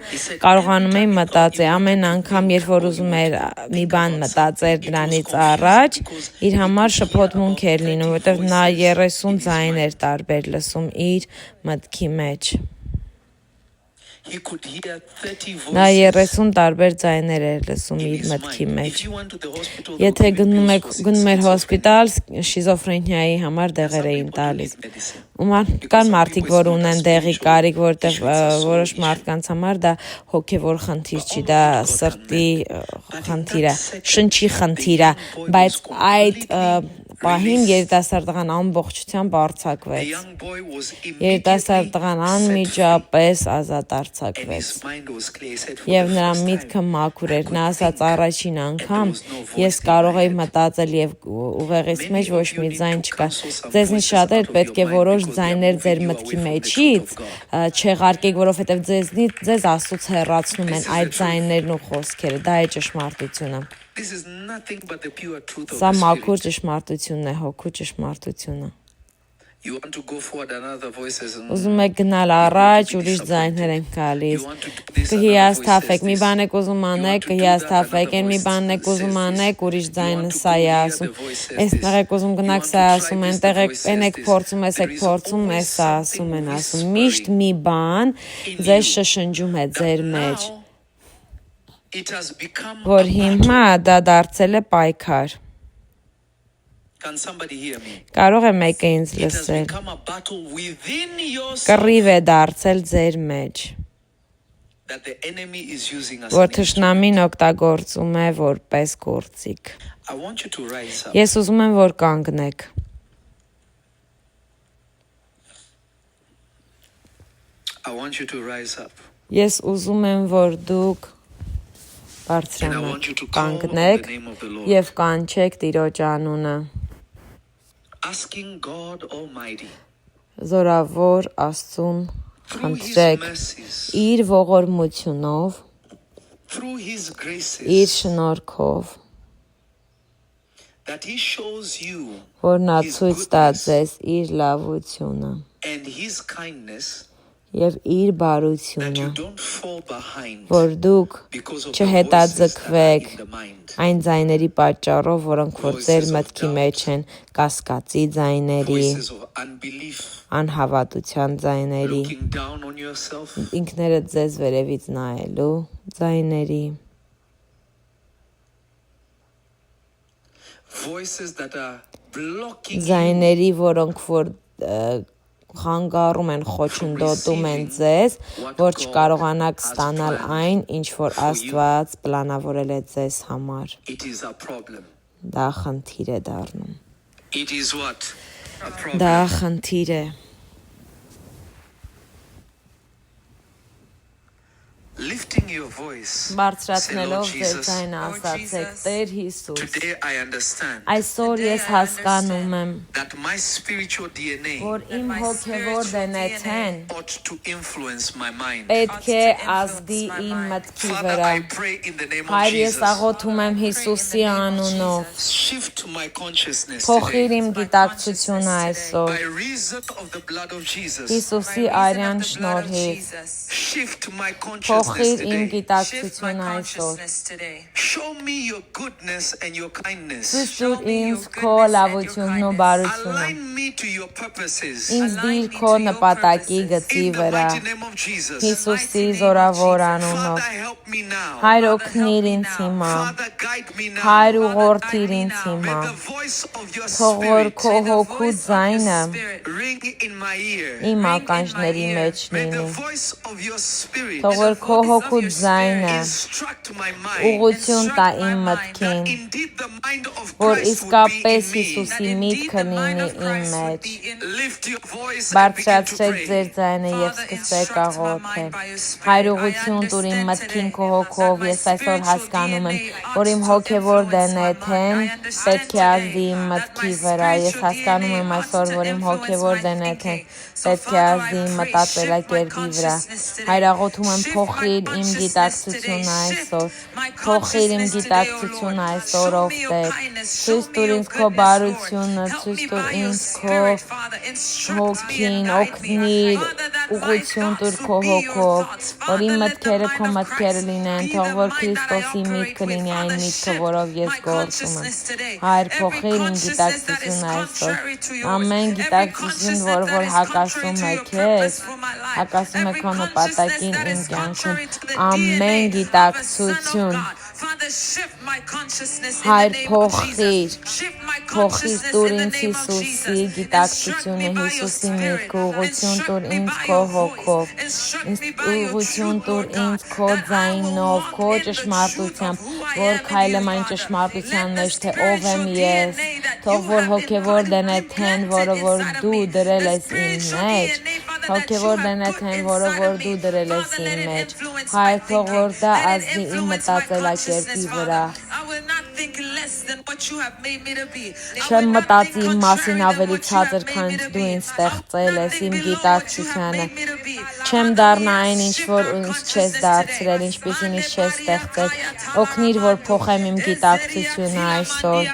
կարողանում էի մտածել ամեն անգամ, երբ որ ուզում էր մի բան մտածել դրանից առաջ, իր համար շփոթմունք էր լինում, որովհետև նա 30 ձայն էր տարբեր լսում իր մտքի մեջ։ he could hear 30 Նա voices. 30 տարբեր ձայներ էր լսում in իր his մտքի mind. մեջ։ If you went to the hospital, Եթե they would give գնում pills էր for հոսպիտալ, շիզոֆրենիայի համար դեղեր էին Some տալիս։ people need medicine. Ու կան մարդիկ, որ ունեն դեղի կարիք, որտեղ որոշ մարդկանց համար դա հոգևոր խնդիր չի, դա սրտի խնդիր է, շնչի խնդիր է, բայց այդ պահին երիտասարդ տղան ամբողջությամբ The արձակվեց։ young boy was Երիտասարդ immediately տղան set free. անմիջապես ազատ And արձակվեց։ his mind was clear. He said, for Եվ the նրա first միտքը time, մաքուր էր, նա ասաց առաջին անգամ voice ես in կարող my էի head. մտածել եւ ուղեղից Many մեջ of ոչ you մի need ձայն to չկա։ cancel some Ձեզնից voices շատեր out of պետք է your mind որոշ because they are ձայներ ձեր moving you մտքի away from the մեջից truth of God. չեղարկեք, որովհետեւ ձեզ Աստծուց հեռացնում են այդ ձայներն ու խոսքերը, դա է ճշմարտությունը։ This is nothing but the pure truth of Սա the մաքուր Spirit. ճշմարտությունն է, հոգու ճշմարտությունը։ You want to go forward another voices. Ուզում եք գնալ առաջ, ուրիշ ձայներ են գալիս։ Կհիասթափեք, մի բան եք ուզում անեք, կհիասթափեք, այն մի բանն եք ուզում անեք, ուրիշ ձայնը սա է ասում։ Այստեղ եք ուզում գնաք, սա ասում, այնտեղ եք փորձում, եք փորձում, սա ասում են ասում։ Միշտ մի բան ձեզ շշնջում է ձեր մեջ, It has become որ a հիմա battle. դա դարձել է պայքար։ Can somebody hear me? Կարող է մեկը ինձ It has լսել։ become a battle within yourself Կռիվ է դարձել ձեր մեջ, that the enemy is using as որ an instrument. թշնամին օգտագործում է որպես գործիք։ I want you to rise up. Ես ուզում եմ, որ կանգնեք։ I want you to rise up. Ես ուզում եմ, որ դուք And I բարձրանաք, want you to call on the կանգնեք name of the Lord. եւ կանչեք Տիրոջ անունը։ Asking God Almighty Զորավոր Աստծուն through His խնդրեք mercies, իր ողորմությունով, through His իր graces, շնորհքով, that He shows you որ նա His ցույց տա goodness ձեզ իր լավությունը and His kindness, եւ իր that բարությունը, you don't fall behind որ դուք because of the voices that are չհետաձգվեք in the mind. այն ձայների պատճառով, որոնք որ ձեր մտքի մեջ են, կասկածի ձայների, Voices of unbelief, անհավատության ձայների, looking down on yourself. ինքներդ ձեզ վերևից նայելու ձայների, Voices that are blocking you ձայների, որոնք որ խանգարում են, խոչընդոտում են ձեզ, որ չկարողանաք ստանալ այն, ինչ որ Աստված պլանավորել է ձեզ համար։ It is a problem. Դա խնդիր է դառնում։ It is what? A problem. Դա խնդիր է։ Lifting your voice. Բարձրացնելով Say, Lord ձեր Jesus, ձայնը ասացեք, Տեր Հիսուս, Today I understand այսօր ես հասկանում եմ, that my spiritual DNA որ իմ հոգևոր դենեթեն ought to influence my mind. պետք է ազդի իմ մտքի Father, վրա։ I pray in the name of Հայր, ես Jesus. աղոթում եմ Հիսուսի անունով, Shift my consciousness փոխիր today իմ գիտակցությունը այսօր, by reason of the blood of Jesus. Հիսուսի արյան շնորհիվ, Shift my consciousness փոխիր Փոխիր իմ today. գիտակցությունը այսօր։ Show me your goodness and your kindness. Ցույց տուր ինձ քո լավությունն ու բարությունը։ Align me to your purposes. Ինձ դիր քո նպատակի գծի In the վրա։ mighty name of Jesus. Հիսուսի զորավոր անունով։ Father, help me now. Հայր օգնիր ինձ հիմա։ Father, guide me now. Հայր ուղղորդիր ինձ հիմա։ May the voice of your Թող որ spirit քո հոգու ձայնը ring in my ear. իմ ականջների մեջ May the լինի։ voice of your spirit Թող որ քո հոգու ձայնը instruct my mind. ուղղություն տա իմ մտքին, That indeed the mind of որ Christ would be իսկապես in me. Հիսուսի միտքը լինի իմ մեջ։ Lift your voice and begin to Բարձրացրեք ձեր pray. ձայնը եւ սկսեք աղոթել։ Հայր ուղղություն տուր իմ մտքին քո հոգով, ես այսօր հասկանում եմ, որ իմ հոգևոր դենեթեն պետք է ազդի իմ մտքի վրա։ Ես հասկանում եմ այսօր, որ իմ հոգևոր դենեթեն պետք է ազդի իմ մտածելակերպի վրա։ Հայր աղոթում եմ փոխիր իմ գիտակցությունը այսօր։ Փոխիր իմ գիտակցությունը այսօր ով Տեր։ Ցույց տուր ինձ քո բարությունը, ցույց տուր ինձ քո հոգին, օգնիր, ուղղություն տուր քո հոգով, որ իմ մտքերը քո մտքերը լինեն, թող որ Քրիստոսի միտքը լինի այն միտքը, որով ես գործում եմ։ Հայր փոխիր իմ գիտակցությունը այսօր։ Ամեն գիտակցություն, որ հակասում է քեզ, հակասում է քո նպատակին իմ կյանքում, ամեն գիտակցություն Հայր փոխիր, փոխիր տուր ինձ Հիսուսի գիտակցությունը, Հիսուսի միտքը, ուղղություն տուր ինձ քո հոգով, ուղղություն տուր ինձ քո ձայնով, քո ճշմարտությամբ, որ քայլեմ այն ճշմարտության մեջ, թե ով եմ ես, թող որ հոգևոր դենեթեն, որը որ դու դրել ես իմ մեջ, հոգևոր դենեթեն, որը որ դու դրել ես իմ մեջ, Հայր թող որ դա ազդի իմ մտածելակերպի վրա։ Չեմ մտածի իմ մասին ավելի ցածր, քան դու ինձ ստեղծել ես, իմ գիտակցությանը։ Չեմ դառնա այն, ինչ որ ինձ չես դարձրել, ինչպիսին ինձ չես ստեղծել։ Օգնիր, որ փոխեմ իմ գիտակցությունը այսօր։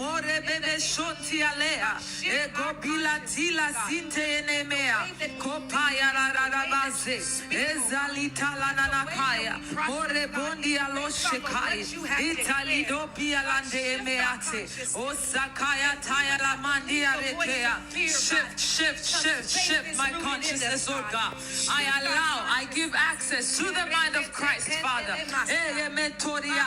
More bebe shoti alea, ego bilatila sinte enemea, kopaya rarabaze, ezalita lananakaya, more bondi aloshekai, Itali dopia lande emeate, osakaya taya la mandia rekea. Shift my consciousness, oh God. I give access to the mind of Christ, Father.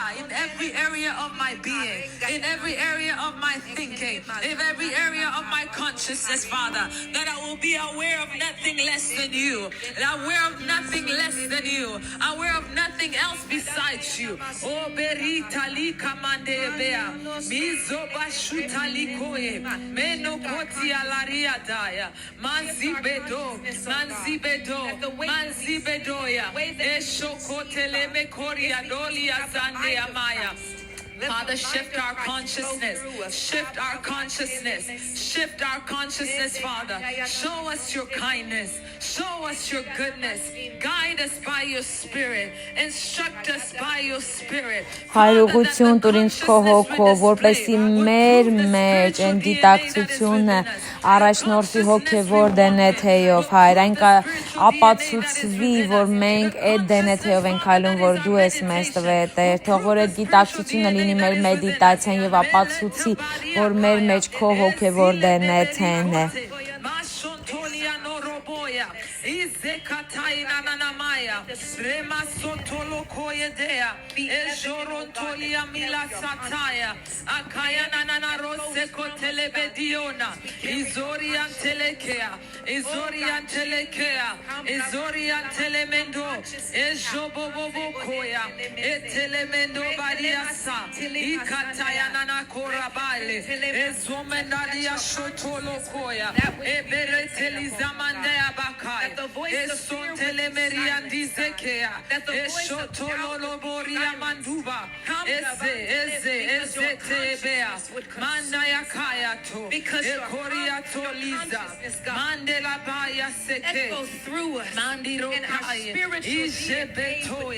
In every area of my being, in every area of my thinking, in every area of my consciousness, Father, that I will be aware of nothing less than you, aware of nothing less than you, aware of nothing else besides you. Oh, berita li kamande bea, mizo bashuta li koe, meno koti alaria daya, manzibedo, manzibedoya, esho kotele me koria dolia sande amaya. Father, shift our consciousness. Shift our consciousness. Shift our consciousness, Father. Show us your kindness. Show us your goodness. Guide us by your Spirit. Instruct us by your Spirit. Հայրուղություն տուր ինձ քո հոգով, որպեսզի մեր մեջ այն դիտակցությունը առաջնորդի հոգևոր դենեթեյով, Հայր, այն ապացուցվի, որ մենք այդ դենեթեյով ենք քայլում, որ դու ես մեզ տվել, Տեր, թող որ այդ դիտակցությունը լինի մեր մեդիտացիան եւ ապացուցի, որ մեր մեջ քո հոգևոր դենեթեն է։ Izekataina nanamaya, rema sotolo koyedea, ejorontolia mila sataya, akaya nanana rose kotelebediona, izorian telekea, izorian telemendo, ejobobobo koya, etelemendo bariasa, ikataya nana korabale, ezomendalia shotolo koya, ebereteli zamandea bakaya. The voice of fear Because your righteousness, God, that goes through us in our spiritual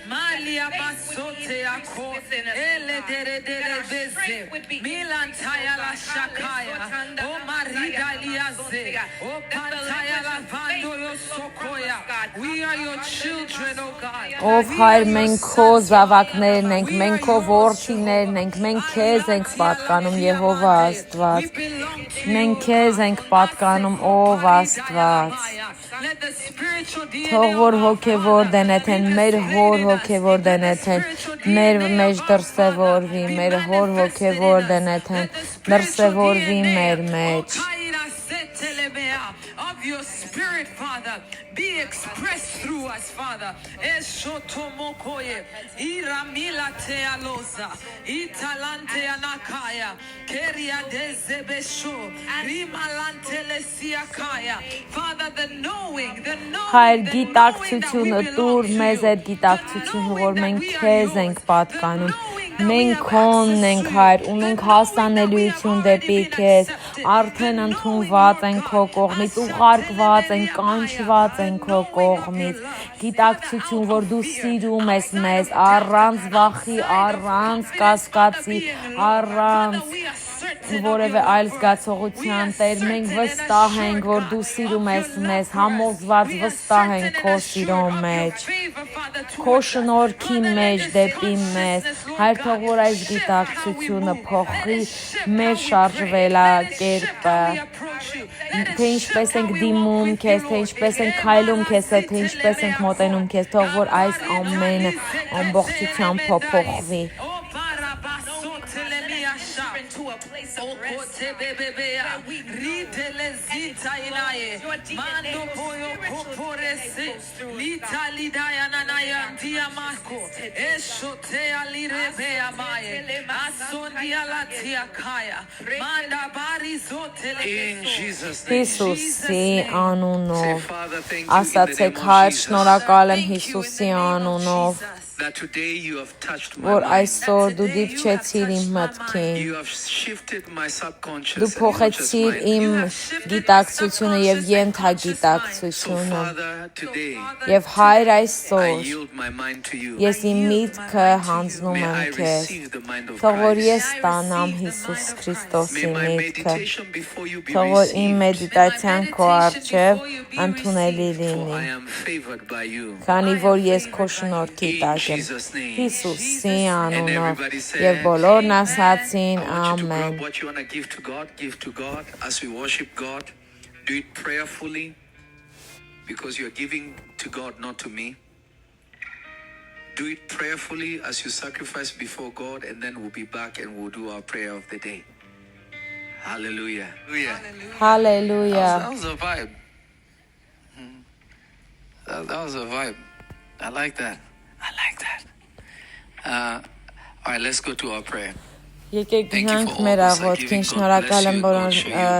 Malia basote ako ele dere dere beze Milan tayala shakaya o mariga liaze o pantayala vandolo sokoya. We are your children, O God. Ով հայր մենք քո զավակներն ենք, մենք քո որդիներն ենք, մենք քեզ ենք պատկանում Եհովա Աստված։ Մենք քեզ ենք պատկանում ով Աստված։ Թող որ հոգևոր դենեթեն մեր հոր հոգևոր դենեթեն մեր մեջ դրսևորվի մեր հոր հոգևոր դենեթեն դրսևորվի մեր մեջ of your spirit, Father, be expressed through us, Father. Eshotomokoye, iramila tealosa, italante anakaya, keria dezebesho, rimalante lesiakaya. Father, the knowing. Հայր գիտակցությունը տուր մեզ այդ գիտակցությունը, որ մենք քեզ ենք պատկանում։ Մենք քոնն ենք հայր, ունենք հասանելիություն դեպի քեզ, արդեն ընդունված ենք քո կողմից, ուղարկված ենք, կանչված ենք քո կողմից, գիտակցություն, որ դու սիրում ես մեզ, առանց վախի, առանց կասկածի, առանց որևէ այլ զգացողության, Տեր, մենք վստահ ենք, որ դու սիրում ես մեզ, համոզված վստահ ենք քո սիրո մեջ, քո շնորհքի մեջ դեպի մեզ, հայր թող որ այս գիտակցությունը փոխի մեր շարժվելակերպը, թե ինչպես ենք դիմում քեզ, թե ինչպես ենք քայլում քեզ, թե ինչպես ենք մոտենում քեզ, թող որ այս ամենը ամբողջությամբ փոխվի։ To a place of rest where we In Jesus' name. Հիսուսի անունով, ասացեք հայր շնորհակալ եմ Հիսուսի անունով, That today you have touched my որ mind. այսօր դու դիպչեցիր իմ մտքին, You have shifted my subconscious դու and փոխեցիր conscious mind. իմ գիտակցությունը եւ So ենթագիտակցությունը, Father, today եւ հայր I այսօր yield my mind to you. ես իմ միտքը հանձնում May եմ I քեզ, receive the mind of թող որ Christ. ես ստանամ Հիսուս Քրիստոսի May my միտքը, meditation before you be թող որ իմ received. մեդիտացիան քո առջև ընդունելի For լինի, I am favored by you. քանի որ ես քո շնորհքի In տակ եմ, Jesus' name. Հիսուսի And անունով, everybody said, եւ բոլորն ասացին I want you to ամեն։ grab what you want to give to God as we worship God. Do it prayerfully because you're giving to God, not to me. Do it prayerfully as you sacrifice before God, and then we'll be back and we'll do our prayer of the day. Hallelujah. Hallelujah. That was a vibe. That was a vibe. I like that. All right, let's go to our prayer. Եկեք գնանք մեր աղոթքին, շնորհակալ եմ բոլոր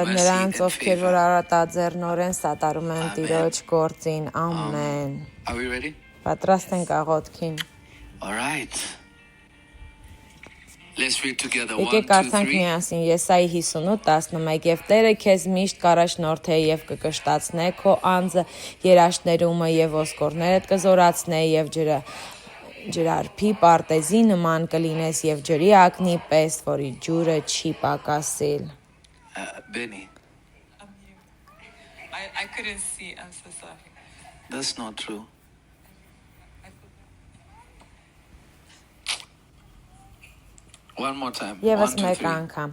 նրանց, ովքեր որ արատաձեռնորեն սատարում են Տիրոջ գործին, ամեն։ Are we ready? Պատրաստ ենք աղոթքին։ All right. Let's read together. Եկեք 1, 2, արցանք 3. միասին Եսայի 58:11 եւ Տերը քեզ միշտ կառաջնորդե եւ կկշտացնե քո անձը երաշտներումը եւ ոսկորներդ կզորացնե եւ ջրարփի պարտեզի նման կլինես եւ ջրի ակնի պես, որի ջուրը չի պակասիլ։ Benny, I couldn't see. I'm so sorry. that's not true. One more time. Եվս 1, 2, մեկ 3. անգամ։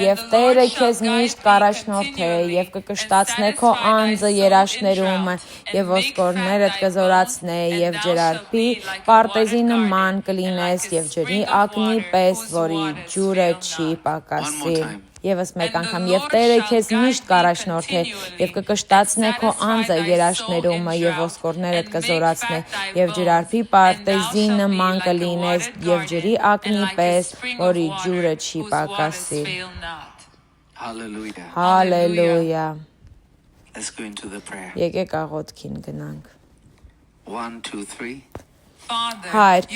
Եվ Տերը քեզ միշտ կառաջնորդե եւ կկշտացնե քո անձը երաշտներումը եւ ոսկորներդ կզորացնե եւ ջրարփի պարտեզի նման կլինես եւ ջրի ակնի պես, որի ջուրը չի One more պակասիլ։ time. Եվս մեկ անգամ եւ Տերը քեզ միշտ կառաջնորդի եւ կկշտացնե քո անձը երաշտներումը եւ ոսկորներդ կզորացնե եւ ջրարփի պարտեզի նման կլինես եւ ջրի ակնի պես, որի ջուրը չի պակասի։ Հալելույա։ Let's go into the prayer. Եկեք աղոթքին գնանք։ 1, 2, 3. Հայր,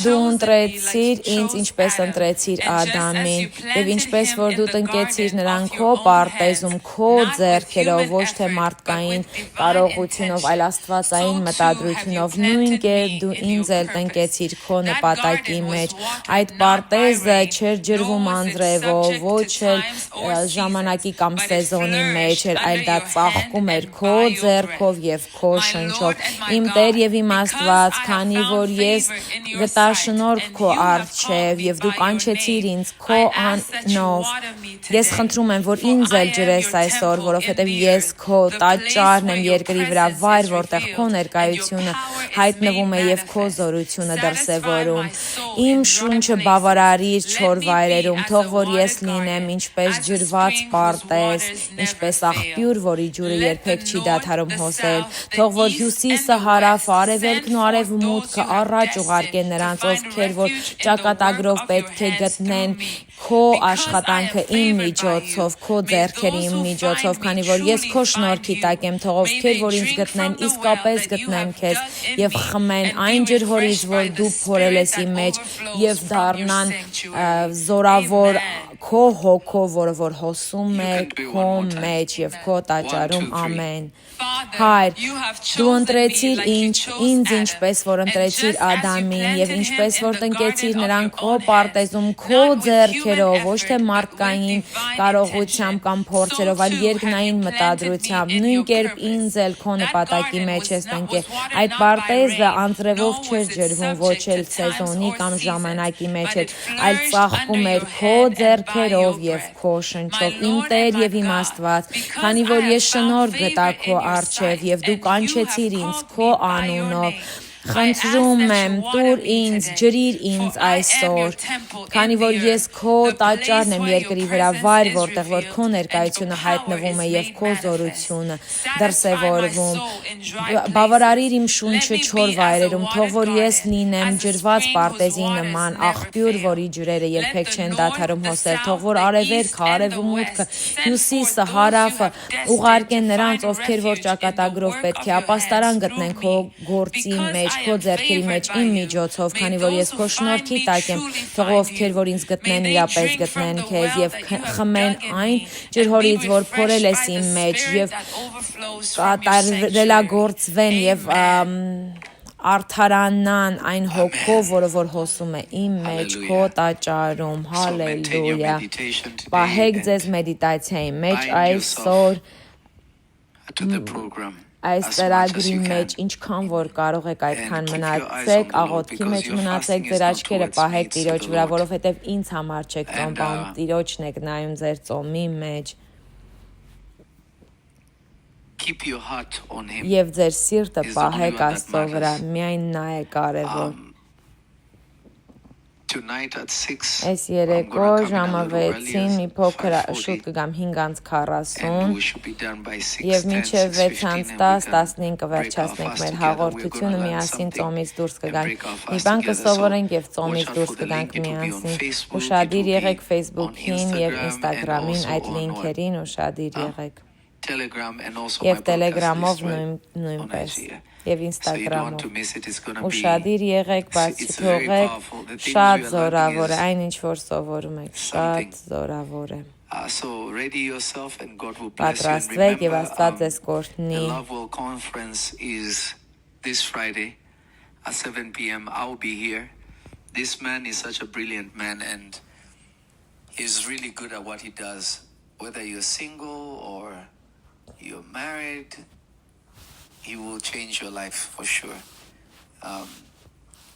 դու ընտրեցիր ինձ ինչպես ընտրեցիր Ադամին, եւ ինչպես որ դու տնկեցիր նրան քո պարտեզում, քո ձեռքերով, ոչ թե մարդկային կարողությունով, այլ աստվածային մտադրությունով, նույն կերպ դու ինձ էլ տնկեցիր քո նպատակի մեջ։ Այդ պարտեզը չէր ջրվում անձրևով, ոչ էլ ժամանակի կամ սեզոնի մեջ էր, այլ դա ծաղկում էր քո ձեռքով եւ քո շնչով։ Իմ Տեր եւ իմ Աստված, քանի որ ես գտա շնորհք քո առջև եւ դու կանչեցիր ինձ քո անունով, ես խնդրում եմ, որ ինձ էլ ջրես այսօր, որովհետեւ ես քո տաճարն եմ երկրի վրա, վայր, որտեղ քո ներկայությունը հայտնվում է եւ քո զորությունը դրսեւորում։ Իմ շունչը բավարարիր չոր վայրերում, թող որ ես լինեմ ինչպես ջրված պարտեզ, ինչպես աղբյուր, որի ջուրը երբեք չի դադարում հոսել, թող որ հյուսիսը, հարավը, արևելքն ու արևմուտքը առաջ ուղարկեն նրանց, ովքեր որ ճակատագրով պետք է գտնեն քո աշխատանքը իմ միջոցով, քո ձեռքերի իմ միջոցով, քանի որ ես քո շնորհքի տակ եմ, թող ովքեր որ ինձ գտնեն, իսկապես գտնեն քեզ եւ խմեն այն ջրհորից, որ դու փորել ես իմ մեջ եւ դառնան զորավոր քո հոգով, որը որ հոսում է քո մեջ եւ քո տաճարում, ամեն։ Հայր, դու ընտրեցիր ինձ ինչպես որ ընտրեցիր Ադամին եւ ինչպես որ տնկեցիր նրան քո պարտեզում, քո ձեռքերով, ոչ թե մարդկային կարողությամբ կամ փորձերով, այլ երկնային մտադրությամբ, նույն կերպ ինձ էլ քո նպատակի մեջ ես տնկել։ Այդ պարտեզը անձրևով չէր ջրվում, ոչ էլ սեզոնի կամ ժամանակի մեջ էր, այլ ծաղկում էր քո ձեռքերով եւ քո շնչով։ Իմ Տեր եւ իմ Աստված, քանի որ ես շնորհք գտա քո առջև եւ դու կանչեցիր ինձ քո անունով, խնդրում եմ, տուր ինձ, ջրիր ինձ այսօր, քանի որ ես քո տաճարն եմ երկրի վրա, վայր, որտեղ որ քո ներկայությունը հայտնվում է եւ քո զորությունը դրսեւորվում։ Բավարարիր իմ շունչը չոր վայրերում, թող որ ես լինեմ ջրված պարտեզի նման աղբյուր, որի ջրերը երբեք չեն դադարում հոսել, թող որ արևելքը, արևմուտքը, հյուսիսը, հարավը ուղարկեն նրանց, ովքեր որ ճակատագրով պետք է ապաստարան գտնեն քո գործի մեջ, քո ձեռքերի մեջ իմ միջոցով, քանի որ ես քո շնորհքի տակ եմ, թող ովքեր որ ինձ գտնեն, իրապես գտնեն քեզ եւ խմեն այն ջրհորից, որ փորել ես իմ մեջ եւ կատարելագործվեն եւ արդարանան այն հոգով, որը որ հոսում է իմ մեջ քո տաճարում։ Հալելույա։ Պահեք ձեզ մեդիտացիայի մեջ այսօր այս ծրագրի մեջ ինչքան որ կարող եք այդքան մնացեք, աղոթքի մեջ մնացեք, ձեր աչքերը պահեք Տիրոջ վրա, որովհետև ինձ համար չեք ծոմ պահում, Տիրոջն եք նայում ձեր ծոմի մեջ։ Եվ ձեր սիրտը պահեք Աստծո վրա, միայն նա է կարևոր։ Այս երեկո ժամը 6-ին մի փոքր շուտ կգամ 5:40 եւ մինչեւ 6:10, 15 կվերջացնենք մեր հաղորդությունը, միասին ծոմից դուրս կգանք։ Մի բան կսովորենք եւ ծոմից դուրս կգանք միասին։ Ուշադիր եղեք Facebook-ին եւ Instagram-ին այդ լինքերին, ուշադիր եղեք։ Եվ Telegram-ով նույնպես, եւ Instagram-ով։ Ուշադիր եղեք, բայց չթողեք, շատ զորավոր է, այն ինչ որ սովորում եք, շատ զորավոր է։ Պատրաստվեք եւ Աստված ձեզ կօրհնի։ This Friday at 7 p.m. I'll be here. This man is such a brilliant man and he's really good at what he does. Whether you're single or you're married, he will change your life for sure.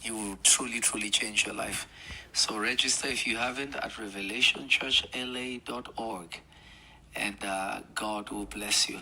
He will truly, truly change your life. So register if you haven't at revelationchurchla.org and God will bless you.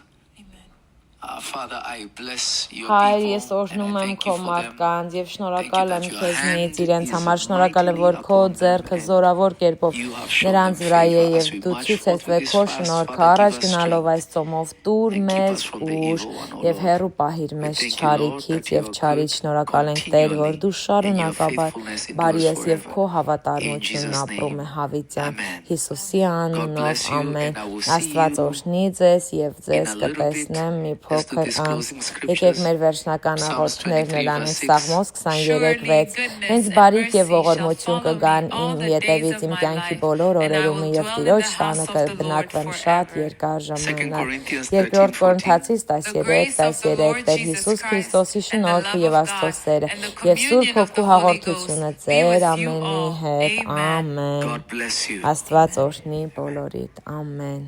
Father, I bless your Հայր, people ես and օրհնում I եմ thank քո you for them. մարդկանց եւ շնորհակալ եմ Thank you that your քեզնից hand իրենց is համար, շնորհակալ եմ, որ mightily քո upon ձեռքը them, and զորավոր կերպով you have shown նրանց them վրա է favor եւ as we դու march ցույց forth ես with վեր this քո fast. շնորհքը Father, give առաջ us գնալով strength այս ծոմով տուր and keep մեզ us from the ուժ evil one, O եւ Lord. հեռու պահիր We մեզ thank you, Lord, չարիքից that you եւ are չարից good շնորհակալ ենք Տեր, որ continually դու and your շարունակաբար faithfulness բարի endures ես եւ forever. քո In հավատարմությունն Jesus' ապրում է name, հավիտյան amen. Հիսուսի God անունով bless you, ամեն and I will see Աստված you օրհնի ձեզ եւ in ձեզ a little bit. կտեսնեմ մի Let's do փոքր these անց closing եկեք scriptures. մեր վերջնական Psalms աղոթքներն 23 անենք verse 6. Սաղմոս Surely 23:6 goodness Հենց and բարիք եւ mercy shall ողորմություն follow me կգան all իմ the days ետևից of իմ my կյանքի life, բոլոր and I օրերում will եւ dwell in Տիրոջ the տանը house of the Lord կբնակվեմ շատ forever. երկար 2 ժամանակ Corinthians Երկրորդ 13:14. Կորինթացիս The grace of the 13:13 Lord Տեր Jesus Հիսուս Christ Քրիստոսի and the շնորհքը love եւ of Աստծո God սերը and the եւ Սուրբ communion of the Հոգու Holy հաղորդությունը Ghost be ձեր with you ամենի all. հետ Amen. ամեն God bless you. Աստված օրհնի բոլորիդ ամեն